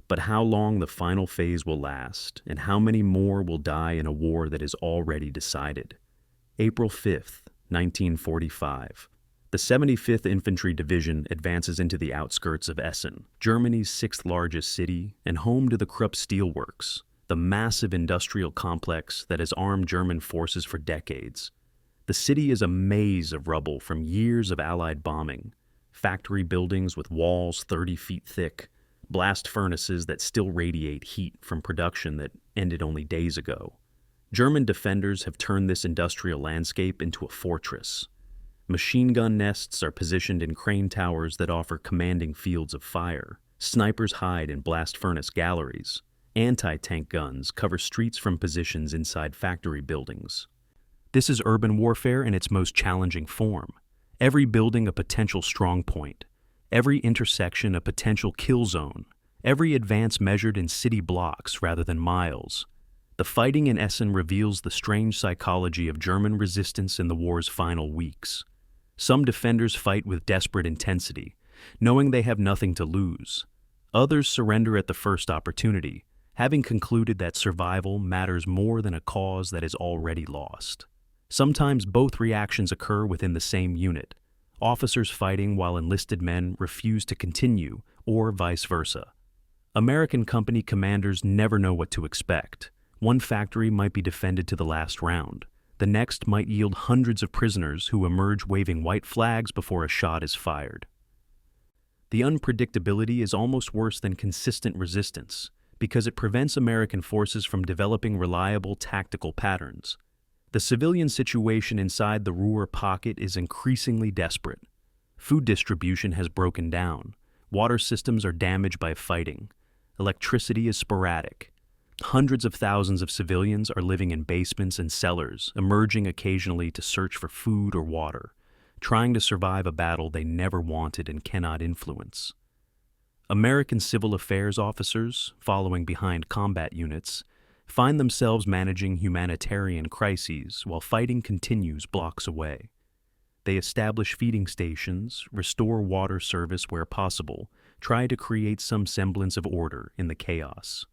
but how long the final phase will last, and how many more will die in a war that is already decided. April 5th, 1945. The 75th Infantry Division advances into the outskirts of Essen, Germany's sixth largest city and home to the Krupp Steel Works, the massive industrial complex that has armed German forces for decades. The city is a maze of rubble from years of Allied bombing, factory buildings with walls 30 feet thick, blast furnaces that still radiate heat from production that ended only days ago. German defenders have turned this industrial landscape into a fortress. Machine gun nests are positioned in crane towers that offer commanding fields of fire. Snipers hide in blast furnace galleries. Anti-tank guns cover streets from positions inside factory buildings. This is urban warfare in its most challenging form. Every building a potential strong point. Every intersection a potential kill zone. Every advance measured in city blocks rather than miles. The fighting in Essen reveals the strange psychology of German resistance in the war's final weeks. Some defenders fight with desperate intensity, knowing they have nothing to lose. Others surrender at the first opportunity, having concluded that survival matters more than a cause that is already lost. Sometimes both reactions occur within the same unit, officers fighting while enlisted men refuse to continue, or vice versa. American company commanders never know what to expect. One factory might be defended to the last round. The next might yield hundreds of prisoners who emerge waving white flags before a shot is fired. The unpredictability is almost worse than consistent resistance, because it prevents American forces from developing reliable tactical patterns. The civilian situation inside the Ruhr pocket is increasingly desperate. Food distribution has broken down. Water systems are damaged by fighting. Electricity is sporadic. Hundreds of thousands of civilians are living in basements and cellars, emerging occasionally to search for food or water, trying to survive a battle they never wanted and cannot influence. American civil affairs officers, following behind combat units, find themselves managing humanitarian crises while fighting continues blocks away. They establish feeding stations, restore water service where possible, try to create some semblance of order in the chaos.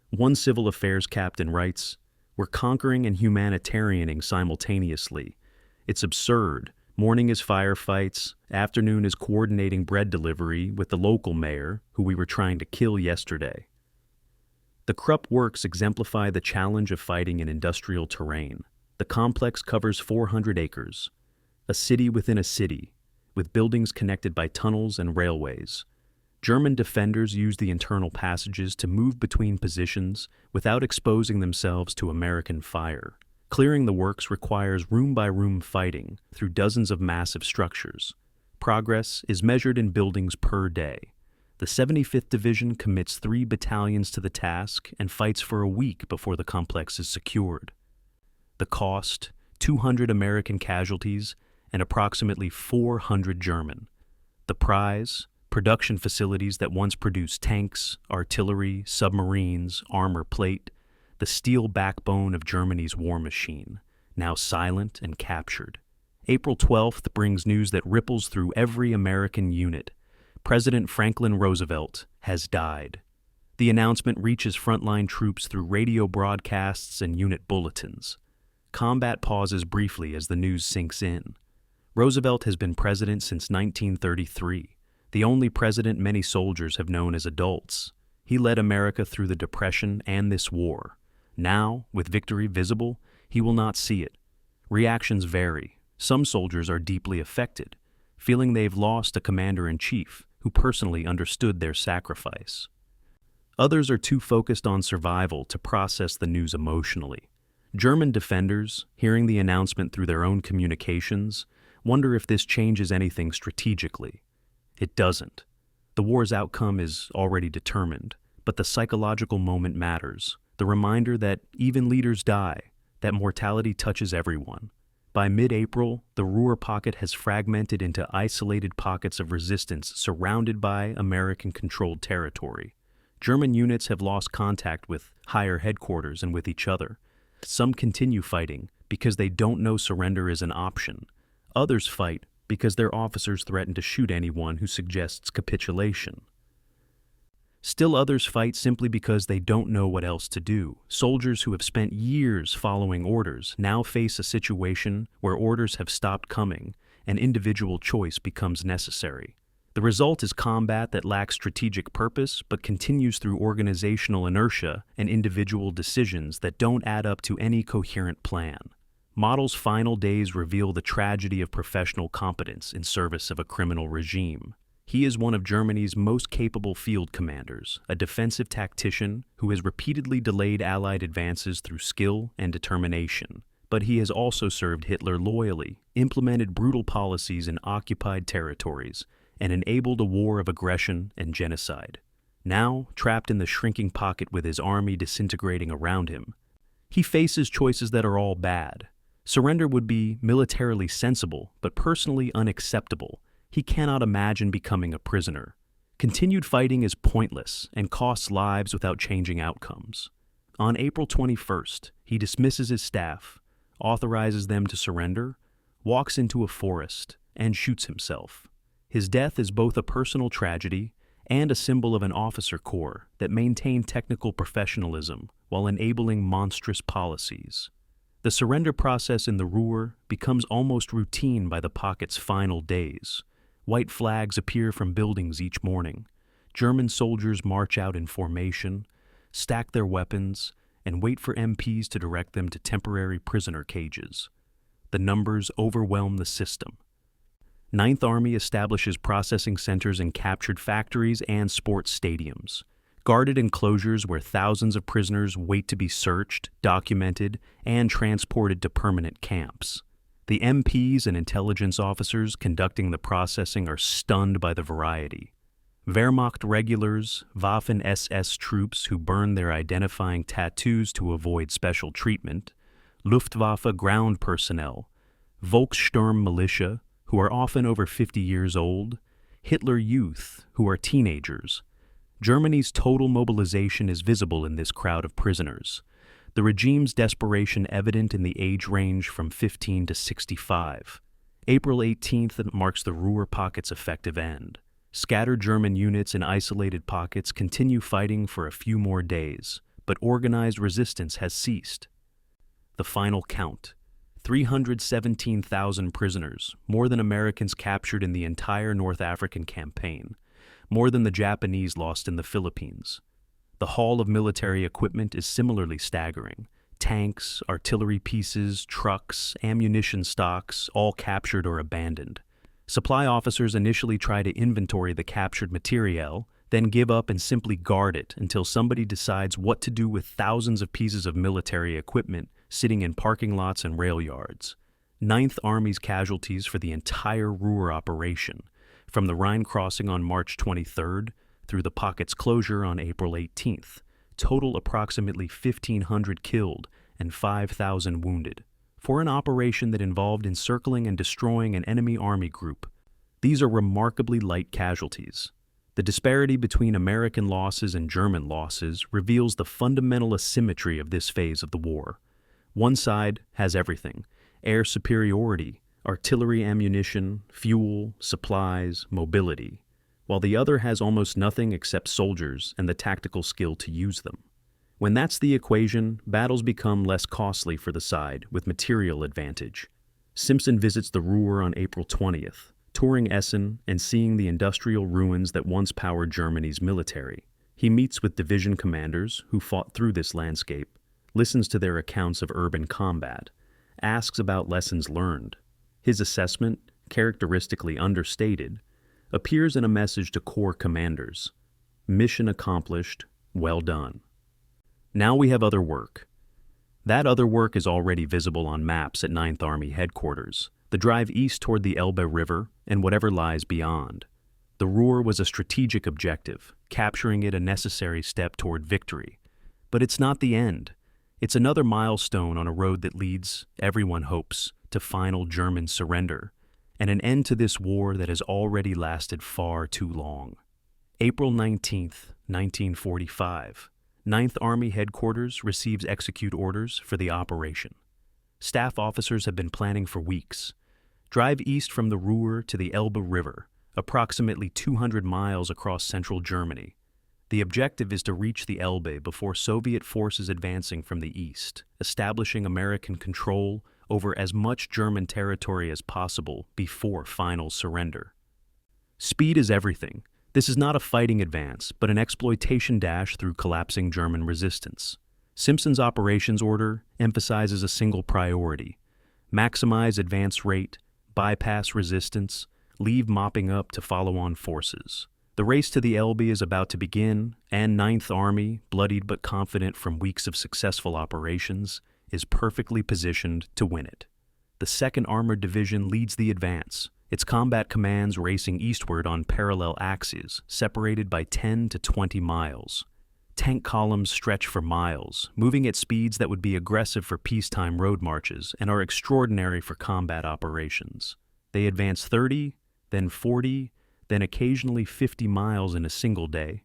One civil affairs captain writes, "We're conquering and humanitarianing simultaneously. It's absurd. Morning is firefights, afternoon is coordinating bread delivery with the local mayor, who we were trying to kill yesterday." The Krupp works exemplify the challenge of fighting in industrial terrain. The complex covers 400 acres, a city within a city, with buildings connected by tunnels and railways. German defenders use the internal passages to move between positions without exposing themselves to American fire. Clearing the works requires room-by-room fighting through dozens of massive structures. Progress is measured in buildings per day. The 75th Division commits 3 battalions to the task and fights for a week before the complex is secured. The cost, 200 American casualties and approximately 400 German. The prize, production facilities that once produced tanks, artillery, submarines, armor plate, the steel backbone of Germany's war machine, now silent and captured. April 12th brings news that ripples through every American unit. President Franklin Roosevelt has died. The announcement reaches frontline troops through radio broadcasts and unit bulletins. Combat pauses briefly as the news sinks in. Roosevelt has been president since 1933, the only president many soldiers have known as adults. He led America through the Depression and this war. Now, with victory visible, he will not see it. Reactions vary. Some soldiers are deeply affected, feeling they've lost a commander-in-chief who personally understood their sacrifice. Others are too focused on survival to process the news emotionally. German defenders, hearing the announcement through their own communications, wonder if this changes anything strategically. It doesn't. The war's outcome is already determined, but the psychological moment matters. The reminder that even leaders die, that mortality touches everyone. By mid-April, the Ruhr pocket has fragmented into isolated pockets of resistance surrounded by American-controlled territory. German units have lost contact with higher headquarters and with each other. Some continue fighting because they don't know surrender is an option. Others fight because their officers threaten to shoot anyone who suggests capitulation. Still others fight simply because they don't know what else to do. Soldiers who have spent years following orders now face a situation where orders have stopped coming and individual choice becomes necessary. The result is combat that lacks strategic purpose but continues through organizational inertia and individual decisions that don't add up to any coherent plan. Model's final days reveal the tragedy of professional competence in service of a criminal regime. He is one of Germany's most capable field commanders, a defensive tactician who has repeatedly delayed Allied advances through skill and determination. But he has also served Hitler loyally, implemented brutal policies in occupied territories, and enabled a war of aggression and genocide. Now, trapped in the shrinking pocket with his army disintegrating around him, he faces choices that are all bad. Surrender would be militarily sensible, but personally unacceptable. He cannot imagine becoming a prisoner. Continued fighting is pointless and costs lives without changing outcomes. On April 21st, he dismisses his staff, authorizes them to surrender, walks into a forest, and shoots himself. His death is both a personal tragedy and a symbol of an officer corps that maintained technical professionalism while enabling monstrous policies. The surrender process in the Ruhr becomes almost routine by the pocket's final days. White flags appear from buildings each morning. German soldiers march out in formation, stack their weapons, and wait for MPs to direct them to temporary prisoner cages. The numbers overwhelm the system. 9th Army establishes processing centers in captured factories and sports stadiums, guarded enclosures where thousands of prisoners wait to be searched, documented, and transported to permanent camps. The MPs and intelligence officers conducting the processing are stunned by the variety. Wehrmacht regulars, Waffen-SS troops who burn their identifying tattoos to avoid special treatment, Luftwaffe ground personnel, Volkssturm militia, who are often over 50 years old, Hitler youth, who are teenagers. Germany's total mobilization is visible in this crowd of prisoners. The regime's desperation evident in the age range from 15 to 65. April 18th marks the Ruhr pocket's effective end. Scattered German units in isolated pockets continue fighting for a few more days, but organized resistance has ceased. The final count: 317,000 prisoners, more than Americans captured in the entire North African campaign, more than the Japanese lost in the Philippines. The haul of military equipment is similarly staggering. Tanks, artillery pieces, trucks, ammunition stocks, all captured or abandoned. Supply officers initially try to inventory the captured materiel, then give up and simply guard it until somebody decides what to do with thousands of pieces of military equipment sitting in parking lots and rail yards. 9th Army's casualties for the entire Ruhr operation, from the Rhine crossing on March 23rd through the pocket's closure on April 18th, total approximately 1,500 killed and 5,000 wounded, for an operation that involved encircling and destroying an enemy army group. These are remarkably light casualties. The disparity between American losses and German losses reveals the fundamental asymmetry of this phase of the war. One side has everything: air superiority, artillery ammunition, fuel, supplies, mobility, while the other has almost nothing except soldiers and the tactical skill to use them. When that's the equation, battles become less costly for the side with material advantage. Simpson visits the Ruhr on April 20th, touring Essen and seeing the industrial ruins that once powered Germany's military. He meets with division commanders who fought through this landscape, listens to their accounts of urban combat, asks about lessons learned. His assessment, characteristically understated, appears in a message to corps commanders: mission accomplished, well done. Now we have other work. That other work is already visible on maps at 9th Army headquarters, the drive east toward the Elbe River and whatever lies beyond. The Ruhr was a strategic objective, capturing it a necessary step toward victory. But it's not the end. It's another milestone on a road that leads, everyone hopes, to final German surrender, and an end to this war that has already lasted far too long. April 19th, 1945. 9th Army Headquarters receives execute orders for the operation. Staff officers have been planning for weeks. Drive east from the Ruhr to the Elbe River, approximately 200 miles across central Germany. The objective is to reach the Elbe before Soviet forces advancing from the east, establishing American control over as much German territory as possible before final surrender. Speed is everything. This is not a fighting advance, but an exploitation dash through collapsing German resistance. Simpson's operations order emphasizes a single priority: maximize advance rate, bypass resistance, leave mopping up to follow-on forces. The race to the Elbe is about to begin, and 9th Army, bloodied but confident from weeks of successful operations, is perfectly positioned to win it. The 2nd Armored Division leads the advance, its combat commands racing eastward on parallel axes, separated by 10 to 20 miles. Tank columns stretch for miles, moving at speeds that would be aggressive for peacetime road marches and are extraordinary for combat operations. They advance 30, then 40, then occasionally 50 miles in a single day,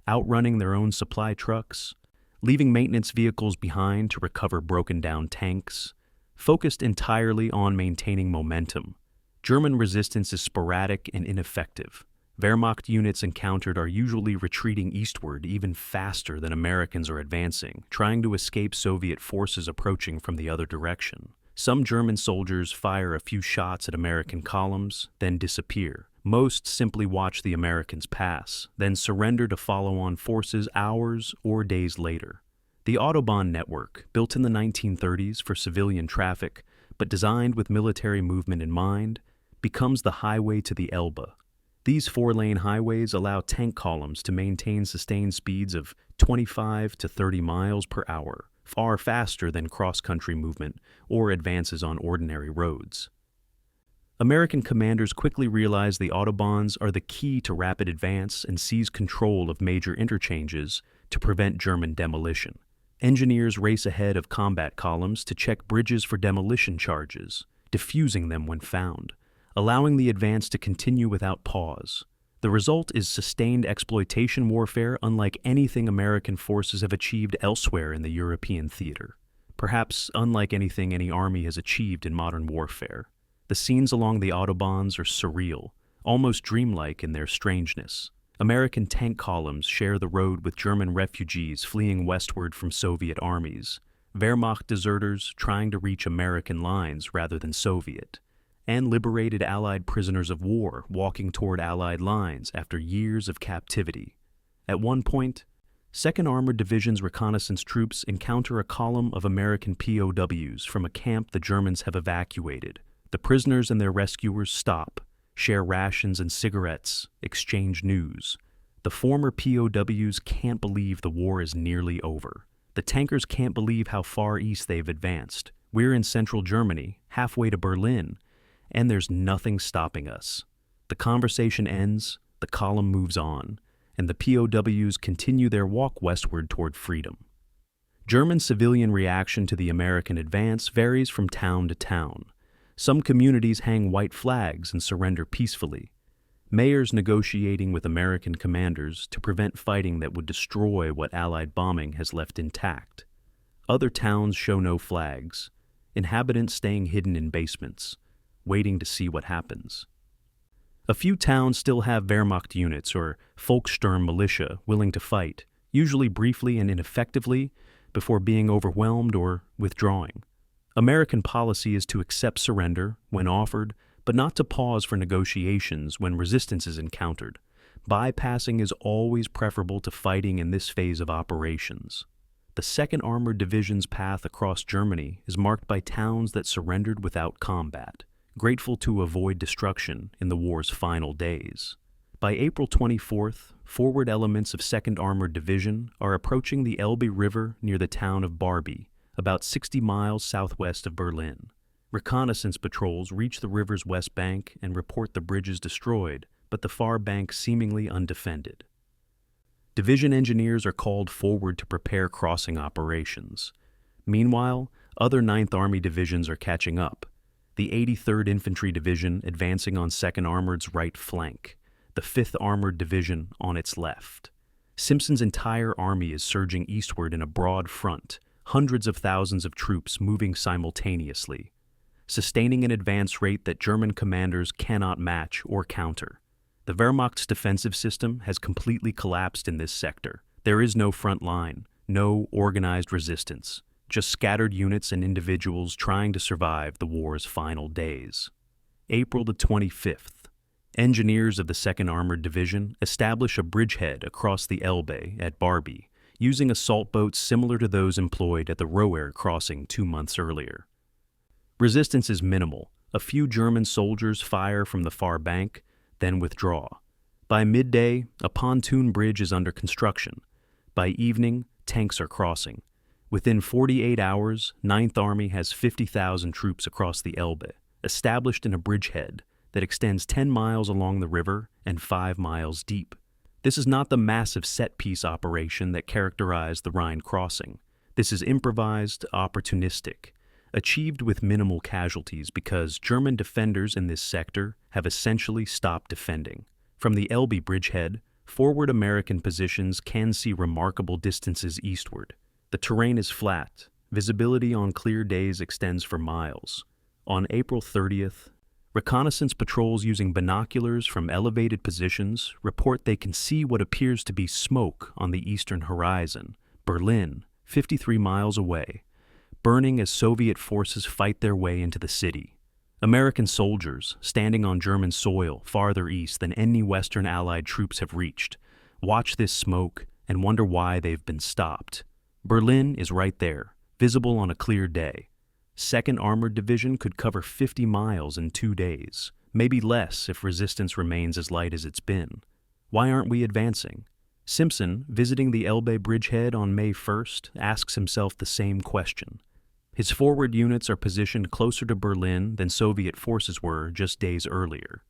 outrunning their own supply trucks, leaving maintenance vehicles behind to recover broken-down tanks, focused entirely on maintaining momentum. German resistance is sporadic and ineffective. Wehrmacht units encountered are usually retreating eastward even faster than Americans are advancing, trying to escape Soviet forces approaching from the other direction. Some German soldiers fire a few shots at American columns, then disappear. Most simply watch the Americans pass, then surrender to follow-on forces hours or days later. The Autobahn network, built in the 1930s for civilian traffic, but designed with military movement in mind, becomes the highway to the Elbe. These 4-lane highways allow tank columns to maintain sustained speeds of 25 to 30 miles per hour, far faster than cross-country movement or advances on ordinary roads. American commanders quickly realize the autobahns are the key to rapid advance and seize control of major interchanges to prevent German demolition. Engineers race ahead of combat columns to check bridges for demolition charges, defusing them when found, allowing the advance to continue without pause. The result is sustained exploitation warfare unlike anything American forces have achieved elsewhere in the European theater, perhaps unlike anything any army has achieved in modern warfare. The scenes along the autobahns are surreal, almost dreamlike in their strangeness. American tank columns share the road with German refugees fleeing westward from Soviet armies, Wehrmacht deserters trying to reach American lines rather than Soviet, and liberated Allied prisoners of war walking toward Allied lines after years of captivity. At one point, 2nd Armored Division's reconnaissance troops encounter a column of American POWs from a camp the Germans have evacuated. The prisoners and their rescuers stop, share rations and cigarettes, exchange news. The former POWs can't believe the war is nearly over. The tankers can't believe how far east they've advanced. We're in central Germany, halfway to Berlin, and there's nothing stopping us. The conversation ends, the column moves on, and the POWs continue their walk westward toward freedom. German civilian reaction to the American advance varies from town to town. Some communities hang white flags and surrender peacefully, mayors negotiating with American commanders to prevent fighting that would destroy what Allied bombing has left intact. Other towns show no flags, inhabitants staying hidden in basements, waiting to see what happens. A few towns still have Wehrmacht units or Volkssturm militia willing to fight, usually briefly and ineffectively, before being overwhelmed or withdrawing. American policy is to accept surrender when offered, but not to pause for negotiations when resistance is encountered. Bypassing is always preferable to fighting in this phase of operations. The 2nd Armored Division's path across Germany is marked by towns that surrendered without combat, grateful to avoid destruction in the war's final days. By April 24th, forward elements of 2nd Armored Division are approaching the Elbe River near the town of Barbie, about 60 miles southwest of Berlin. Reconnaissance patrols reach the river's west bank and report the bridges destroyed, but the far bank seemingly undefended. Division engineers are called forward to prepare crossing operations. Meanwhile, other 9th Army divisions are catching up. The 83rd Infantry Division advancing on 2nd Armored's right flank, the 5th Armored Division on its left. Simpson's entire army is surging eastward in a broad front, hundreds of thousands of troops moving simultaneously, sustaining an advance rate that German commanders cannot match or counter. The Wehrmacht's defensive system has completely collapsed in this sector. There is no front line, no organized resistance, just scattered units and individuals trying to survive the war's final days. April the 25th. Engineers of the 2nd Armored Division establish a bridgehead across the Elbe at Barbie, using assault boats similar to those employed at the Roer crossing 2 months earlier. Resistance is minimal. A few German soldiers fire from the far bank, then withdraw. By midday, a pontoon bridge is under construction. By evening, tanks are crossing. Within 48 hours, 9th Army has 50,000 troops across the Elbe, established in a bridgehead that extends 10 miles along the river and 5 miles deep. This is not the massive set-piece operation that characterized the Rhine crossing. This is improvised, opportunistic, achieved with minimal casualties because German defenders in this sector have essentially stopped defending. From the Elbe bridgehead, forward American positions can see remarkable distances eastward. The terrain is flat. Visibility on clear days extends for miles. On April 30th, reconnaissance patrols using binoculars from elevated positions report they can see what appears to be smoke on the eastern horizon, Berlin, 53 miles away, burning as Soviet forces fight their way into the city. American soldiers, standing on German soil farther east than any Western Allied troops have reached, watch this smoke and wonder why they've been stopped. Berlin is right there, visible on a clear day. 2nd Armored Division could cover 50 miles in 2 days, maybe less if resistance remains as light as it's been. Why aren't we advancing? Simpson, visiting the Elbe bridgehead on May 1st, asks himself the same question. His forward units are positioned closer to Berlin than Soviet forces were just days earlier.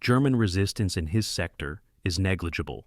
German resistance in his sector is negligible.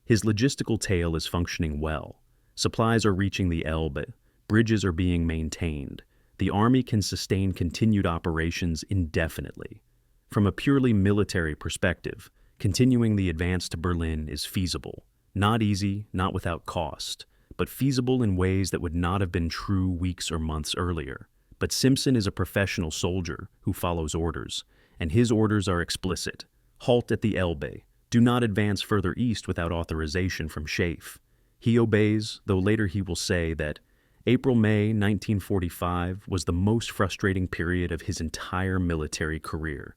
His logistical tail is functioning well. Supplies are reaching the Elbe, bridges are being maintained. The army can sustain continued operations indefinitely. From a purely military perspective, continuing the advance to Berlin is feasible. Not easy, not without cost, but feasible in ways that would not have been true weeks or months earlier. But Simpson is a professional soldier who follows orders, and his orders are explicit. Halt at the Elbe. Do not advance further east without authorization from Schaeff. He obeys, though later he will say that April-May 1945 was the most frustrating period of his entire military career.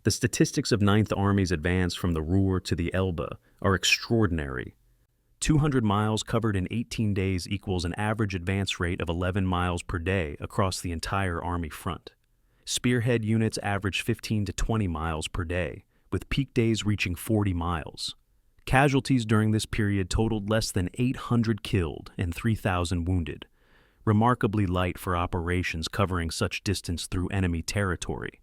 The statistics of Ninth Army's advance from the Ruhr to the Elbe are extraordinary. 200 miles covered in 18 days equals an average advance rate of 11 miles per day across the entire Army front. Spearhead units average 15 to 20 miles per day, with peak days reaching 40 miles. Casualties during this period totaled less than 800 killed and 3,000 wounded, remarkably light for operations covering such distance through enemy territory.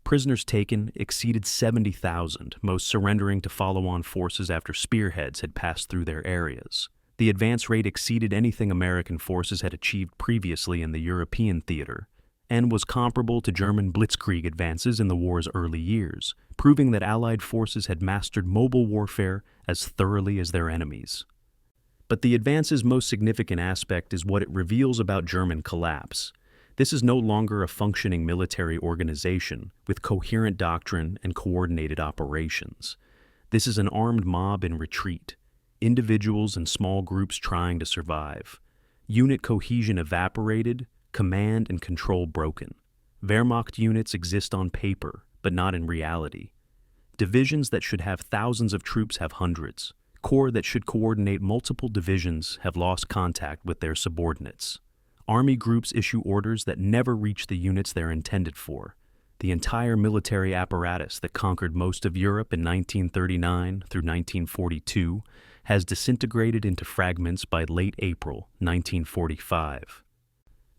Prisoners taken exceeded 70,000, most surrendering to follow-on forces after spearheads had passed through their areas. The advance rate exceeded anything American forces had achieved previously in the European theater, and was comparable to German blitzkrieg advances in the war's early years, proving that Allied forces had mastered mobile warfare as thoroughly as their enemies. But the advance's most significant aspect is what it reveals about German collapse. This is no longer a functioning military organization with coherent doctrine and coordinated operations. This is an armed mob in retreat, individuals and small groups trying to survive. Unit cohesion evaporated, command and control broken. Wehrmacht units exist on paper, but not in reality. Divisions that should have thousands of troops have hundreds. Corps that should coordinate multiple divisions have lost contact with their subordinates. Army groups issue orders that never reach the units they're intended for. The entire military apparatus that conquered most of Europe in 1939 through 1942 has disintegrated into fragments by late April 1945.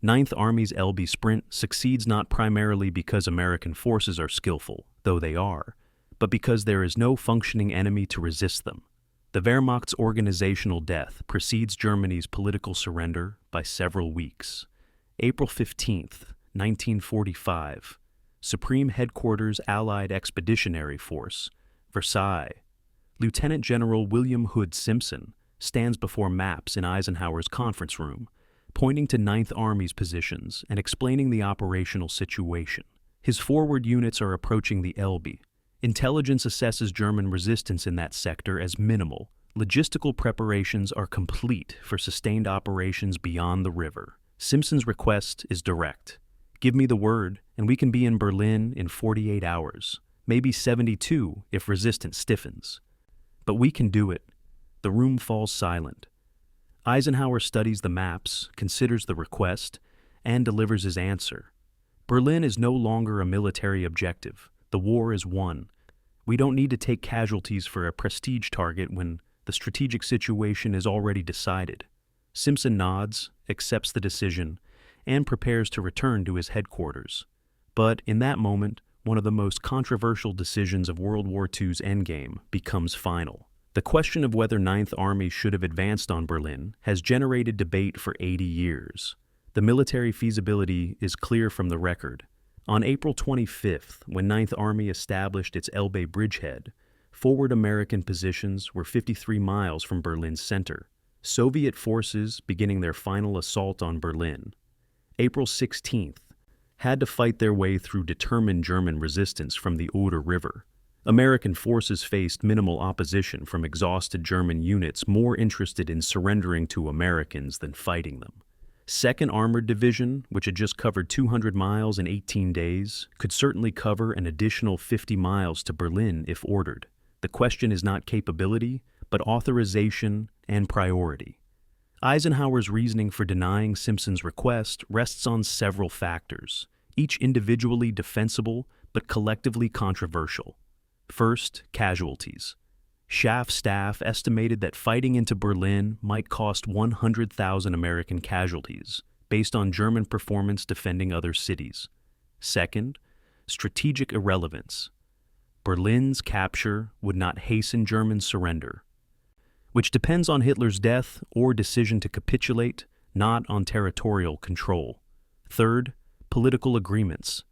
Ninth Army's Elbe sprint succeeds not primarily because American forces are skillful, though they are, but because there is no functioning enemy to resist them. The Wehrmacht's organizational death precedes Germany's political surrender by several weeks. April 15, 1945, Supreme Headquarters Allied Expeditionary Force, Versailles. Lieutenant General William Hood Simpson stands before maps in Eisenhower's conference room, pointing to Ninth Army's positions and explaining the operational situation. His forward units are approaching the Elbe. Intelligence assesses German resistance in that sector as minimal. Logistical preparations are complete for sustained operations beyond the river. Simpson's request is direct. Give me the word, and we can be in Berlin in 48 hours, maybe 72 if resistance stiffens. But we can do it. The room falls silent. Eisenhower studies the maps, considers the request, and delivers his answer. Berlin is no longer a military objective. The war is won. We don't need to take casualties for a prestige target when the strategic situation is already decided. Simpson nods, accepts the decision, and prepares to return to his headquarters. But in that moment, one of the most controversial decisions of World War II's endgame becomes final. The question of whether Ninth Army should have advanced on Berlin has generated debate for 80 years. The military feasibility is clear from the record. On April 25th, when Ninth Army established its Elbe bridgehead, forward American positions were 53 miles from Berlin's center, Soviet forces beginning their final assault on Berlin. April 16th, had to fight their way through determined German resistance from the Roer River. American forces faced minimal opposition from exhausted German units more interested in surrendering to Americans than fighting them. 2nd Armored Division, which had just covered 200 miles in 18 days, could certainly cover an additional 50 miles to Berlin if ordered. The question is not capability, but authorization and priority. Eisenhower's reasoning for denying Simpson's request rests on several factors, each individually defensible but collectively controversial. First, casualties. Schaff's staff estimated that fighting into Berlin might cost 100,000 American casualties, based on German performance defending other cities. Second, strategic irrelevance. Berlin's capture would not hasten German surrender, which depends on Hitler's death or decision to capitulate, not on territorial control. Third, political agreements.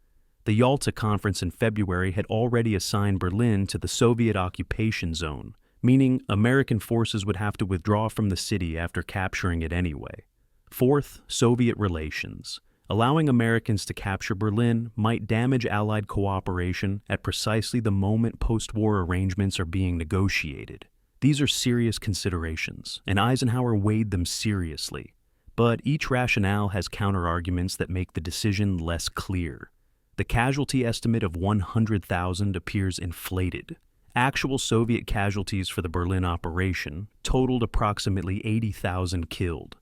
The Yalta Conference in February had already assigned Berlin to the Soviet occupation zone, meaning American forces would have to withdraw from the city after capturing it anyway. Fourth, Soviet relations. Allowing Americans to capture Berlin might damage Allied cooperation at precisely the moment post-war arrangements are being negotiated. These are serious considerations, and Eisenhower weighed them seriously. But each rationale has counterarguments that make the decision less clear. The casualty estimate of 100,000 appears inflated. Actual Soviet casualties for the Berlin operation totaled approximately 80,000 killed.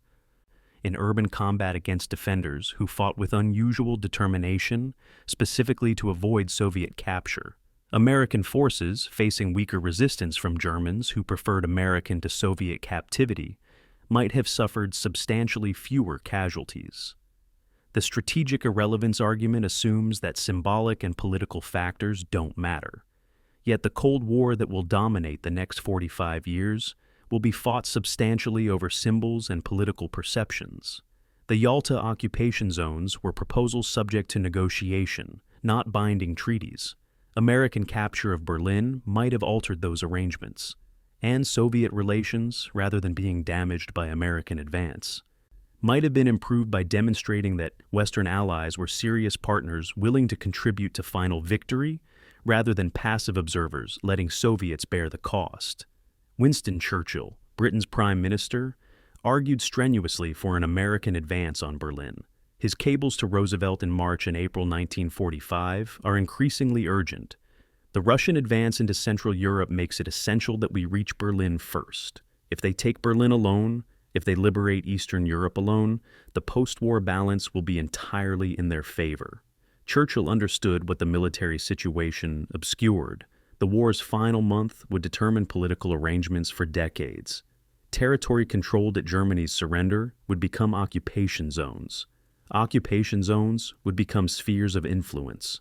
In urban combat against defenders who fought with unusual determination, specifically to avoid Soviet capture. American forces, facing weaker resistance from Germans who preferred American to Soviet captivity, might have suffered substantially fewer casualties. The strategic irrelevance argument assumes that symbolic and political factors don't matter. Yet the Cold War that will dominate the next 45 years will be fought substantially over symbols and political perceptions. The Yalta occupation zones were proposals subject to negotiation, not binding treaties. American capture of Berlin might have altered those arrangements, and Soviet relations, rather than being damaged by American advance, might have been improved by demonstrating that Western allies were serious partners willing to contribute to final victory rather than passive observers letting Soviets bear the cost. Winston Churchill, Britain's Prime Minister, argued strenuously for an American advance on Berlin. His cables to Roosevelt in March and April 1945 are increasingly urgent. The Russian advance into Central Europe makes it essential that we reach Berlin first. If they take Berlin alone, if they liberate Eastern Europe alone, the post-war balance will be entirely in their favor. Churchill understood what the military situation obscured. The war's final month would determine political arrangements for decades. Territory controlled at Germany's surrender would become occupation zones. Occupation zones would become spheres of influence.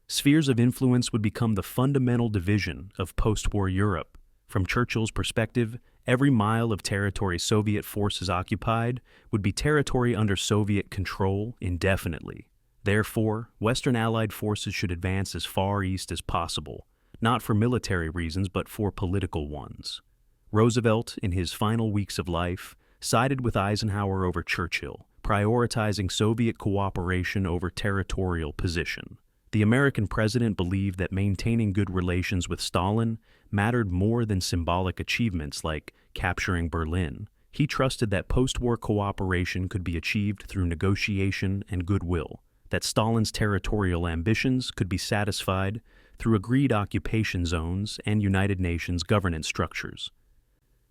Spheres of influence would become the fundamental division of post-war Europe. From Churchill's perspective, every mile of territory Soviet forces occupied would be territory under Soviet control indefinitely. Therefore, Western Allied forces should advance as far east as possible, not for military reasons but for political ones. Roosevelt, in his final weeks of life, sided with Eisenhower over Churchill, prioritizing Soviet cooperation over territorial position. The American president believed that maintaining good relations with Stalin mattered more than symbolic achievements like capturing Berlin. He trusted that post-war cooperation could be achieved through negotiation and goodwill, that Stalin's territorial ambitions could be satisfied through agreed occupation zones and United Nations governance structures.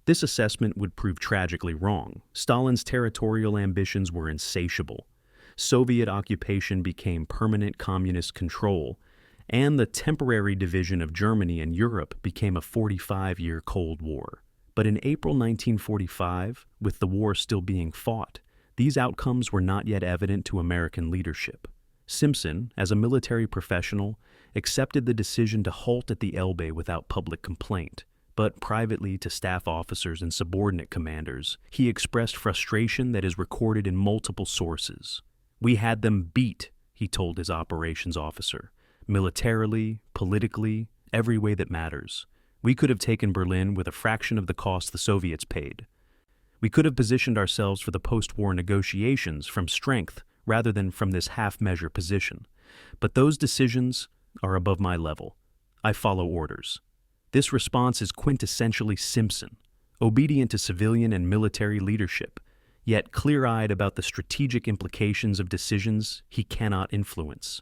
This assessment would prove tragically wrong. Stalin's territorial ambitions were insatiable. Soviet occupation became permanent communist control, and the temporary division of Germany and Europe became a 45-year Cold War. But in April 1945, with the war still being fought, these outcomes were not yet evident to American leadership. Simpson, as a military professional, accepted the decision to halt at the Elbe without public complaint, but privately to staff officers and subordinate commanders, he expressed frustration that is recorded in multiple sources. "We had them beat," he told his operations officer, "militarily, politically, every way that matters. We could have taken Berlin with a fraction of the cost the Soviets paid. We could have positioned ourselves for the post-war negotiations from strength rather than from this half-measure position. But those decisions are above my level. I follow orders." This response is quintessentially Simpson, obedient to civilian and military leadership, yet clear-eyed about the strategic implications of decisions he cannot influence.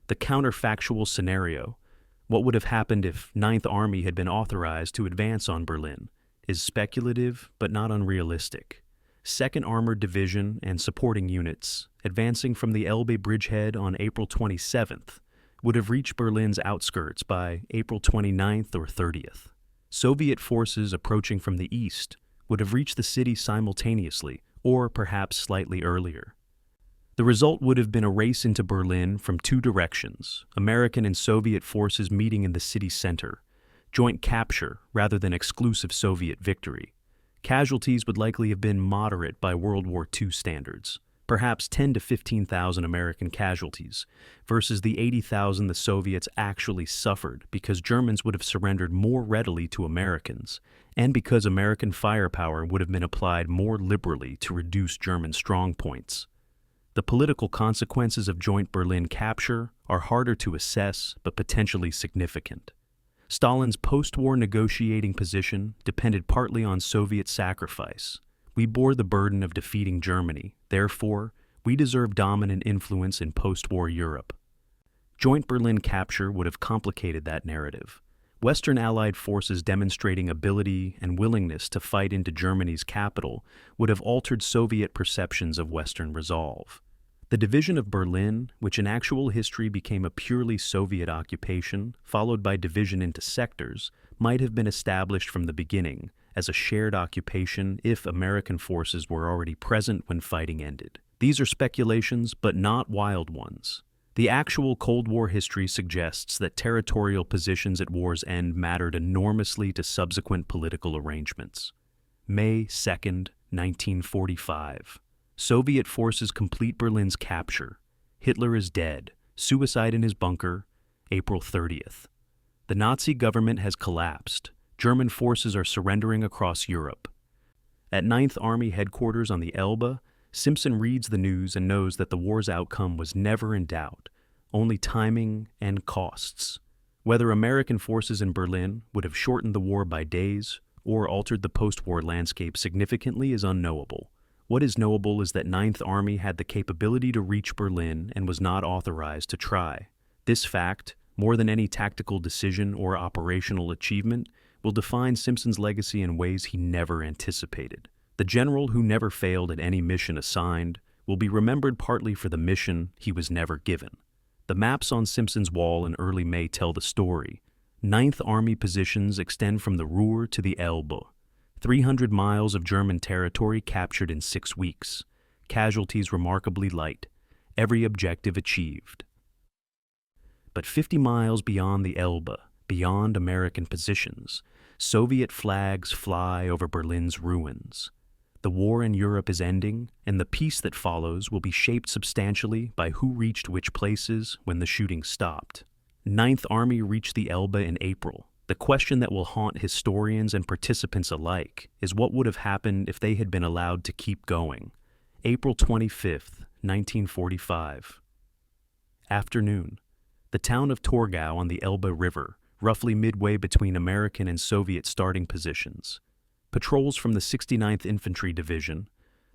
The counterfactual scenario, what would have happened if Ninth Army had been authorized to advance on Berlin, is speculative but not unrealistic. 2nd Armored Division and supporting units, advancing from the Elbe bridgehead on April 27th, would have reached Berlin's outskirts by April 29th or 30th. Soviet forces approaching from the east would have reached the city simultaneously, or perhaps slightly earlier. The result would have been a race into Berlin from two directions, American and Soviet forces meeting in the city center, joint capture rather than exclusive Soviet victory. Casualties would likely have been moderate by World War II standards, perhaps 10 to 15,000 American casualties, versus the 80,000 the Soviets actually suffered because Germans would have surrendered more readily to Americans, and because American firepower would have been applied more liberally to reduce German strongpoints. The political consequences of joint Berlin capture are harder to assess but potentially significant. Stalin's post-war negotiating position depended partly on Soviet sacrifice. We bore the burden of defeating Germany, therefore, we deserve dominant influence in post-war Europe. Joint Berlin capture would have complicated that narrative. Western Allied forces demonstrating ability and willingness to fight into Germany's capital would have altered Soviet perceptions of Western resolve. The division of Berlin, which in actual history became a purely Soviet occupation, followed by division into sectors, might have been established from the beginning as a shared occupation if American forces were already present when fighting ended. These are speculations, but not wild ones. The actual Cold War history suggests that territorial positions at war's end mattered enormously to subsequent political arrangements. May 2, 1945. Soviet forces complete Berlin's capture. Hitler is dead. Suicide in his bunker. April 30th. The Nazi government has collapsed. German forces are surrendering across Europe. At 9th Army headquarters on the Elbe, Simpson reads the news and knows that the war's outcome was never in doubt, only timing and costs. Whether American forces in Berlin would have shortened the war by days or altered the post-war landscape significantly is unknowable. What is knowable is that 9th Army had the capability to reach Berlin and was not authorized to try. This fact, more than any tactical decision or operational achievement, will define Simpson's legacy in ways he never anticipated. The general who never failed at any mission assigned will be remembered partly for the mission he was never given. The maps on Simpson's wall in early May tell the story. 9th Army positions extend from the Ruhr to the Elbe. 300 miles of German territory captured in 6 weeks. Casualties remarkably light. Every objective achieved. But 50 miles beyond the Elbe, beyond American positions, Soviet flags fly over Berlin's ruins. The war in Europe is ending, and the peace that follows will be shaped substantially by who reached which places when the shooting stopped. 9th Army reached the Elbe in April. The question that will haunt historians and participants alike is what would have happened if they had been allowed to keep going. April 25th, 1945. Afternoon. The town of Torgau on the Elbe River, roughly midway between American and Soviet starting positions. Patrols from the 69th Infantry Division,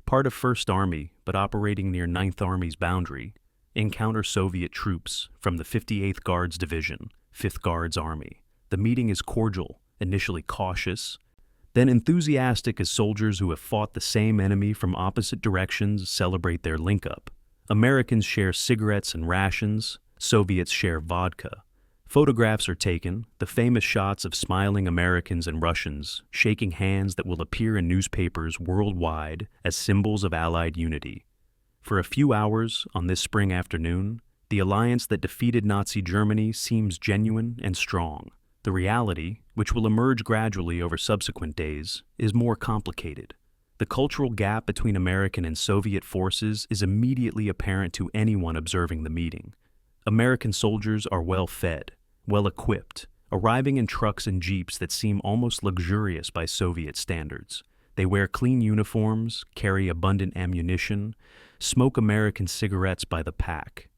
part of 1st Army but operating near 9th Army's boundary, encounter Soviet troops from the 58th Guards Division, 5th Guards Army. The meeting is cordial, initially cautious, then enthusiastic as soldiers who have fought the same enemy from opposite directions celebrate their link-up. Americans share cigarettes and rations, Soviets share vodka. Photographs are taken, the famous shots of smiling Americans and Russians shaking hands that will appear in newspapers worldwide as symbols of Allied unity. For a few hours on this spring afternoon, the alliance that defeated Nazi Germany seems genuine and strong. The reality, which will emerge gradually over subsequent days, is more complicated. The cultural gap between American and Soviet forces is immediately apparent to anyone observing the meeting. American soldiers are well-fed, well-equipped, arriving in trucks and jeeps that seem almost luxurious by Soviet standards. They wear clean uniforms, carry abundant ammunition, smoke American cigarettes by the pack.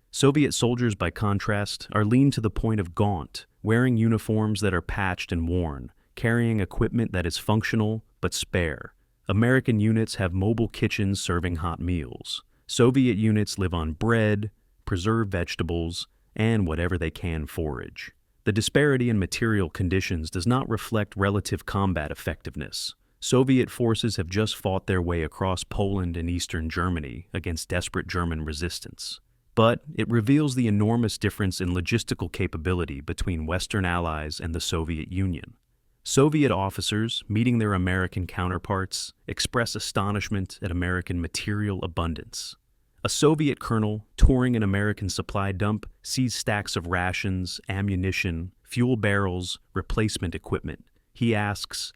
Soviet soldiers, by contrast, are lean to the point of gaunt, wearing uniforms that are patched and worn, carrying equipment that is functional but spare. American units have mobile kitchens serving hot meals. Soviet units live on bread, preserved vegetables, and whatever they can forage. The disparity in material conditions does not reflect relative combat effectiveness. Soviet forces have just fought their way across Poland and eastern Germany against desperate German resistance. But it reveals the enormous difference in logistical capability between Western allies and the Soviet Union. Soviet officers, meeting their American counterparts, express astonishment at American material abundance. A Soviet colonel, touring an American supply dump, sees stacks of rations, ammunition, fuel barrels, replacement equipment. He asks,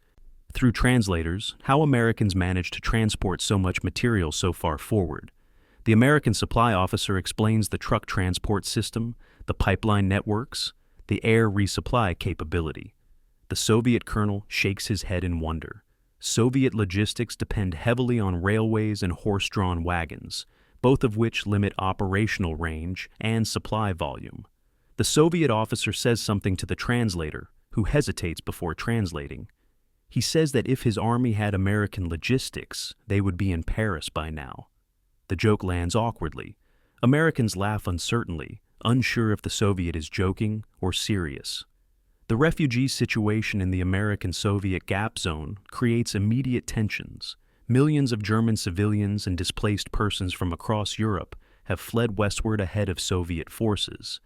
through translators, how Americans managed to transport so much material so far forward. The American supply officer explains the truck transport system, the pipeline networks, the air resupply capability. The Soviet colonel shakes his head in wonder. Soviet logistics depend heavily on railways and horse-drawn wagons, both of which limit operational range and supply volume. The Soviet officer says something to the translator, who hesitates before translating. He says that if his army had American logistics, they would be in Paris by now. The joke lands awkwardly. Americans laugh uncertainly, unsure if the Soviet is joking or serious. The refugee situation in the American-Soviet gap zone creates immediate tensions. Millions of German civilians and displaced persons from across Europe have fled westward ahead of Soviet forces,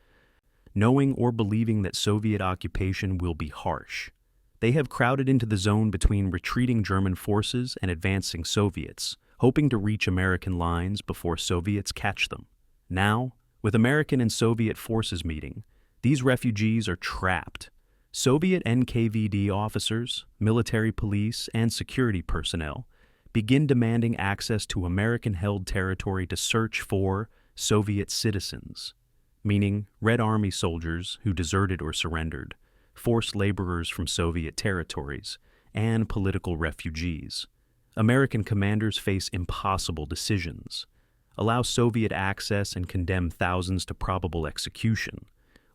knowing or believing that Soviet occupation will be harsh. They have crowded into the zone between retreating German forces and advancing Soviets, hoping to reach American lines before Soviets catch them. Now, with American and Soviet forces meeting, these refugees are trapped. Soviet NKVD officers, military police, and security personnel begin demanding access to American-held territory to search for Soviet citizens, meaning Red Army soldiers who deserted or surrendered, forced laborers from Soviet territories, and political refugees. American commanders face impossible decisions: allow Soviet access and condemn thousands to probable execution,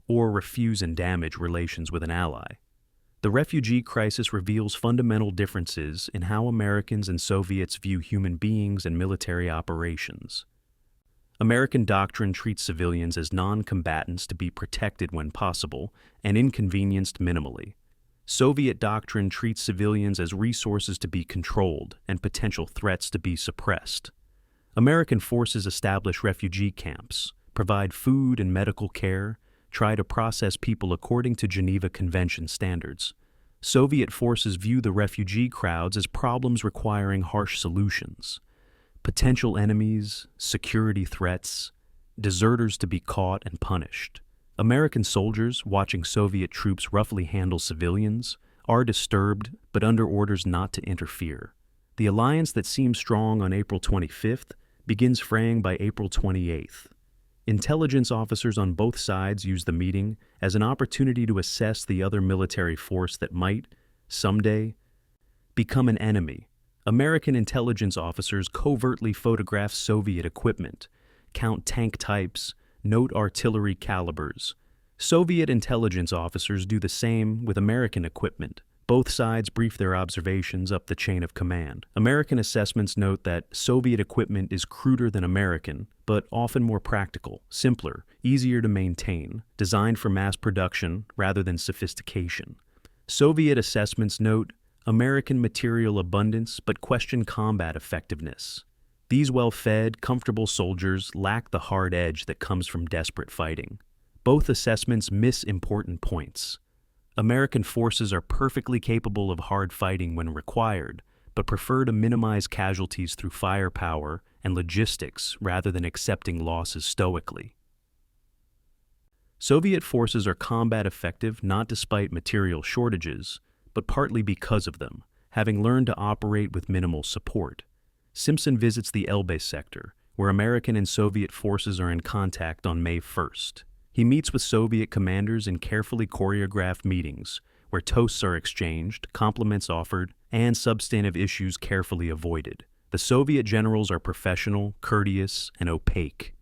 or refuse and damage relations with an ally. The refugee crisis reveals fundamental differences in how Americans and Soviets view human beings and military operations. American doctrine treats civilians as non-combatants to be protected when possible and inconvenienced minimally. Soviet doctrine treats civilians as resources to be controlled and potential threats to be suppressed. American forces establish refugee camps, provide food and medical care, try to process people according to Geneva Convention standards. Soviet forces view the refugee crowds as problems requiring harsh solutions. Potential enemies, security threats, deserters to be caught and punished. American soldiers, watching Soviet troops roughly handle civilians, are disturbed but under orders not to interfere. The alliance that seemed strong on April 25th begins fraying by April 28th. Intelligence officers on both sides use the meeting as an opportunity to assess the other military force that might, someday, become an enemy. American intelligence officers covertly photograph Soviet equipment, count tank types, note artillery calibers. Soviet intelligence officers do the same with American equipment. Both sides brief their observations up the chain of command. American assessments note that Soviet equipment is cruder than American, but often more practical, simpler, easier to maintain, designed for mass production rather than sophistication. Soviet assessments note American material abundance but question combat effectiveness. These well-fed, comfortable soldiers lack the hard edge that comes from desperate fighting. Both assessments miss important points. American forces are perfectly capable of hard fighting when required, but prefer to minimize casualties through firepower and logistics rather than accepting losses stoically. Soviet forces are combat effective not despite material shortages, but partly because of them, having learned to operate with minimal support. Simpson visits the Elbe sector, where American and Soviet forces are in contact on May 1st. He meets with Soviet commanders in carefully choreographed meetings, where toasts are exchanged, compliments offered, and substantive issues carefully avoided. The Soviet generals are professional, courteous, and opaque.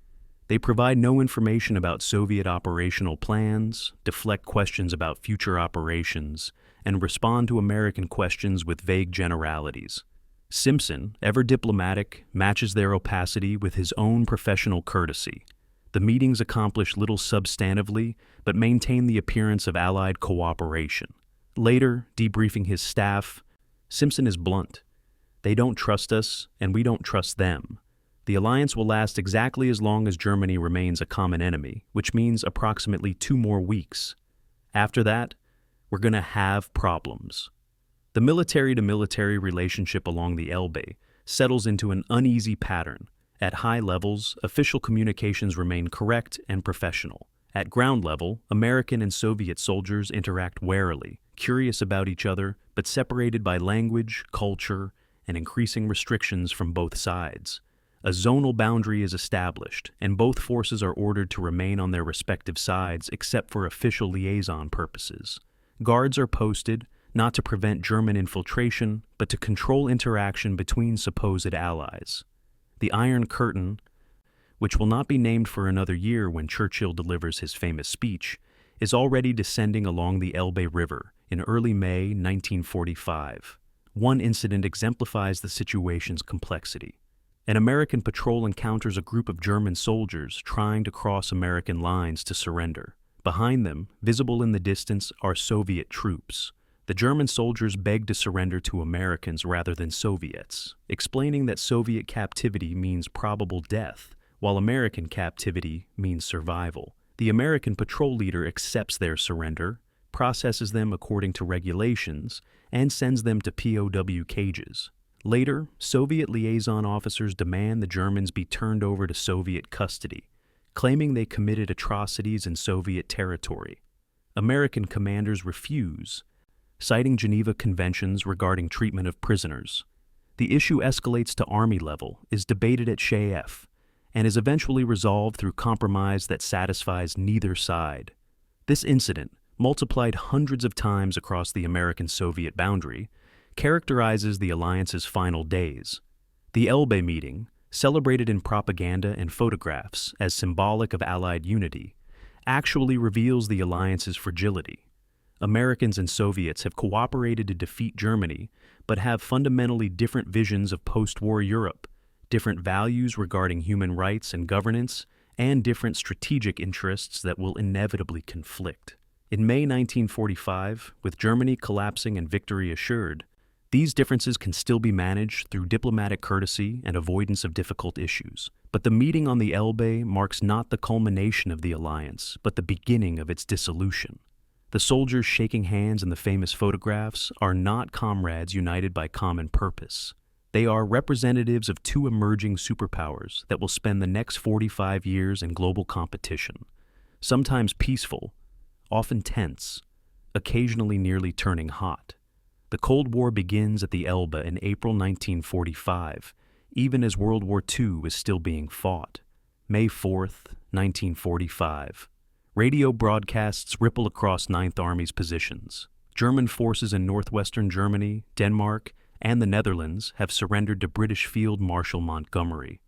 They provide no information about Soviet operational plans, deflect questions about future operations, and respond to American questions with vague generalities. Simpson, ever diplomatic, matches their opacity with his own professional courtesy. The meetings accomplish little substantively, but maintain the appearance of Allied cooperation. Later, debriefing his staff, Simpson is blunt. They don't trust us, and we don't trust them. The alliance will last exactly as long as Germany remains a common enemy, which means approximately 2 more weeks. After that, we're going to have problems. The military-to-military relationship along the Elbe settles into an uneasy pattern. At high levels, official communications remain correct and professional. At ground level, American and Soviet soldiers interact warily, curious about each other, but separated by language, culture, and increasing restrictions from both sides. A zonal boundary is established, and both forces are ordered to remain on their respective sides except for official liaison purposes. Guards are posted, not to prevent German infiltration, but to control interaction between supposed allies. The Iron Curtain, which will not be named for another year when Churchill delivers his famous speech, is already descending along the Elbe River in early May 1945. One incident exemplifies the situation's complexity. An American patrol encounters a group of German soldiers trying to cross American lines to surrender. Behind them, visible in the distance, are Soviet troops. The German soldiers beg to surrender to Americans rather than Soviets, explaining that Soviet captivity means probable death, while American captivity means survival. The American patrol leader accepts their surrender, processes them according to regulations, and sends them to POW cages. Later, Soviet liaison officers demand the Germans be turned over to Soviet custody, claiming they committed atrocities in Soviet territory. American commanders refuse, citing Geneva Conventions regarding treatment of prisoners. The issue escalates to Army level, is debated at Shaef, and is eventually resolved through compromise that satisfies neither side. This incident, multiplied hundreds of times across the American-Soviet boundary, characterizes the alliance's final days. The Elbe meeting, celebrated in propaganda and photographs as symbolic of Allied unity, actually reveals the alliance's fragility. Americans and Soviets have cooperated to defeat Germany, but have fundamentally different visions of post-war Europe, different values regarding human rights and governance, and different strategic interests that will inevitably conflict. In May 1945, with Germany collapsing and victory assured, these differences can still be managed through diplomatic courtesy and avoidance of difficult issues. But the meeting on the Elbe marks not the culmination of the alliance, but the beginning of its dissolution. The soldiers shaking hands in the famous photographs are not comrades united by common purpose. They are representatives of two emerging superpowers that will spend the next 45 years in global competition, sometimes peaceful, often tense, occasionally nearly turning hot. The Cold War begins at the Elbe in April 1945, even as World War II is still being fought. May 4th, 1945. Radio broadcasts ripple across Ninth Army's positions. German forces in northwestern Germany, Denmark, and the Netherlands have surrendered to British Field Marshal Montgomery.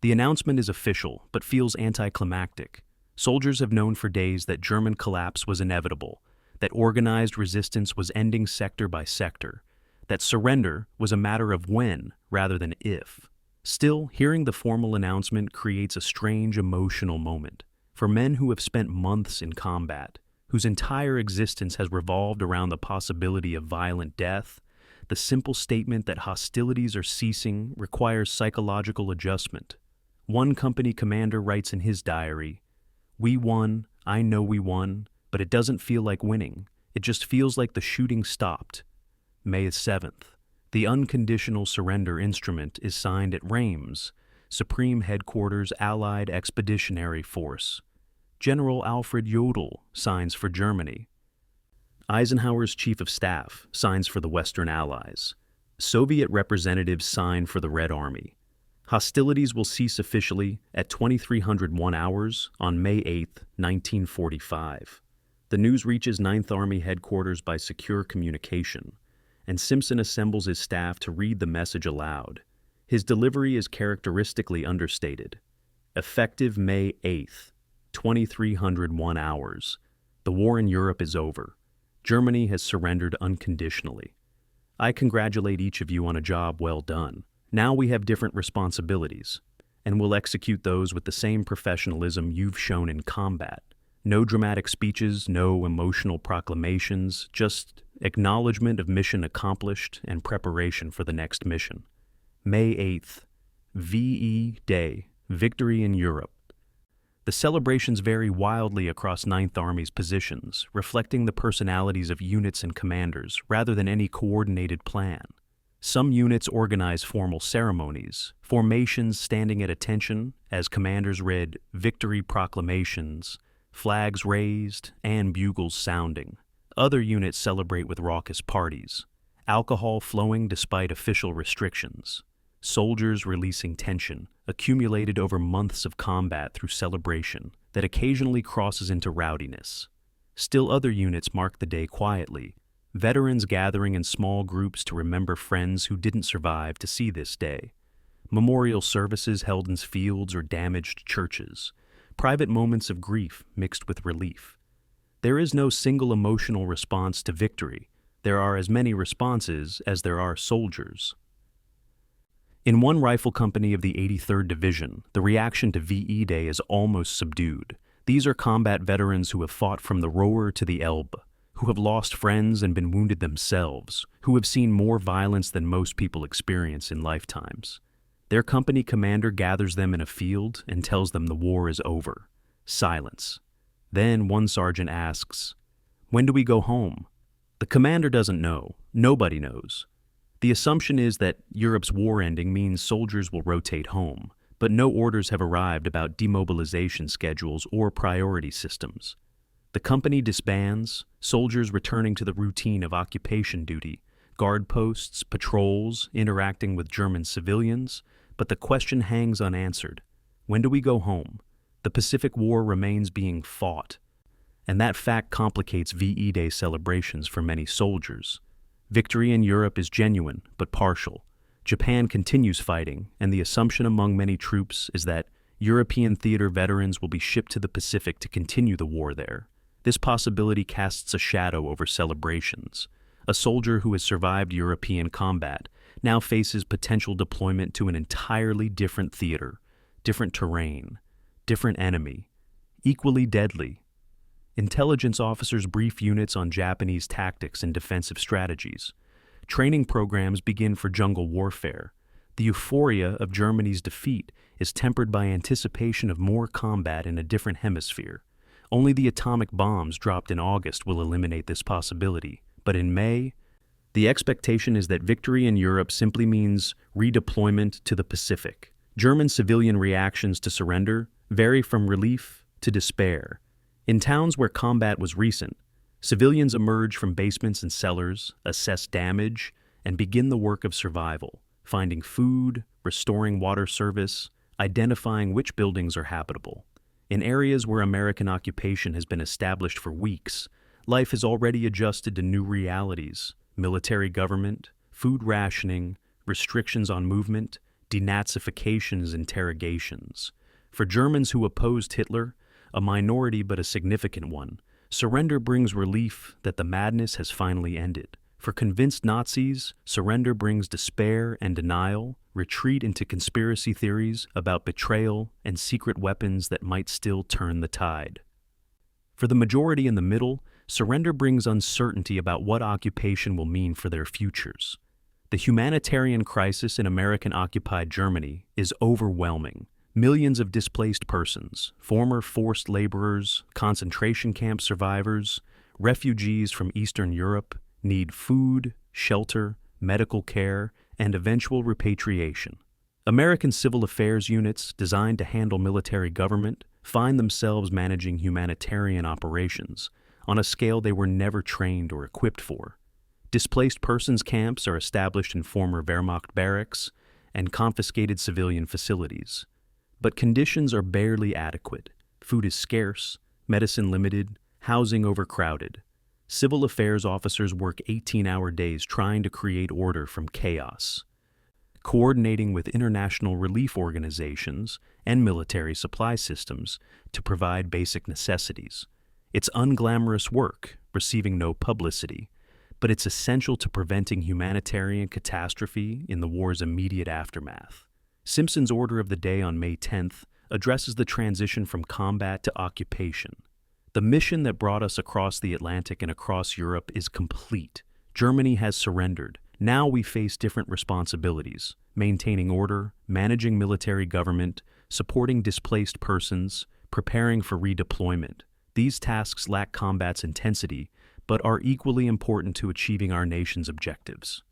The announcement is official, but feels anticlimactic. Soldiers have known for days that German collapse was inevitable, that organized resistance was ending sector by sector, that surrender was a matter of when rather than if. Still, hearing the formal announcement creates a strange emotional moment. For men who have spent months in combat, whose entire existence has revolved around the possibility of violent death, the simple statement that hostilities are ceasing requires psychological adjustment. One company commander writes in his diary, "We won, I know we won, but it doesn't feel like winning. It just feels like the shooting stopped." May 7th. The unconditional surrender instrument is signed at Reims, Supreme Headquarters Allied Expeditionary Force. General Alfred Jodl signs for Germany. Eisenhower's Chief of Staff signs for the Western Allies. Soviet representatives sign for the Red Army. Hostilities will cease officially at 2301 hours on May 8, 1945. The news reaches Ninth Army headquarters by secure communication, and Simpson assembles his staff to read the message aloud. His delivery is characteristically understated. Effective May 8th, 2301 hours. The war in Europe is over. Germany has surrendered unconditionally. I congratulate each of you on a job well done. Now we have different responsibilities, and we'll execute those with the same professionalism you've shown in combat. No dramatic speeches, no emotional proclamations, just acknowledgement of mission accomplished and preparation for the next mission. May 8th, VE Day, Victory in Europe. The celebrations vary wildly across Ninth Army's positions, reflecting the personalities of units and commanders rather than any coordinated plan. Some units organize formal ceremonies, formations standing at attention as commanders read victory proclamations, flags raised, and bugles sounding. Other units celebrate with raucous parties, alcohol flowing despite official restrictions, soldiers releasing tension accumulated over months of combat through celebration that occasionally crosses into rowdiness. Still other units mark the day quietly, veterans gathering in small groups to remember friends who didn't survive to see this day, memorial services held in fields or damaged churches, private moments of grief mixed with relief. There is no single emotional response to victory. There are as many responses as there are soldiers. In one rifle company of the 83rd Division, the reaction to VE Day is almost subdued. These are combat veterans who have fought from the Roer to the Elbe, who have lost friends and been wounded themselves, who have seen more violence than most people experience in lifetimes. Their company commander gathers them in a field and tells them the war is over. Silence. Then one sergeant asks, "When do we go home?" The commander doesn't know. Nobody knows. The assumption is that Europe's war ending means soldiers will rotate home, but no orders have arrived about demobilization schedules or priority systems. The company disbands, soldiers returning to the routine of occupation duty, guard posts, patrols, interacting with German civilians, but the question hangs unanswered. When do we go home? The Pacific War remains being fought, and that fact complicates VE Day celebrations for many soldiers. Victory in Europe is genuine, but partial. Japan continues fighting, and the assumption among many troops is that European theater veterans will be shipped to the Pacific to continue the war there. This possibility casts a shadow over celebrations. A soldier who has survived European combat now faces potential deployment to an entirely different theater, different terrain, different enemy, equally deadly. Intelligence officers brief units on Japanese tactics and defensive strategies. Training programs begin for jungle warfare. The euphoria of Germany's defeat is tempered by anticipation of more combat in a different hemisphere. Only the atomic bombs dropped in August will eliminate this possibility. But in May, the expectation is that victory in Europe simply means redeployment to the Pacific. German civilian reactions to surrender vary from relief to despair. In towns where combat was recent, civilians emerge from basements and cellars, assess damage, and begin the work of survival, finding food, restoring water service, identifying which buildings are habitable. In areas where American occupation has been established for weeks, life has already adjusted to new realities: military government, food rationing, restrictions on movement, denazifications, interrogations. For Germans who opposed Hitler, a minority but a significant one, surrender brings relief that the madness has finally ended. For convinced Nazis, surrender brings despair and denial, retreat into conspiracy theories about betrayal and secret weapons that might still turn the tide. For the majority in the middle, surrender brings uncertainty about what occupation will mean for their futures. The humanitarian crisis in American-occupied Germany is overwhelming. Millions of displaced persons, former forced laborers, concentration camp survivors, refugees from Eastern Europe, need food, shelter, medical care, and eventual repatriation. American civil affairs units designed to handle military government find themselves managing humanitarian operations on a scale they were never trained or equipped for. Displaced persons camps are established in former Wehrmacht barracks and confiscated civilian facilities. But conditions are barely adequate. Food is scarce, medicine limited, housing overcrowded. Civil affairs officers work 18-hour days trying to create order from chaos, coordinating with international relief organizations and military supply systems to provide basic necessities. It's unglamorous work, receiving no publicity, but it's essential to preventing humanitarian catastrophe in the war's immediate aftermath. Simpson's order of the day on May 10th addresses the transition from combat to occupation. The mission that brought us across the Atlantic and across Europe is complete. Germany has surrendered. Now we face different responsibilities: maintaining order, managing military government, supporting displaced persons, preparing for redeployment. These tasks lack combat's intensity, but are equally important to achieving our nation's objectives.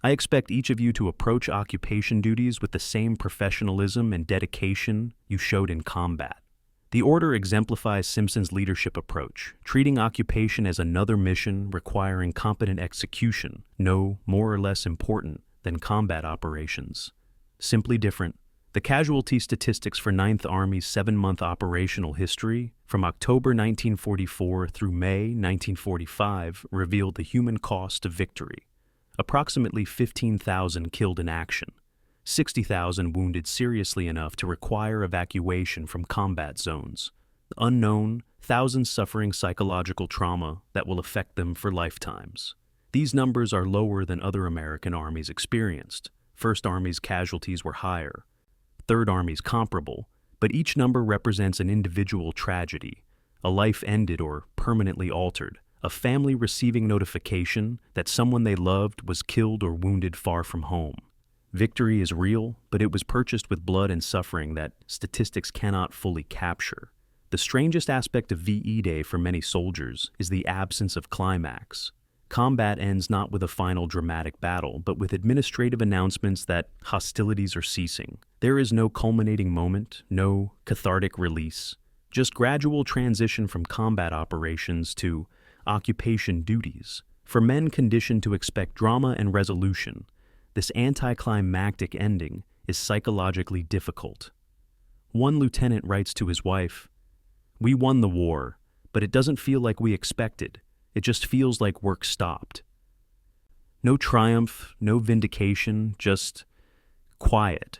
I expect each of you to approach occupation duties with the same professionalism and dedication you showed in combat. The order exemplifies Simpson's leadership approach, treating occupation as another mission requiring competent execution, no more or less important than combat operations. Simply different. The casualty statistics for 9th Army's 7-month operational history from October 1944 through May 1945 revealed the human cost of victory. Approximately 15,000 killed in action, 60,000 wounded seriously enough to require evacuation from combat zones. Unknown, thousands suffering psychological trauma that will affect them for lifetimes. These numbers are lower than other American armies experienced. First Army's casualties were higher. Third Army's comparable, but each number represents an individual tragedy, a life ended or permanently altered, a family receiving notification that someone they loved was killed or wounded far from home. Victory is real, but it was purchased with blood and suffering that statistics cannot fully capture. The strangest aspect of VE Day for many soldiers is the absence of climax. Combat ends not with a final dramatic battle, but with administrative announcements that hostilities are ceasing. There is no culminating moment, no cathartic release, just gradual transition from combat operations to occupation duties. For men conditioned to expect drama and resolution, this anticlimactic ending is psychologically difficult. One lieutenant writes to his wife, "We won the war, but it doesn't feel like we expected. It just feels like work stopped." No triumph, no vindication, just quiet.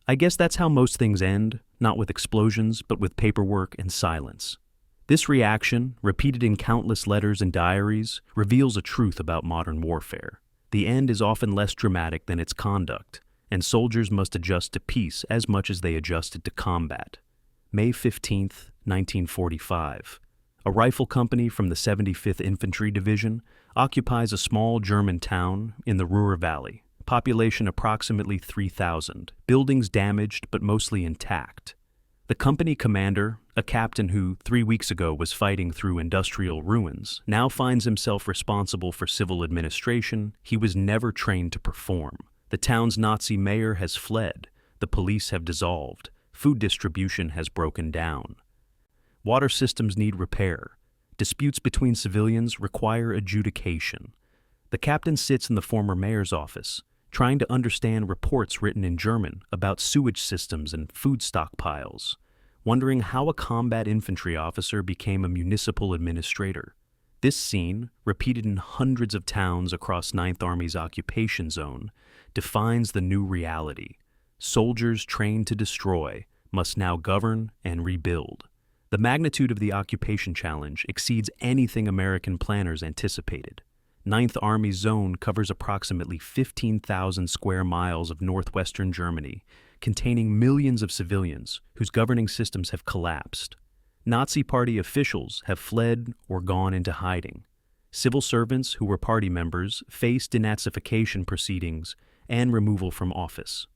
I guess that's how most things end, not with explosions, but with paperwork and silence. This reaction, repeated in countless letters and diaries, reveals a truth about modern warfare. The end is often less dramatic than its conduct, and soldiers must adjust to peace as much as they adjusted to combat. May 15th, 1945. A rifle company from the 75th Infantry Division occupies a small German town in the Ruhr Valley, population approximately 3,000, buildings damaged but mostly intact. The company commander, a captain who 3 weeks ago was fighting through industrial ruins, now finds himself responsible for civil administration he was never trained to perform. The town's Nazi mayor has fled, the police have dissolved, food distribution has broken down. Water systems need repair. Disputes between civilians require adjudication. The captain sits in the former mayor's office, trying to understand reports written in German about sewage systems and food stockpiles, wondering how a combat infantry officer became a municipal administrator. This scene, repeated in hundreds of towns across 9th Army's occupation zone, defines the new reality. Soldiers trained to destroy must now govern and rebuild. The magnitude of the occupation challenge exceeds anything American planners anticipated. 9th Army zone covers approximately 15,000 square miles of northwestern Germany, containing millions of civilians whose governing systems have collapsed. Nazi Party officials have fled or gone into hiding. Civil servants who were party members face denazification proceedings and removal from office.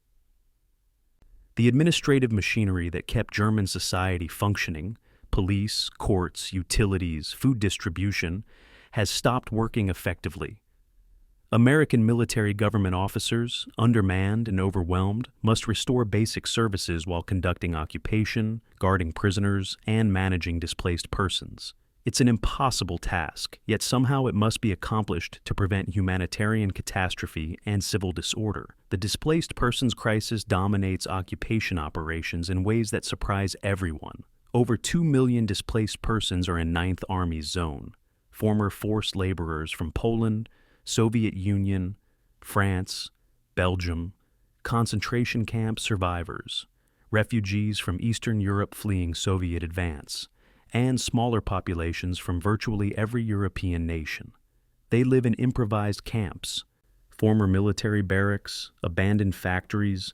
The administrative machinery that kept German society functioning, police, courts, utilities, food distribution, has stopped working effectively. American military government officers, undermanned and overwhelmed, must restore basic services while conducting occupation, guarding prisoners, and managing displaced persons. It's an impossible task, yet somehow it must be accomplished to prevent humanitarian catastrophe and civil disorder. The displaced persons crisis dominates occupation operations in ways that surprise everyone. Over 2 million displaced persons are in 9th Army's zone. Former forced laborers from Poland, Soviet Union, France, Belgium, concentration camp survivors, refugees from Eastern Europe fleeing Soviet advance, and smaller populations from virtually every European nation. They live in improvised camps, former military barracks, abandoned factories,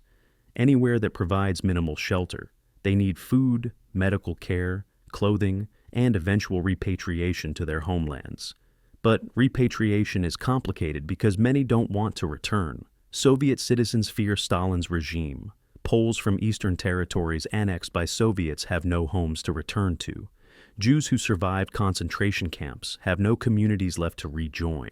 anywhere that provides minimal shelter. They need food, medical care, clothing, and eventual repatriation to their homelands. But repatriation is complicated because many don't want to return. Soviet citizens fear Stalin's regime. Poles from eastern territories annexed by Soviets have no homes to return to. Jews who survived concentration camps have no communities left to rejoin.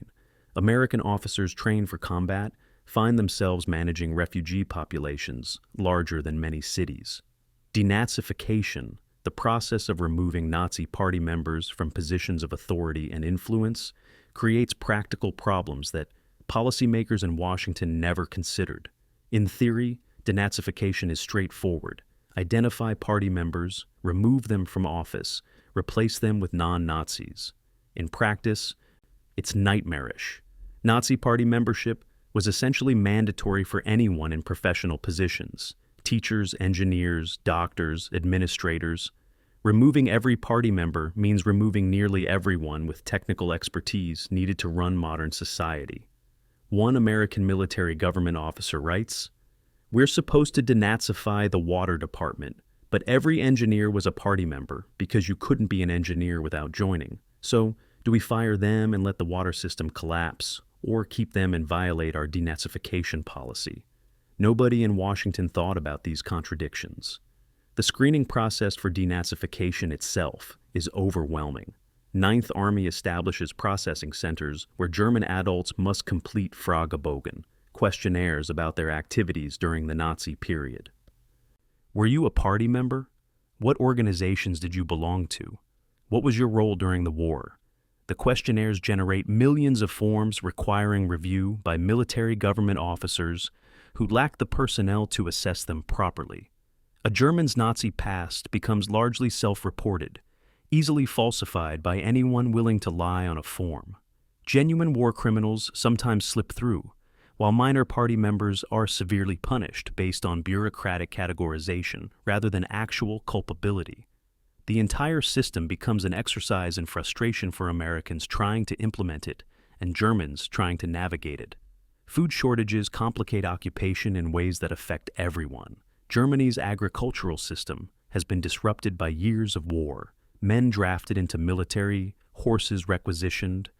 American officers trained for combat find themselves managing refugee populations larger than many cities. Denazification, the process of removing Nazi party members from positions of authority and influence, creates practical problems that policymakers in Washington never considered. In theory, denazification is straightforward. Identify party members, remove them from office, replace them with non-Nazis. In practice, it's nightmarish. Nazi party membership was essentially mandatory for anyone in professional positions: teachers, engineers, doctors, administrators. Removing every party member means removing nearly everyone with technical expertise needed to run modern society. One American military government officer writes, "We're supposed to denazify the water department, but every engineer was a party member because you couldn't be an engineer without joining. So, do we fire them and let the water system collapse, or keep them and violate our denazification policy?" Nobody in Washington thought about these contradictions. The screening process for denazification itself is overwhelming. Ninth Army establishes processing centers where German adults must complete Fragebogen, questionnaires about their activities during the Nazi period. Were you a party member? What organizations did you belong to? What was your role during the war? The questionnaires generate millions of forms requiring review by military government officers who lack the personnel to assess them properly. A German's Nazi past becomes largely self-reported, easily falsified by anyone willing to lie on a form. Genuine war criminals sometimes slip through, while minor party members are severely punished based on bureaucratic categorization rather than actual culpability. The entire system becomes an exercise in frustration for Americans trying to implement it and Germans trying to navigate it. Food shortages complicate occupation in ways that affect everyone. Germany's agricultural system has been disrupted by years of war. Men drafted into military, horses requisitioned,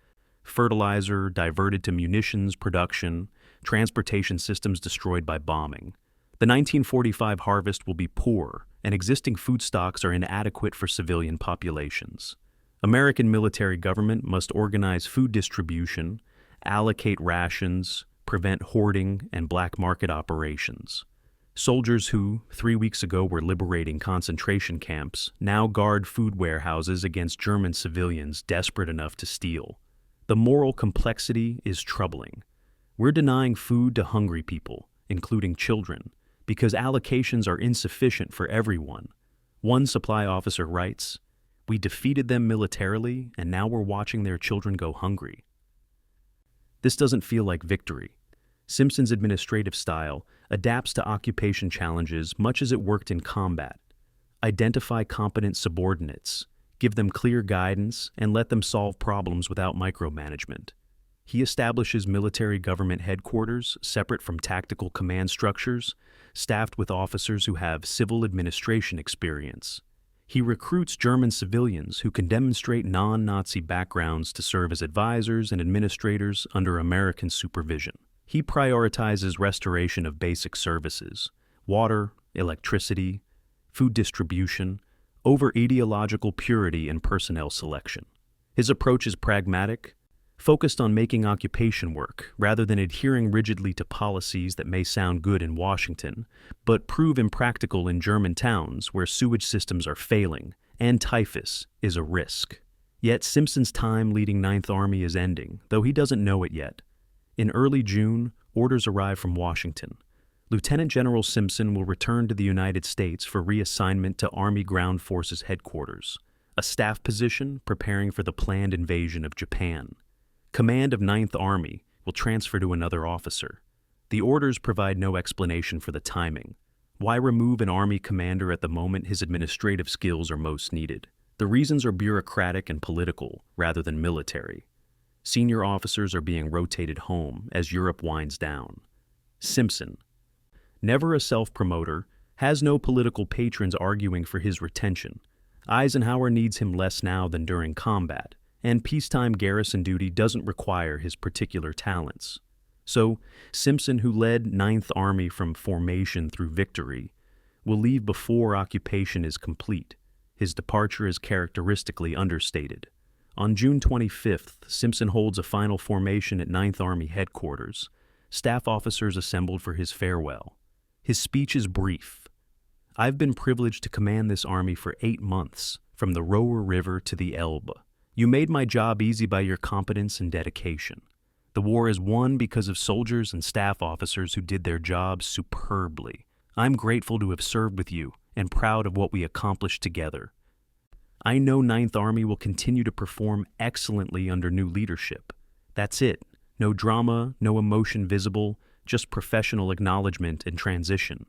fertilizer diverted to munitions production, transportation systems destroyed by bombing. The 1945 harvest will be poor, and existing food stocks are inadequate for civilian populations. American military government must organize food distribution, allocate rations, prevent hoarding and black market operations. Soldiers who, 3 weeks ago, were liberating concentration camps now guard food warehouses against German civilians desperate enough to steal. The moral complexity is troubling. We're denying food to hungry people, including children, because allocations are insufficient for everyone. One supply officer writes, "We defeated them militarily, and now we're watching their children go hungry." This doesn't feel like victory. Simpson's administrative style adapts to occupation challenges much as it worked in combat. Identify competent subordinates, give them clear guidance, and let them solve problems without micromanagement. He establishes military government headquarters separate from tactical command structures, staffed with officers who have civil administration experience. He recruits German civilians who can demonstrate non-Nazi backgrounds to serve as advisors and administrators under American supervision. He prioritizes restoration of basic services, water, electricity, food distribution, over ideological purity and personnel selection. His approach is pragmatic, focused on making occupation work rather than adhering rigidly to policies that may sound good in Washington, but prove impractical in German towns where sewage systems are failing and typhus is a risk. Yet Simpson's time leading Ninth Army is ending, though he doesn't know it yet. In early June, orders arrive from Washington. Lieutenant General Simpson will return to the United States for reassignment to Army Ground Forces Headquarters, a staff position preparing for the planned invasion of Japan. Command of Ninth Army will transfer to another officer. The orders provide no explanation for the timing. Why remove an Army commander at the moment his administrative skills are most needed? The reasons are bureaucratic and political rather than military. Senior officers are being rotated home as Europe winds down. Simpson, never a self-promoter, has no political patrons arguing for his retention. Eisenhower needs him less now than during combat, and peacetime garrison duty doesn't require his particular talents. So, Simpson, who led Ninth Army from formation through victory, will leave before occupation is complete. His departure is characteristically understated. On June 25th, Simpson holds a final formation at Ninth Army headquarters. Staff officers assembled for his farewell. His speech is brief. "I've been privileged to command this army for 8 months, from the Roer River to the Elbe. You made my job easy by your competence and dedication. The war is won because of soldiers and staff officers who did their jobs superbly. I'm grateful to have served with you and proud of what we accomplished together. I know Ninth Army will continue to perform excellently under new leadership. That's it. No drama, no emotion visible, just professional acknowledgement and transition."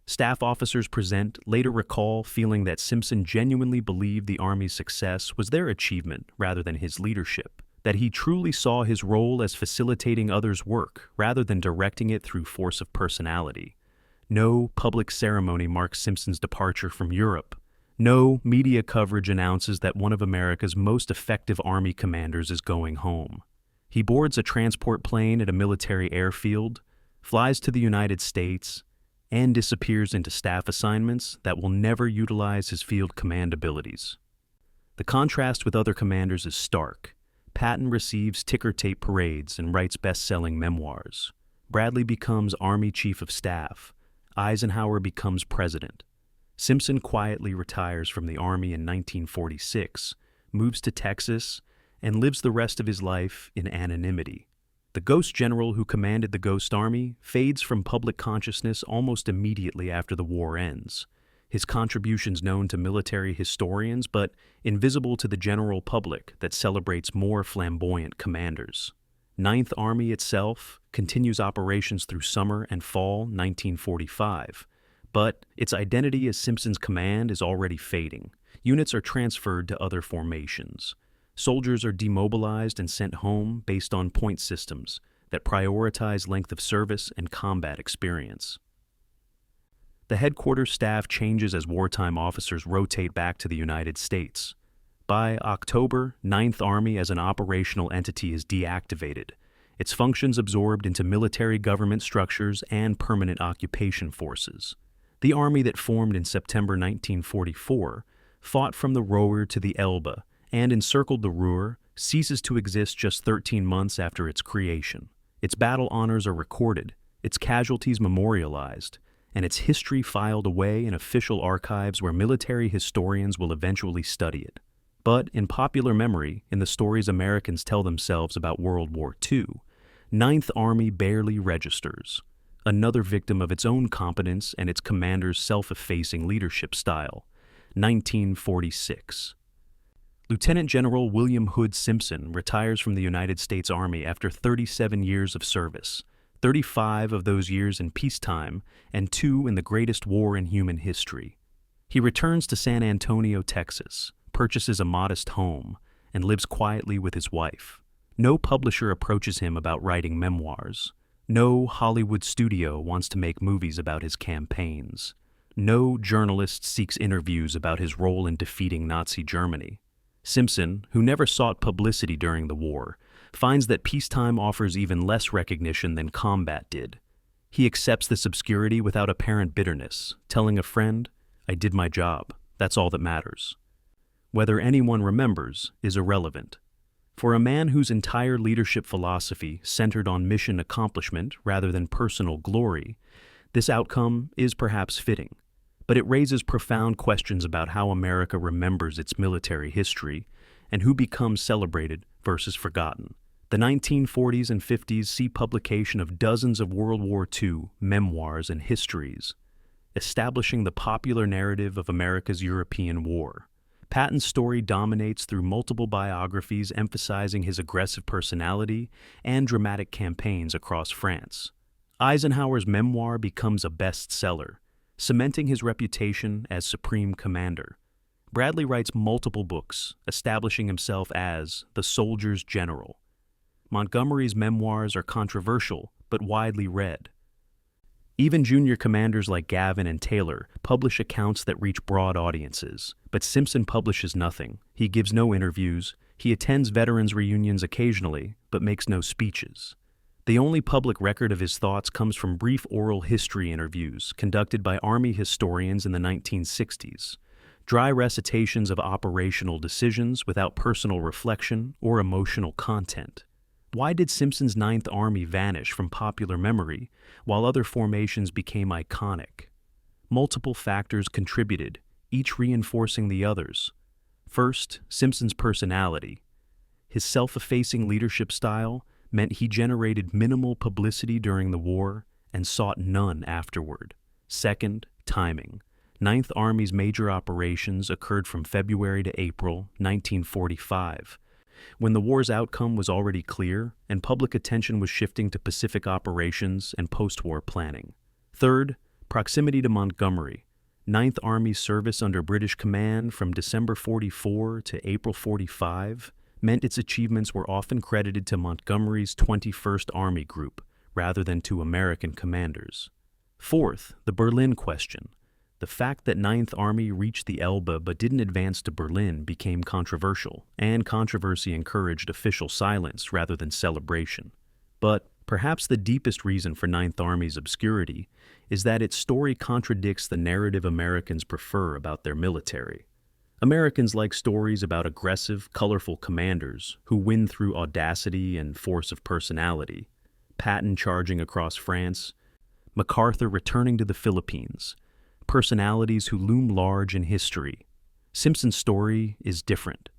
Staff officers present later recall feeling that Simpson genuinely believed the Army's success was their achievement rather than his leadership, that he truly saw his role as facilitating others' work rather than directing it through force of personality. No public ceremony marks Simpson's departure from Europe. No media coverage announces that one of America's most effective Army commanders is going home. He boards a transport plane at a military airfield, flies to the United States, and disappears into staff assignments that will never utilize his field command abilities. The contrast with other commanders is stark. Patton receives ticker tape parades and writes best-selling memoirs. Bradley becomes Army Chief of Staff. Eisenhower becomes President. Simpson quietly retires from the Army in 1946, moves to Texas, and lives the rest of his life in anonymity. The Ghost General who commanded the Ghost Army fades from public consciousness almost immediately after the war ends. His contributions known to military historians, but invisible to the general public that celebrates more flamboyant commanders. Ninth Army itself continues operations through summer and fall 1945, but its identity as Simpson's command is already fading. Units are transferred to other formations. Soldiers are demobilized and sent home based on point systems that prioritize length of service and combat experience. The headquarters staff changes as wartime officers rotate back to the United States. By October, Ninth Army as an operational entity is deactivated, its functions absorbed into military government structures and permanent occupation forces. The army that formed in September 1944 fought from the Ruhr to the Elbe and encircled the Ruhr ceases to exist just 13 months after its creation. Its battle honors are recorded, its casualties memorialized, and its history filed away in official archives where military historians will eventually study it. But in popular memory, in the stories Americans tell themselves about World War II, Ninth Army barely registers, another victim of its own competence and its commander's self-effacing leadership style. 1946. Lieutenant General William Hood Simpson retires from the United States Army after 37 years of service, 35 of those years in peacetime and 2 in the greatest war in human history. He returns to San Antonio, Texas, purchases a modest home, and lives quietly with his wife. No publisher approaches him about writing memoirs. No Hollywood studio wants to make movies about his campaigns. No journalist seeks interviews about his role in defeating Nazi Germany. Simpson, who never sought publicity during the war, finds that peacetime offers even less recognition than combat did. He accepts this obscurity without apparent bitterness, telling a friend, "I did my job. That's all that matters." Whether anyone remembers is irrelevant. For a man whose entire leadership philosophy centered on mission accomplishment rather than personal glory, this outcome is perhaps fitting. But it raises profound questions about how America remembers its military history and who becomes celebrated versus forgotten. The 1940s and 50s see publication of dozens of World War II memoirs and histories, establishing the popular narrative of America's European war. Patton's story dominates through multiple biographies emphasizing his aggressive personality and dramatic campaigns across France. Eisenhower's memoir becomes a bestseller, cementing his reputation as Supreme Commander. Bradley writes multiple books, establishing himself as the soldier's general. Montgomery's memoirs are controversial, but widely read. Even junior commanders like Gavin and Taylor publish accounts that reach broad audiences, but Simpson publishes nothing. He gives no interviews. He attends veterans' reunions occasionally, but makes no speeches. The only public record of his thoughts comes from brief oral history interviews conducted by Army historians in the 1960s, dry recitations of operational decisions without personal reflection or emotional content. Why did Simpson's Ninth Army vanish from popular memory while other formations became iconic? Multiple factors contributed, each reinforcing the others. First, Simpson's personality. His self-effacing leadership style meant he generated minimal publicity during the war and sought none afterward. Second, timing. Ninth Army's major operations occurred from February to April 1945, when the war's outcome was already clear and public attention was shifting to Pacific operations and post-war planning. Third, proximity to Montgomery. Ninth Army's service under British command from December 44 to April 45 meant its achievements were often credited to Montgomery's 21st Army Group rather than to American commanders. Fourth, the Berlin question. The fact that Ninth Army reached the Elbe but didn't advance to Berlin became controversial, and controversy encouraged official silence rather than celebration. But perhaps the deepest reason for Ninth Army's obscurity is that its story contradicts the narrative Americans prefer about their military. Americans like stories about aggressive, colorful commanders who win through audacity and force of personality. Patton charging across France, MacArthur returning to the Philippines, personalities who loom large in history. Simpson's story is different.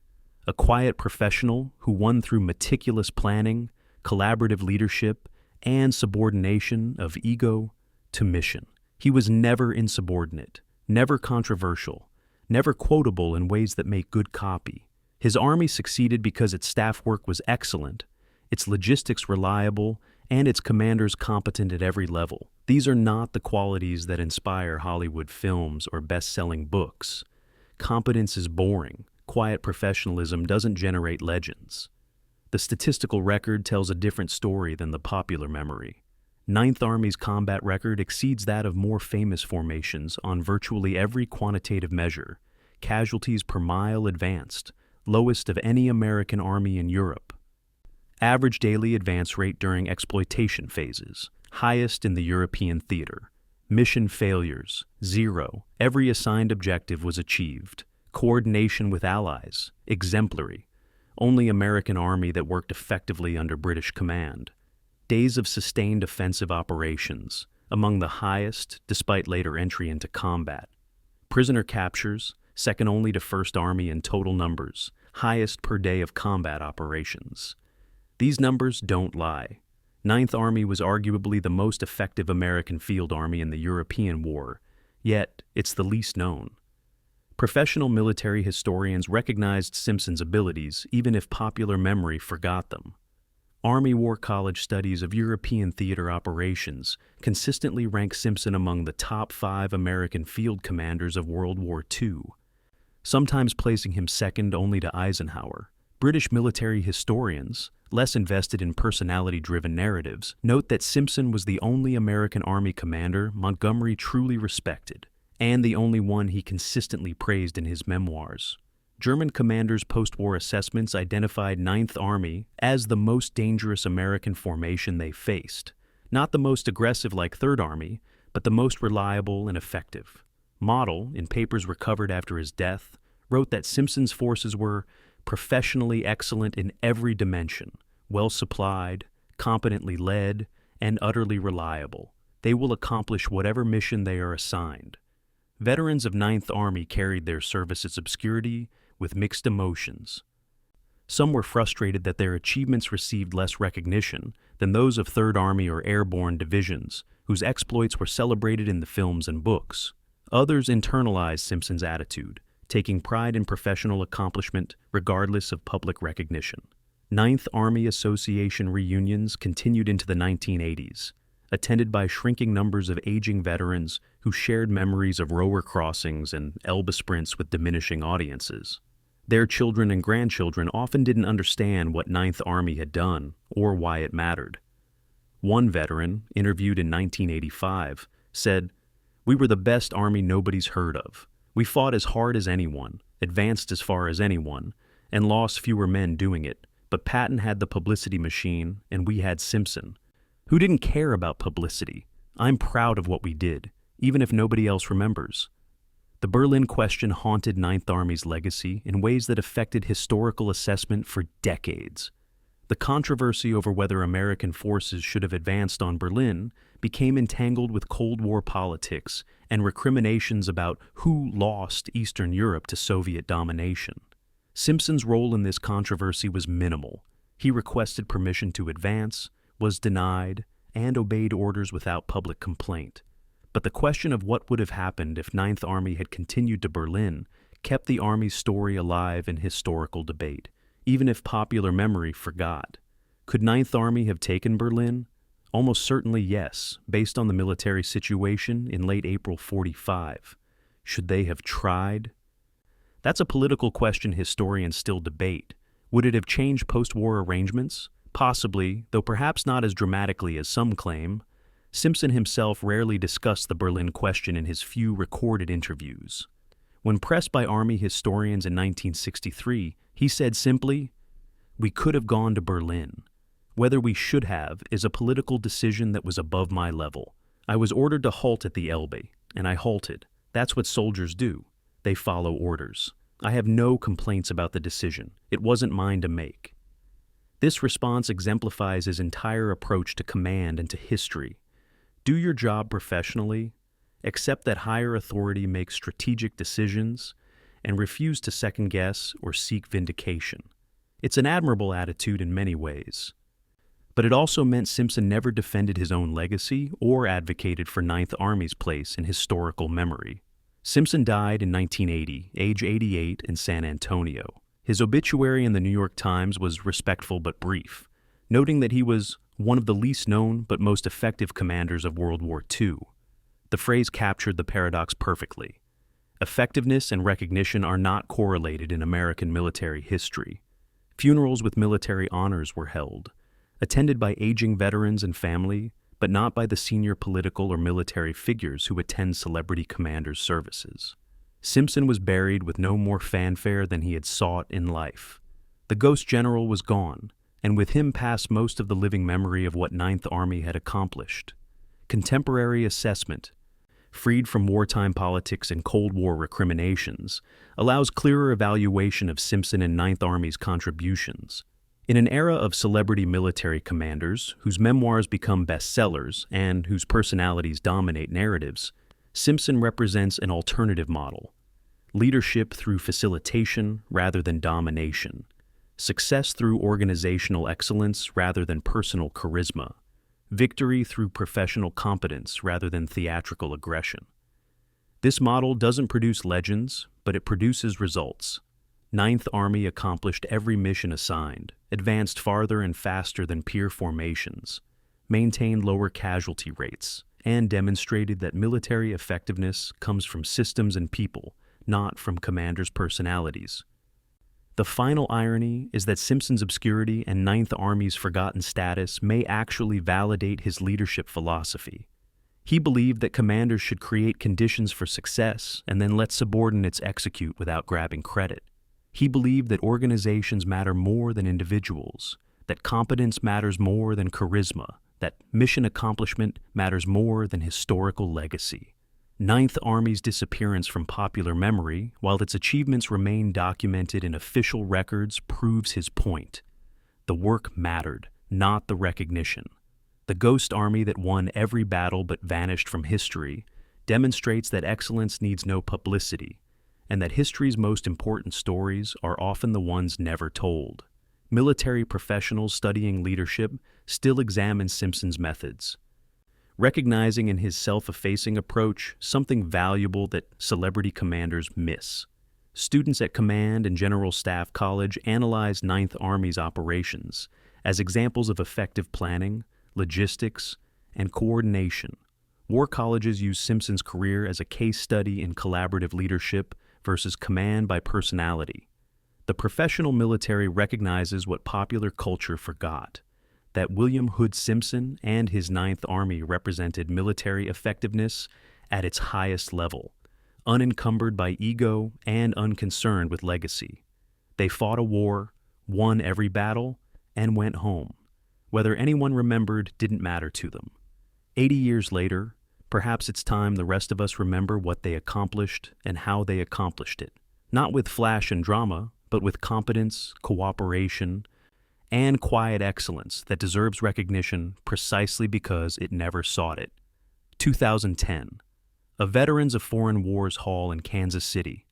A quiet professional who won through meticulous planning, collaborative leadership, and subordination of ego to mission. He was never insubordinate, never controversial, never quotable in ways that make good copy. His army succeeded because its staff work was excellent, its logistics reliable, and its commanders competent at every level. These are not the qualities that inspire Hollywood films or best-selling books. Competence is boring. Quiet professionalism doesn't generate legends. The statistical record tells a different story than the popular memory. Ninth Army's combat record exceeds that of more famous formations on virtually every quantitative measure. Casualties per mile advanced, lowest of any American army in Europe. Average daily advance rate during exploitation phases, highest in the European theater. Mission failures, 0. Every assigned objective was achieved. Coordination with allies, exemplary. Only American army that worked effectively under British command. Days of sustained offensive operations, among the highest despite later entry into combat. Prisoner captures, second only to First Army in total numbers, highest per day of combat operations. These numbers don't lie. Ninth Army was arguably the most effective American field army in the European War, yet it's the least known. Professional military historians recognized Simpson's abilities even if popular memory forgot them. Army War College studies of European theater operations consistently rank Simpson among the top 5 American field commanders of World War II, sometimes placing him second only to Eisenhower. British military historians, less invested in personality-driven narratives, note that Simpson was the only American Army commander Montgomery truly respected, and the only one he consistently praised in his memoirs. German commanders' post-war assessments identified Ninth Army as the most dangerous American formation they faced, not the most aggressive like Third Army, but the most reliable and effective. Model, in papers recovered after his death, wrote that Simpson's forces were professionally excellent in every dimension, well-supplied, competently led, and utterly reliable. They will accomplish whatever mission they are assigned. Veterans of Ninth Army carried their service's obscurity with mixed emotions. Some were frustrated that their achievements received less recognition than those of Third Army or airborne divisions, whose exploits were celebrated in the films and books. Others internalized Simpson's attitude, taking pride in professional accomplishment regardless of public recognition. Ninth Army Association reunions continued into the 1980s, attended by shrinking numbers of aging veterans who shared memories of Roer crossings and Elbe sprints with diminishing audiences. Their children and grandchildren often didn't understand what Ninth Army had done or why it mattered. One veteran, interviewed in 1985, said, "We were the best army nobody's heard of. We fought as hard as anyone, advanced as far as anyone, and lost fewer men doing it, but Patton had the publicity machine and we had Simpson. Who didn't care about publicity? I'm proud of what we did, even if nobody else remembers. The Berlin question haunted Ninth Army's legacy in ways that affected historical assessment for decades. The controversy over whether American forces should have advanced on Berlin became entangled with Cold War politics and recriminations about who lost Eastern Europe to Soviet domination. Simpson's role in this controversy was minimal. He requested permission to advance, was denied, and obeyed orders without public complaint. But the question of what would have happened if Ninth Army had continued to Berlin kept the Army's story alive in historical debate, even if popular memory forgot. Could Ninth Army have taken Berlin? Almost certainly yes, based on the military situation in late April 45. Should they have tried? That's a political question historians still debate. Would it have changed post-war arrangements? Possibly, though perhaps not as dramatically as some claim. Simpson himself rarely discussed the Berlin question in his few recorded interviews. When pressed by Army historians in 1963, he said simply, "We could have gone to Berlin. Whether we should have is a political decision that was above my level. I was ordered to halt at the Elbe, and I halted. That's what soldiers do. They follow orders. I have no complaints about the decision. It wasn't mine to make." This response exemplifies his entire approach to command and to history. Do your job professionally, accept that higher authority makes strategic decisions, and refuse to second-guess or seek vindication. It's an admirable attitude in many ways. But it also meant Simpson never defended his own legacy or advocated for Ninth Army's place in historical memory. Simpson died in 1980, age 88, in San Antonio. His obituary in the New York Times was respectful but brief, noting that he was one of the least known but most effective commanders of World War II. The phrase captured the paradox perfectly. Effectiveness and recognition are not correlated in American military history. Funerals with military honors were held, attended by aging veterans and family, but not by the senior political or military figures who attend celebrity commanders' services. Simpson was buried with no more fanfare than he had sought in life. The ghost general was gone, and with him passed most of the living memory of what Ninth Army had accomplished. Contemporary assessment, freed from wartime politics and Cold War recriminations, allows clearer evaluation of Simpson and Ninth Army's contributions. In an era of celebrity military commanders whose memoirs become bestsellers and whose personalities dominate narratives, Simpson represents an alternative model. Leadership through facilitation rather than domination. Success through organizational excellence rather than personal charisma. Victory through professional competence rather than theatrical aggression. This model doesn't produce legends, but it produces results. Ninth Army accomplished every mission assigned, advanced farther and faster than peer formations, maintained lower casualty rates, and demonstrated that military effectiveness comes from systems and people, not from commanders' personalities. The final irony is that Simpson's obscurity and Ninth Army's forgotten status may actually validate his leadership philosophy. He believed that commanders should create conditions for success and then let subordinates execute without grabbing credit. He believed that organizations matter more than individuals, that competence matters more than charisma, that mission accomplishment matters more than historical legacy. Ninth Army's disappearance from popular memory, while its achievements remain documented in official records, proves his point. The work mattered, not the recognition. The ghost army that won every battle but vanished from history demonstrates that excellence needs no publicity, and that history's most important stories are often the ones never told. Military professionals studying leadership still examine Simpson's methods, recognizing in his self-effacing approach something valuable that celebrity commanders miss. Students at Command and General Staff College analyze Ninth Army's operations as examples of effective planning, logistics, and coordination. War colleges use Simpson's career as a case study in collaborative leadership versus command by personality. The professional military recognizes what popular culture forgot, that William Hood Simpson and his Ninth Army represented military effectiveness at its highest level, unencumbered by ego and unconcerned with legacy. They fought a war, won every battle, and went home. Whether anyone remembered didn't matter to them. 80 years later, perhaps it's time the rest of us remember what they accomplished and how they accomplished it. Not with flash and drama, but with competence, cooperation, and quiet excellence that deserves recognition precisely because it never sought it. 2010. A Veterans of Foreign Wars Hall in Kansas City.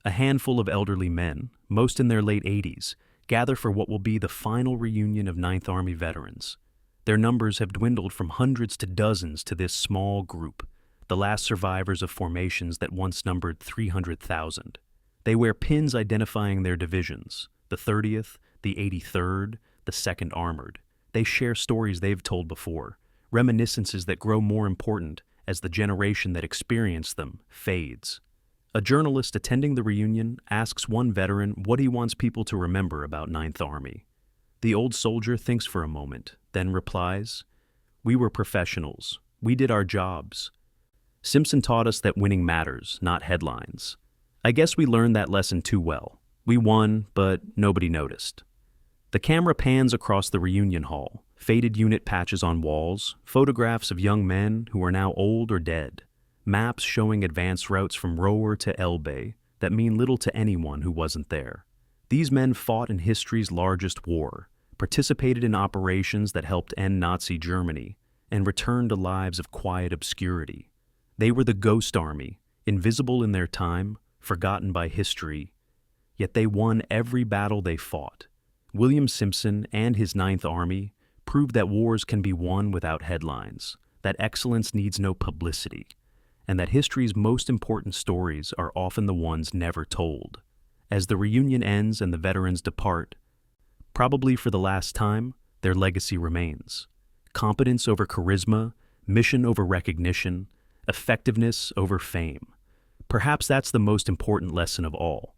A handful of elderly men, most in their late 80s, gather for what will be the final reunion of Ninth Army veterans. Their numbers have dwindled from hundreds to dozens to this small group, the last survivors of formations that once numbered 300,000. They wear pins identifying their divisions, the 30th, the 83rd, the 2nd Armored. They share stories they've told before, reminiscences that grow more important as the generation that experienced them fades. A journalist attending the reunion asks one veteran what he wants people to remember about Ninth Army. The old soldier thinks for a moment, then replies, "We were professionals. We did our jobs." Simpson taught us that winning matters, not headlines. I guess we learned that lesson too well. We won, but nobody noticed. The camera pans across the reunion hall, faded unit patches on walls, photographs of young men who are now old or dead, maps showing advance routes from Roer to Elbe that mean little to anyone who wasn't there. These men fought in history's largest war, participated in operations that helped end Nazi Germany, and returned to lives of quiet obscurity. They were the ghost army, invisible in their time, forgotten by history, yet they won every battle they fought. William Simpson and his Ninth Army proved that wars can be won without headlines, that excellence needs no publicity, and that history's most important stories are often the ones never told. As the reunion ends and the veterans depart, probably for the last time, their legacy remains. Competence over charisma, mission over recognition, effectiveness over fame. Perhaps that's the most important lesson of all.